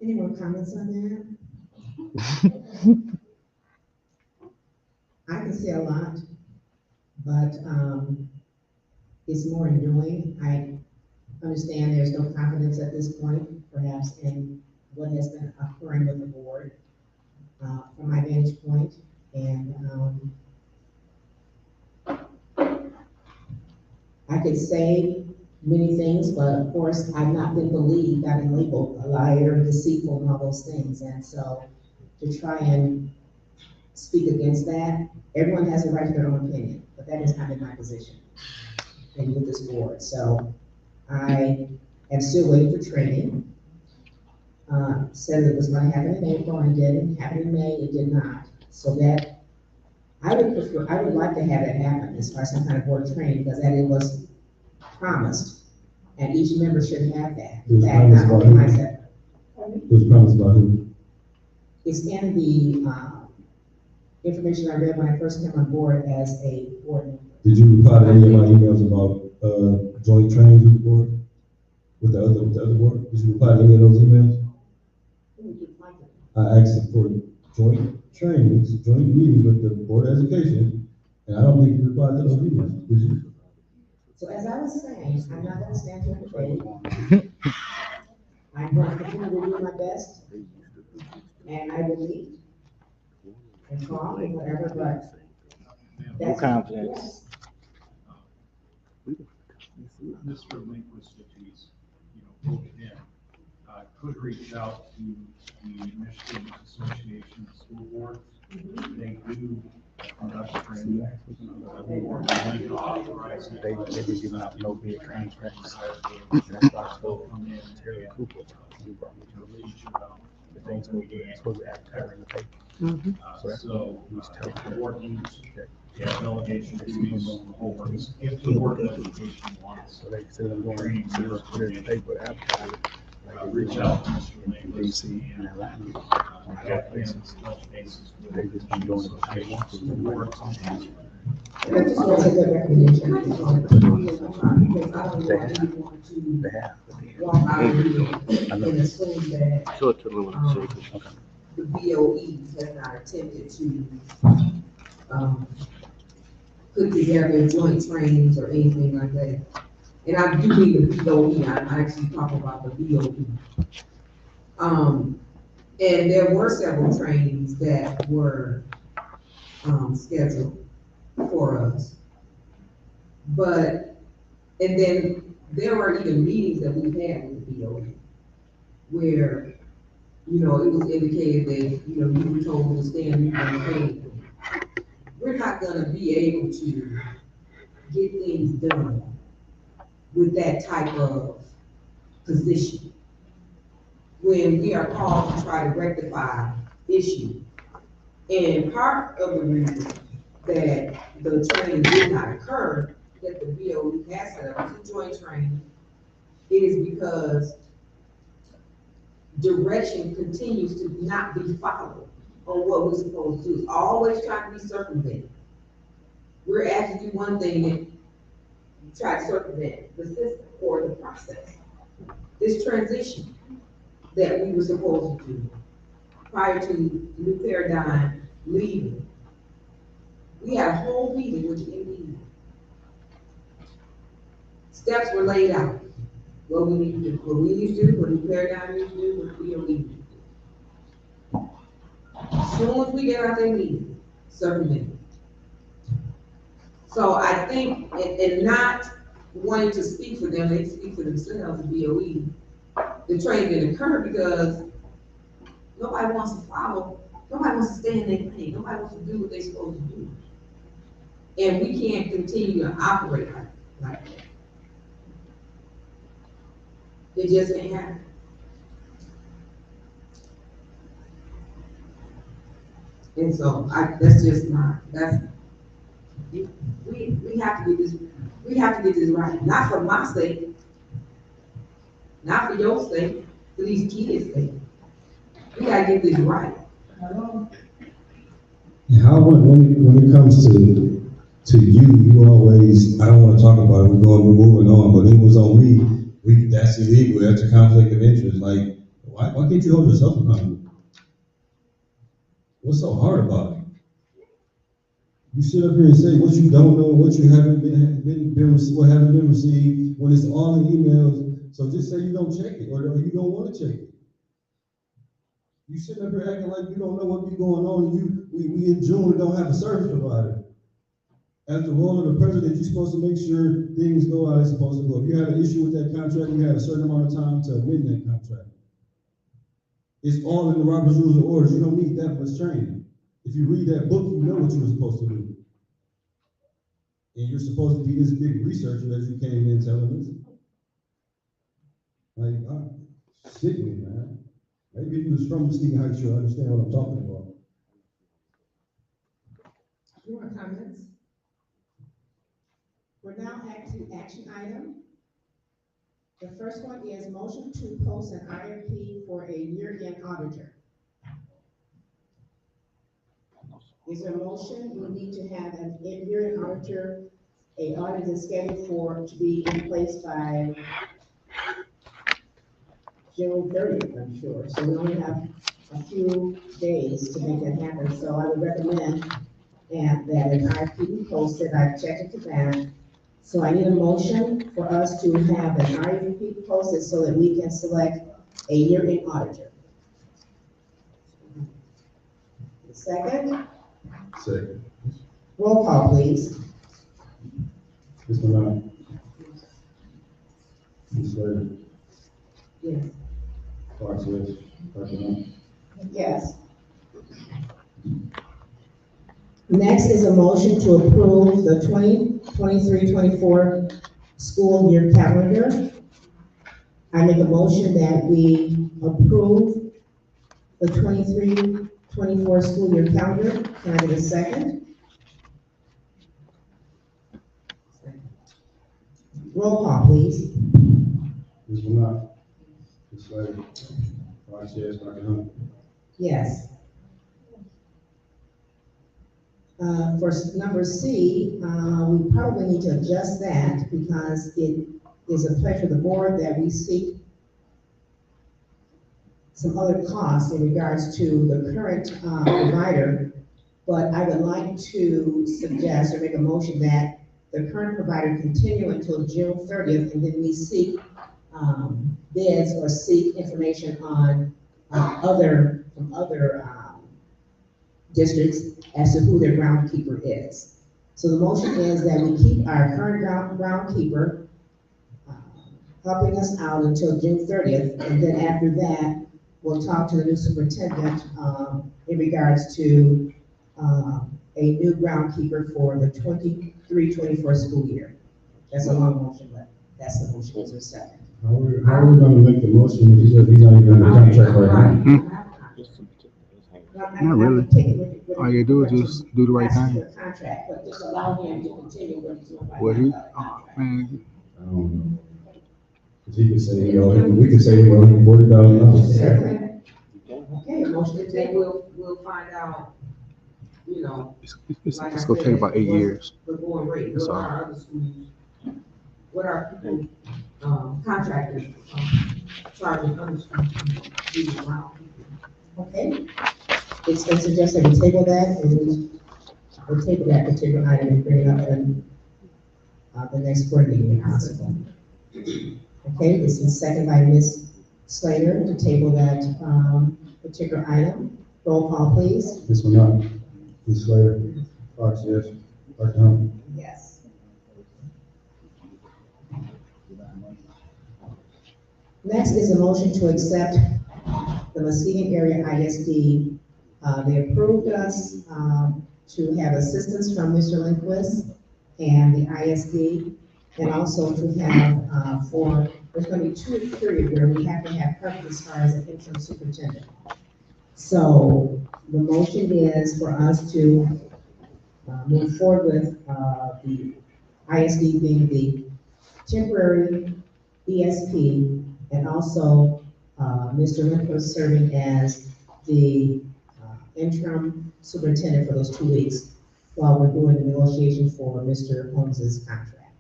Any more comments on that? I can say a lot, but, it's more in doing. I understand there's no confidence at this point, perhaps in what has been occurring with the board, from my vantage point. And, I could say many things, but of course, I've not been believed, I've been labeled a liar, deceitful, and all those things. And so to try and speak against that, everyone has a right to their own opinion, but that has not been my position and with this board. So I am still waiting for training. Said it was going to happen in April, and it didn't happen in May, it did not. So that, I would like to have that happen as far as some kind of board training, because that it was promised, and each member should have that. It was That, promised not by only who? myself. It was promised by who? It's in the, information I read when I first came on board as a board member. Did you reply to any of my emails about, joint trainings with the board? With the other board? Did you reply to any of those emails? I asked for joint trainings, joint meetings with the Board of Education, and I don't think you replied to those emails, did you? So as I was saying, I'm not gonna stand here and debate. I'm going to continue to do my best, and I will meet and talk and whatever, but No that's. confidence. Mr. Lindquist, if he's, voted in, could reach out to the Michigan Association of School Boards. They do conduct training. The board is going to authorize it. They be giving out no bid contracts. They'll come in Terry and Cooper, he brought me to the teach you about the things supposed to be advertised in the paper. So, Who's telling the her? board needs, delegation duties over, if the board of education wants, So they said I'm going to put it in the paper, advertise it. reach out to Mr. Lindquist DC and and, Atlanta. have him touch bases with They just been doing it what they want to. the board. That's just a good recommendation. Because I don't want anyone to They have. walk out of here and assume that Show it to them when I shake it. Okay. the BOE has not attempted to, put together joint trainings or anything like that. And I do mean the BOE, I'm actually talking about the BOE. And there were several trainings that were, scheduled for us. But, and then there were even meetings that we've had with the BOE where, you know, it was indicated that, you know, you were told to stand, you were paid. We're not gonna be able to get things done with that type of position. When we are called to try to rectify issues. And part of the reason that the training did not occur, that the BOE has set up to joint training, is because direction continues to not be followed on what we're supposed to do. It's always trying to be circumvented. We're asked to do one thing and try to circumvent the system or the process. This transition that we were supposed to do prior to New Paradigm leaving, we had a whole meeting with the MD. Steps were laid out. What we need to do, what we need to do, what New Paradigm needs to do, what we don't need to do. As soon as we get out there meeting, circumvent. So I think, and not wanting to speak for them, they speak for themselves, the BOE. The training didn't occur because nobody wants to follow, nobody wants to stay in their lane, nobody wants to do what they're supposed to do. And we can't continue to operate like that. It just ain't happen. And so that's just not, we have to get this right, not for my sake, not for your sake, for these kids' sake. We gotta get this right. How, when it comes to you, you always, I don't wanna talk about it, we're moving on, but it was on me, that's illegal, that's a conflict of interest, like, why can't you hold yourself accountable? What's so hard about it? You sit up here and say what you don't know, what you haven't what haven't been received, when it's all in emails, so just say you don't check it, or you don't wanna check it. You sitting up here acting like you don't know what be going on, and we in June don't have a service provider. As the role of the president, you're supposed to make sure things go out as supposed to go. If you had an issue with that contract, you had a certain amount of time to amend that contract. It's all in the Robert's Rules of Orders. You don't need that much training. If you read that book, you know what you were supposed to do. And you're supposed to be this big researcher as you came in telling us. Like, sickening, man. Maybe if you was from Stephen Heights, you'll understand what I'm talking about. More comments? We're now at to action item. The first one is motion to post an IRP for a year-end auditor. Is there a motion? We need to have an year-end auditor. A audit is scheduled to be in place by June 30th, I'm sure. So we only have a few days to make that happen. So I would recommend that an IRP be posted. I've checked into that. So I need a motion for us to have an IRP posted so that we can select a year-end auditor. Second? Second. Roll call, please. Mr. Knight. Ms. Slater. Yes. Fox, yes. Dr. Knight. Yes. Next is a motion to approve the 2023-24 school year calendar. I make a motion that we approve the 23-24 school year calendar. Can I get a second? Roll call, please. Ms. Knight. Ms. Slater. Fox, yes. Dr. Knight. Yes. For number C, we probably need to adjust that because it is a pleasure of the board that we seek some other costs in regards to the current provider. But I would like to suggest or make a motion that the the current provider continue until June 30th, and then we seek, bids or seek information on, from other, districts as to who their groundkeeper is. So the motion is that we keep our current groundkeeper, helping us out until June 30th, and then after that, we'll talk to the new superintendent, in regards to, a new groundkeeper for the 23-24 school year. That's a long motion, but that's the motion, is there a second? How are we gonna make the motion if he's not even under contract right now? Not really. All you do is just do the right thing. Contract, but just allow him to continue what he's doing right Well, now. Man, I don't know. 'Cause he could say, we could say we owe him $40,000. Certainly. Okay, motion Then to we'll find out, you know. it's like I gonna take said, about 8 years. The going rate, That's what all. are other schools, what are people, contractors, charging other schools to do around? Okay. It's been suggested we table that, and we'll table that particular item and bring it up in, the next board meeting if possible. Okay, this is second by Ms. Slater to table that, particular item. Roll call, please. This one up. Ms. Slater, Fox, yes. Dr. Hunt. Yes. Next is a motion to accept the Muskegon Area ISD. They approved us, to have assistance from Mr. Lindquist and the ISD, and also to have, there's gonna be 2-week period where we have to have coverage as far as an interim superintendent. So the motion is for us to, move forward with, the ISD being the temporary ESP, and also, Mr. Lindquist serving as the, interim superintendent for those 2 weeks while we're doing the negotiation for Mr. Holmes's contract.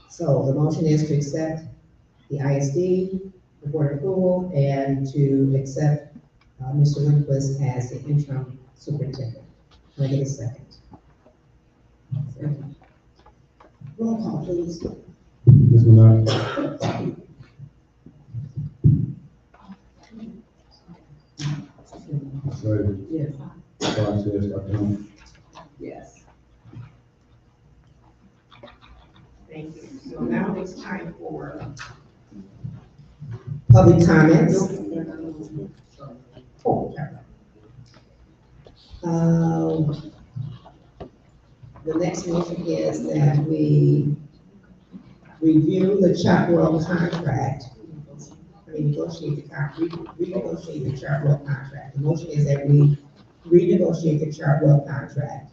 So the motion is to accept the ISD, the board approval, and to accept, Mr. Lindquist as the interim superintendent. Can I get a second? Second. Roll call, please. This one up. Ms. Slater, Yes. Fox, yes. Dr. Hunt. Yes. Thank you. So now it's time for public comments. Oh, sorry. The next motion is that we review the Chartwell contract. Renegotiate the Chartwell contract. The motion is that we renegotiate the Chartwell contract.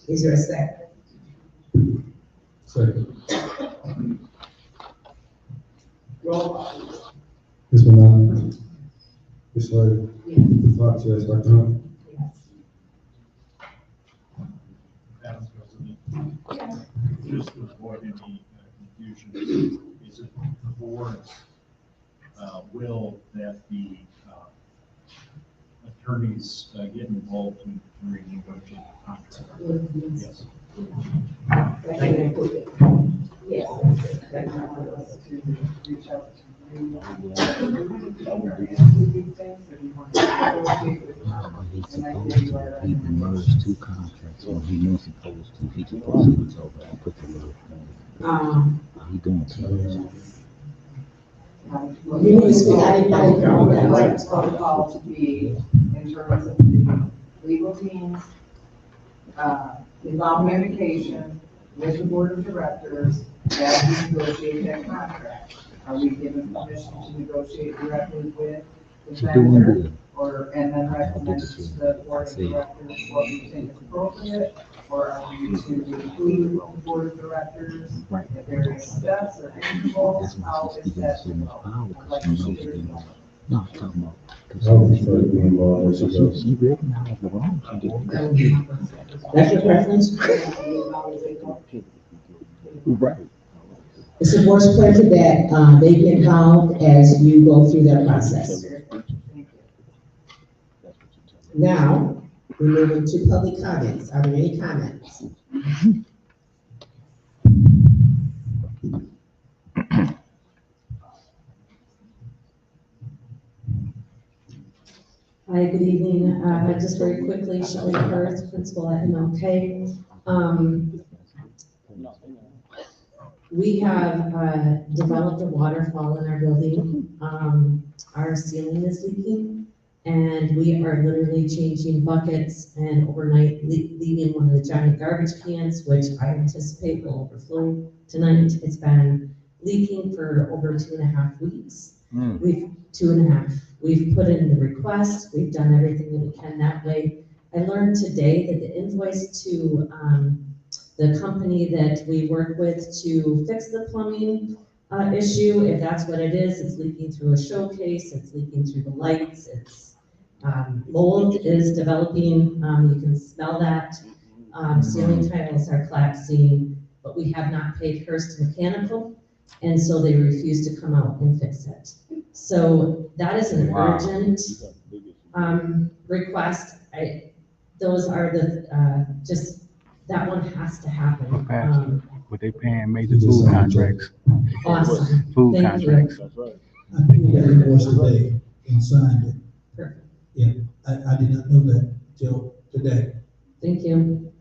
Is there a second? Second. Roll call. This one up. Ms. Slater, Fox, yes. Dr. Hunt. Madam President, just to avoid any confusion, is it the board's will that the attorneys get involved in renegotiating the contract? Yes. He's supposed to, he merged 2 contracts when he was supposed to, he supposed to was over and put the little thing. He doing too You need to speak, I didn't know that. Like it's protocol to be in terms of the legal teams, involved communication with the board of directors as we negotiate that contract. Are we given permission to negotiate directly with the vendor? Or, and then recommend to the board of directors what we think is appropriate? Or are we to include the board of directors at various steps or intervals? How is that? I'd like to see your input. No, I'm talking about. I would prefer to be involved as it goes. She recognized the wrong, she did. That's your preference? Right. It's the board's pleasure that, they get involved as you go through that process. Now, we move into public comments. Are there any comments? Hi, good evening. Just very quickly, Shelley Kurth, principal at MLK. We have developed a waterfall in our building. Our ceiling is leaking, and we are literally changing buckets and overnight leaving one of the giant garbage cans, which I anticipate will overflow tonight. It's been leaking for over 2.5 weeks. We've 2.5. We've put in the request. We've done everything that we can that way. I learned today that the invoice to the company that we work with to fix the plumbing issue, if that's what it is, it's leaking through a showcase, it's leaking through the lights, it's mold is developing, you can smell that. Ceiling tiles are collapsing, but we have not paid Hearst Mechanical, and so they refuse to come out and fix it. So that is an urgent request. Those are the, just, that one has to happen. But they paying major food contracts. Awesome. Food Thank you. contracts. I pulled that invoice today and signed it. Perfect. Yeah, I did not know that till today. Thank you.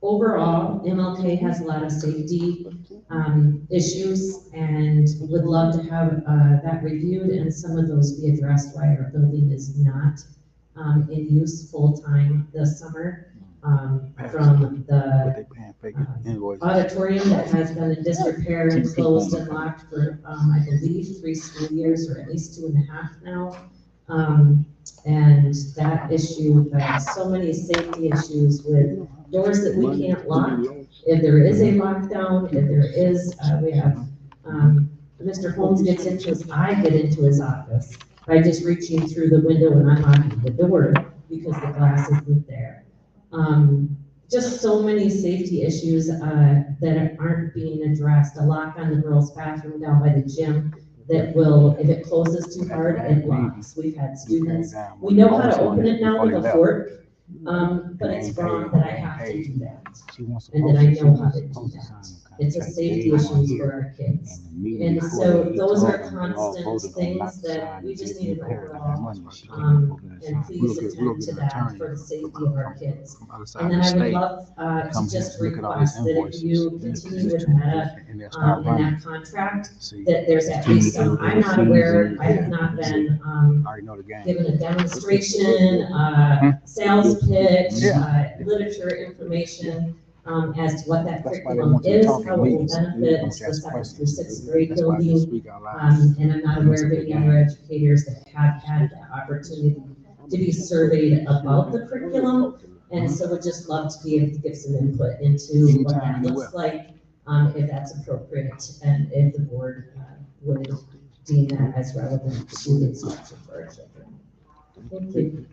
Overall, MLK has a lot of safety issues and would love to have that reviewed and some of those be addressed why our building is not in use full-time this summer. From the auditorium that has been in disrepair and closed and locked for, I believe, 3 school years, or at least 2.5 now. And that issue, so many safety issues with doors that we can't lock. If there is a lockdown, if there is, we have, Mr. Holmes gets into his, I get into his office by just reaching through the window and unlocking the door because the glass isn't there. Just so many safety issues that aren't being addressed. A lock on the girls' bathroom down by the gym that will, if it closes too hard, it locks. We've had students, we know how to open it now with a fork, but it's wrong that I have to do that. And that I know how to do that. It's a safety issue for our kids. And so those are constant things that we just need to overall, and please attend to that for the safety of our kids. And then I would love to just request that if you continue with Meta in that contract, that there's at least some, I'm not aware, I have not been given a demonstration, sales pitch, literature information, as to what that curriculum is, how it will benefit the 2nd through 6th grade building. And I'm not aware of any other educators that have had the opportunity to be surveyed about the curriculum. And so would just love to be able to give some input into what that looks like, if that's appropriate, and if the board would deem that as relevant to the instruction for our children. Thank you.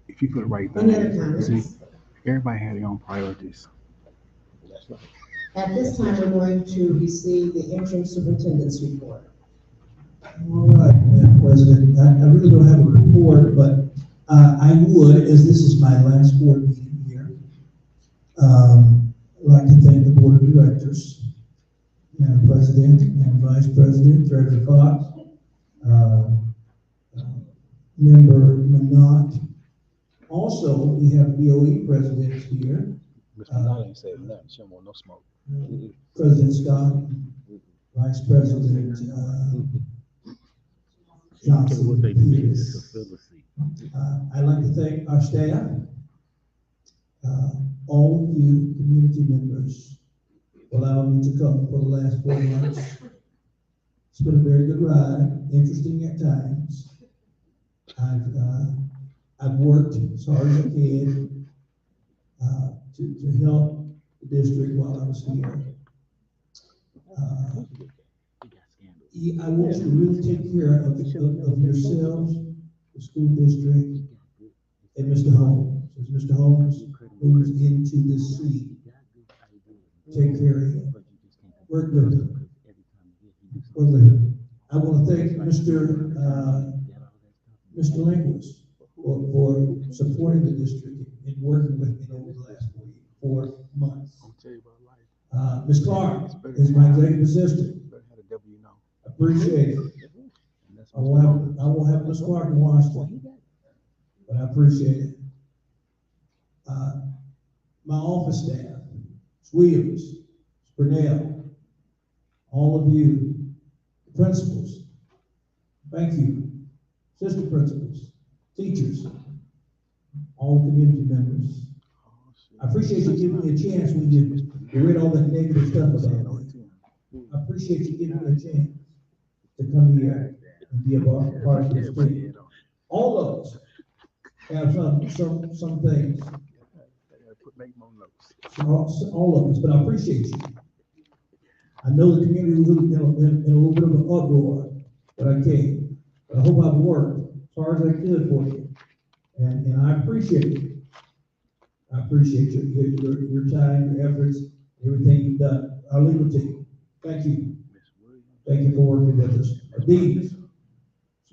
If you put it right Any other there, comments? see, everybody had their own priorities. At this time, we're going to receive the interim superintendent's report. All right, Madam President, I really don't have a report, but I would, as this is my last board meeting here, I'd like to thank the board of directors, Madam President and Vice President, Treasurer Fox, Member Minot. Also, we have BOE presidents here. President Scott, Vice President Johnson. I'd like to thank our staff, all of you community members, for allowing me to come for the last 4 months. It's been a very good ride, interesting at times. I've worked as hard as I can to help the district while I was here. I want you to really take care of yourselves, the school district, and Mr. Holmes. As Mr. Holmes moves into this seat, take care of him. Work with him. I want to thank Mr. Linguist for supporting the district and working with me over the last 4 months. I'll tell you about life. Ms. Clark is my executive assistant. Better have the devil you know. Appreciate it. I won't have Ms. Clark in Washington, but I appreciate it. My office staff, Ms. Williams, Ms. Burnell, all of you, principals, thank you, assistant principals, teachers, all community members. I appreciate you giving me a chance when you read all that negative stuff about me. I appreciate you giving me a chance to come here and be a part of this team. All of us have some things. All of us, but I appreciate you. I know the community was in a little bit of an uproar when I came, but I hope I've worked as hard as I could for you. And I appreciate it. I appreciate your time, your efforts, everything you've done. Our legal team, thank you. Thank you for working with us. Our deans,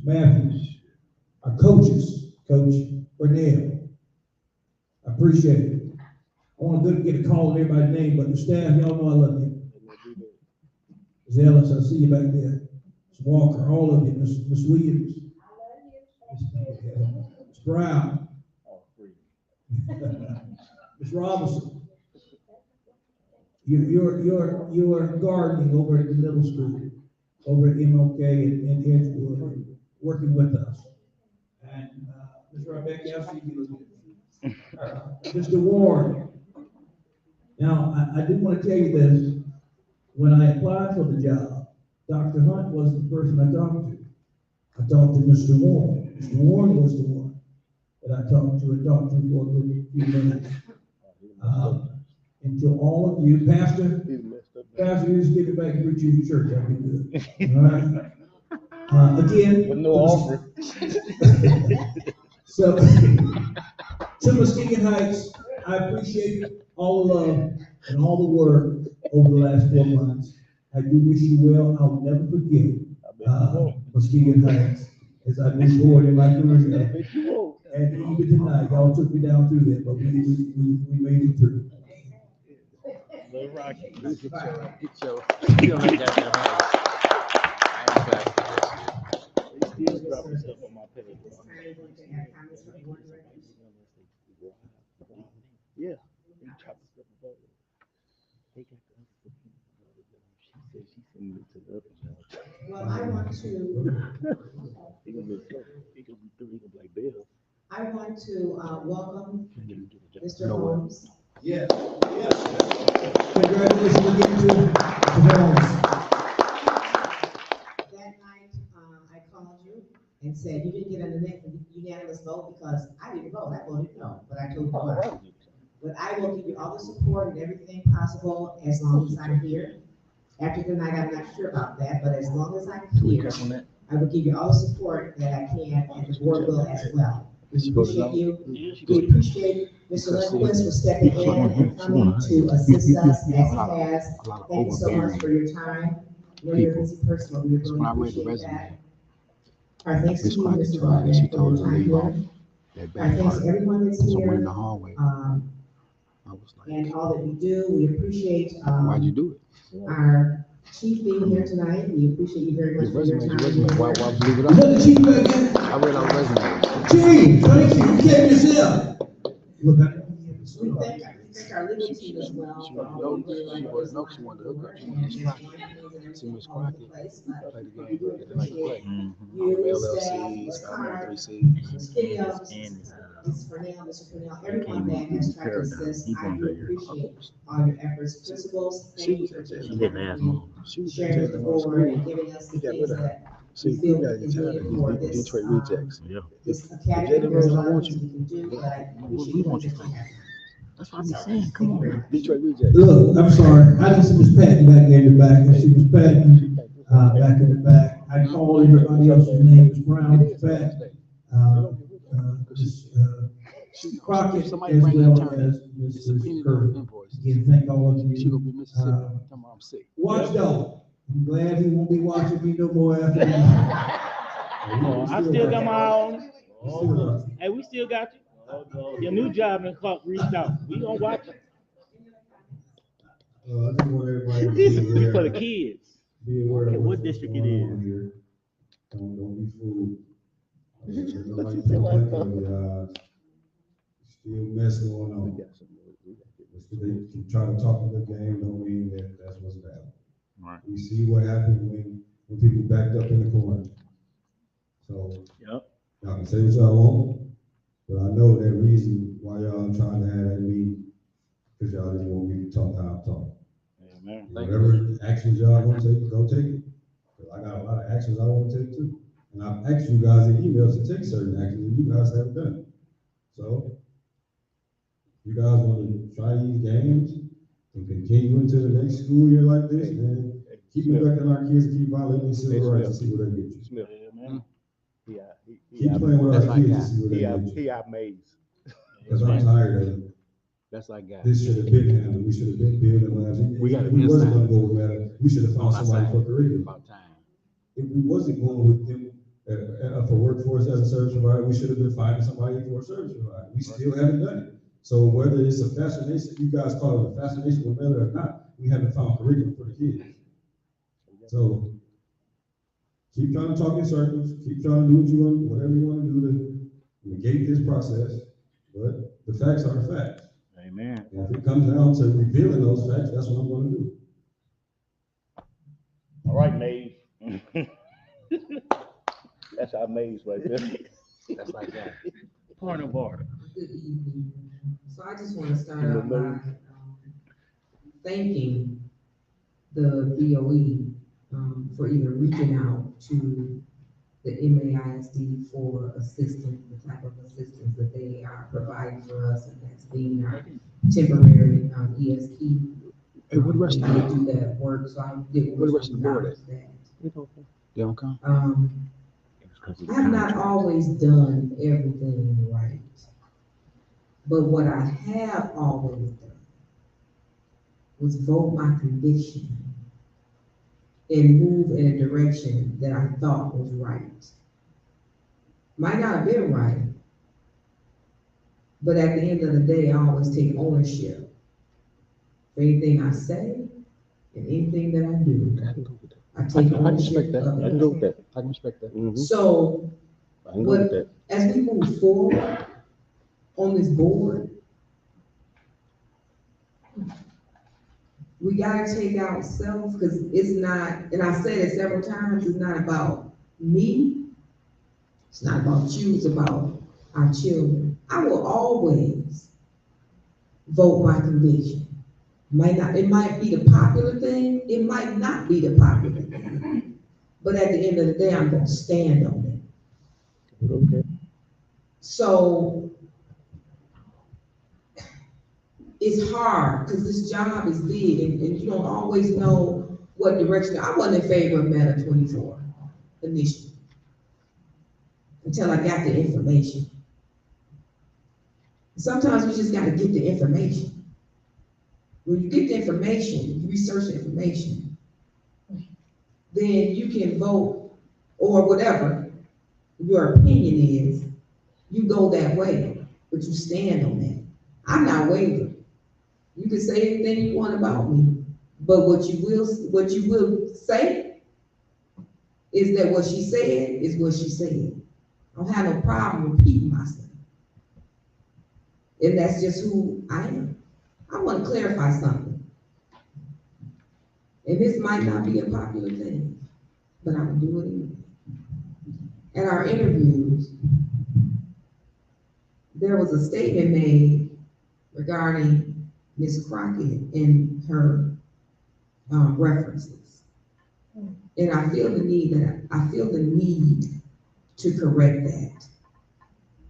Matthews, our coaches, Coach Burnell. I appreciate it. I want to get a call on everybody's name, but the staff, y'all know I love you. Ms. Ellis, I see you back there. Ms. Walker, all of you. Ms. Williams. Ms. Brown. Ms. Robinson. You're gardening over at the middle school, over at MLK and Edgewood, working with us. And Ms. Rebecca, I see you. Mr. Warren. Now, I do want to tell you this. When I applied for the job, Dr. Hunt was the person I talked to. I talked to Mr. Warren. Mr. Warren was the one that I talked to for a good few minutes. Until all of you, Pastor, you just give it back and preach you in church. That'd be good. All right. Again. With no offering. So, to Muskegon Heights, I appreciate all the love and all the work over the last 4 months. I do wish you well. I'll never forget Muskegon Heights as I move forward in my career. And even tonight, y'all took me down through that, but we made it through. Little Rocky. Yeah. Well, I want to welcome Mr. Holmes. Yes. Congratulations again to Mr. Holmes. That night, I called you and said you didn't get an unanimous vote because I didn't vote. I voted no, but I told you why. But I will give you all the support and everything possible as long as I'm here. After tonight, I'm not sure about that, but as long as I'm here, I will give you all the support that I can, and the board will as well. We appreciate you. We appreciate Mr. Lindquist for stepping in and coming to assist us as he has. Thank you so much for your time. I know you're a busy person, but we really appreciate that. Our thanks to you, Mr. Rodman, for your time here. Our thanks to everyone that's here. And all that we do. We appreciate Why'd you do it? Our chief being here tonight. We appreciate you very much for your time. Why leave it Is that the chief back there? I read our resume. Chief, thank you. You came yourself. Look, We thank our legal team as well. For all they do. She wanted to hook up. She was Crockett. Play the game. They like to play. LLCs, 3Cs. Mr. Fernell, everyone that has tried to assist, I do appreciate all your efforts. Principals, thank you for sharing with the board and giving us the things that we feel is needed for this, Detroit Rejects. this academy. There's a lot of things we can do, but I appreciate you for having. That's what I'm saying. Come on. Detroit Rejects. Look, I'm sorry. I didn't see Miss Patton back there in the back. And she was Patton back in the back. I called everybody else's name. Miss Brown, Miss Patton, Miss Crockett, as well as Mrs. Curry. Again, thank all of you. Watchdog, I'm glad he won't be watching me no more after this. I still got my own. Still, Hey, we still got you. Your new job in Clark reached out. We gonna watch it. I just want everybody to This be is aware. for the kids. Be aware of What what's district it going on is. here. Don't be fooled. There's What nobody you say, thinking like, of your eyes. Still mess going on. They keep trying to talk a good game, don't mean that that's what's happening. Right. We see what happened when people backed up in the corner. So, Yep. y'all can say what y'all want, but I know that reason why y'all trying to have that meeting, because y'all didn't want me to talk how I'm talking. Amen. Whatever actions y'all want to take, go take it. 'Cause I got a lot of actions I want to take too. And I've asked you guys in emails to take certain actions, and you guys haven't done it. So, you guys want to try these games and continue into the next school year like this, man, keep neglecting our kids and keep violating these civil rights and see where they get you. Smith. Amen. Keep playing with That's our like kids guy. and see where they get you. He out maze. Because I'm tired of it. That's like guy. This should have been handled. We should have been building labs. We got If a we good wasn't sign. gonna go with that, we should have found somebody for curriculum. About time. If we wasn't going with them for workforce as a service provider, we should have been finding somebody for a service provider. We still haven't done it. So whether it's a fascination, you guys call it a fascination with metal or not, we haven't found curriculum for the kids. So keep trying to talk in circles, keep trying to do what you want, whatever you want to do to negate this process, but the facts are the facts. Amen. And if it comes down to revealing those facts, that's what I'm gonna do. All right, Maeve. That's our maze right there. That's like that. Point of order. Good evening. So I just want to start out by thanking the BOE for even reaching out to the MAISD for assistance, the type of assistance that they are providing for us, and that's being our temporary ESP. Hey, what the rest of They the do that work, so I did. What the rest of the board at? that. They don't come? I have not always done everything right. But what I have always done was vote my conviction and move in a direction that I thought was right. Might not have been right, but at the end of the day, I always take ownership for anything I say and anything that I do. I can go with that. I take I can ownership respect that. of I can go with that. I can respect that. Mhm. So I can go with that. as we move forward on this board, we gotta take out self, because it's not, and I said it several times, it's not about me. It's not about you, it's about our children. I will always vote my conviction. It might be the popular thing, it might not be the popular thing. But at the end of the day, I'm gonna stand on it. Okay. So it's hard because this job is big and you don't always know what direction. I wasn't in favor of Meta 24 initially until I got the information. Sometimes we just gotta get the information. When you get the information, you research the information, then you can vote or whatever your opinion is, you go that way, but you stand on that. I'm not wavering. You can say anything you want about me, but what you will say is that what she said is what she said. I don't have no problem repeating myself. And that's just who I am. I want to clarify something. And this might not be a popular thing, but I will do it anyway. At our interviews, there was a statement made regarding Ms. Crockett and her references. And I feel the need to correct that.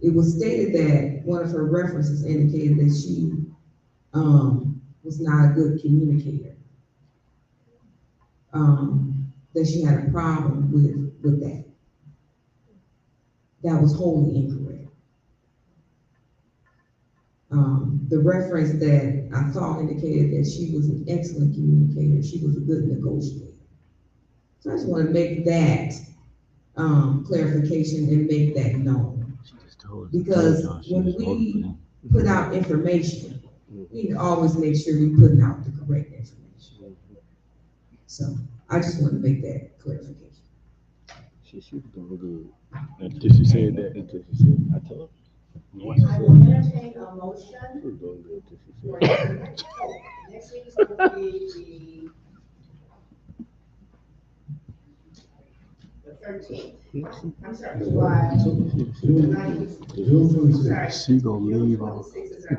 It was stated that one of her references indicated that she was not a good communicator. That she had a problem with that. That was wholly incorrect. The reference that I thought indicated that she was an excellent communicator, she was a good negotiator. So I just want to make that, clarification and make that known. She just told Because y'all she when was voting for we them. put out information, we can always make sure we putting out the correct information. So I just want to make that clarification. She was doing good. Until she said that. Until she said, I told her. I will entertain a motion. She was doing good until she for said. next week is going to be the 13th. I'm sorry, July. She gonna leave off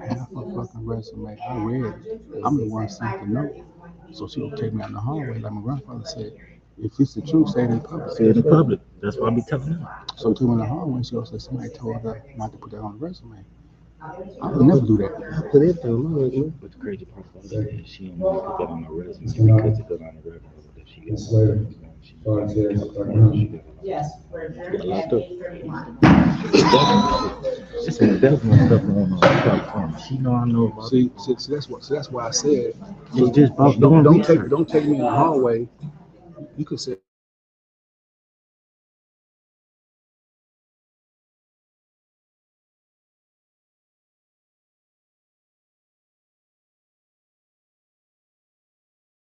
half her fucking resume. I read it. I'm the one sent the note. So she gonna take me out in the hallway like my grandfather said. If it's the truth, say it in public. Say it in public. That's what I be telling her. So to me in the hallway, she gonna say somebody told her not to put that on the resume. I would never do that. But it do. But the crazy part about it is she didn't want to put that on her resume because it goes on the resume that she got. Ms. Slater. Five years, Dr. Hunt. Yes, we're adjourned at 8:31. She said that was my stuff on California. She know I know about it. See, that's why I said It's just about doing don't research. take me in the hallway. You could say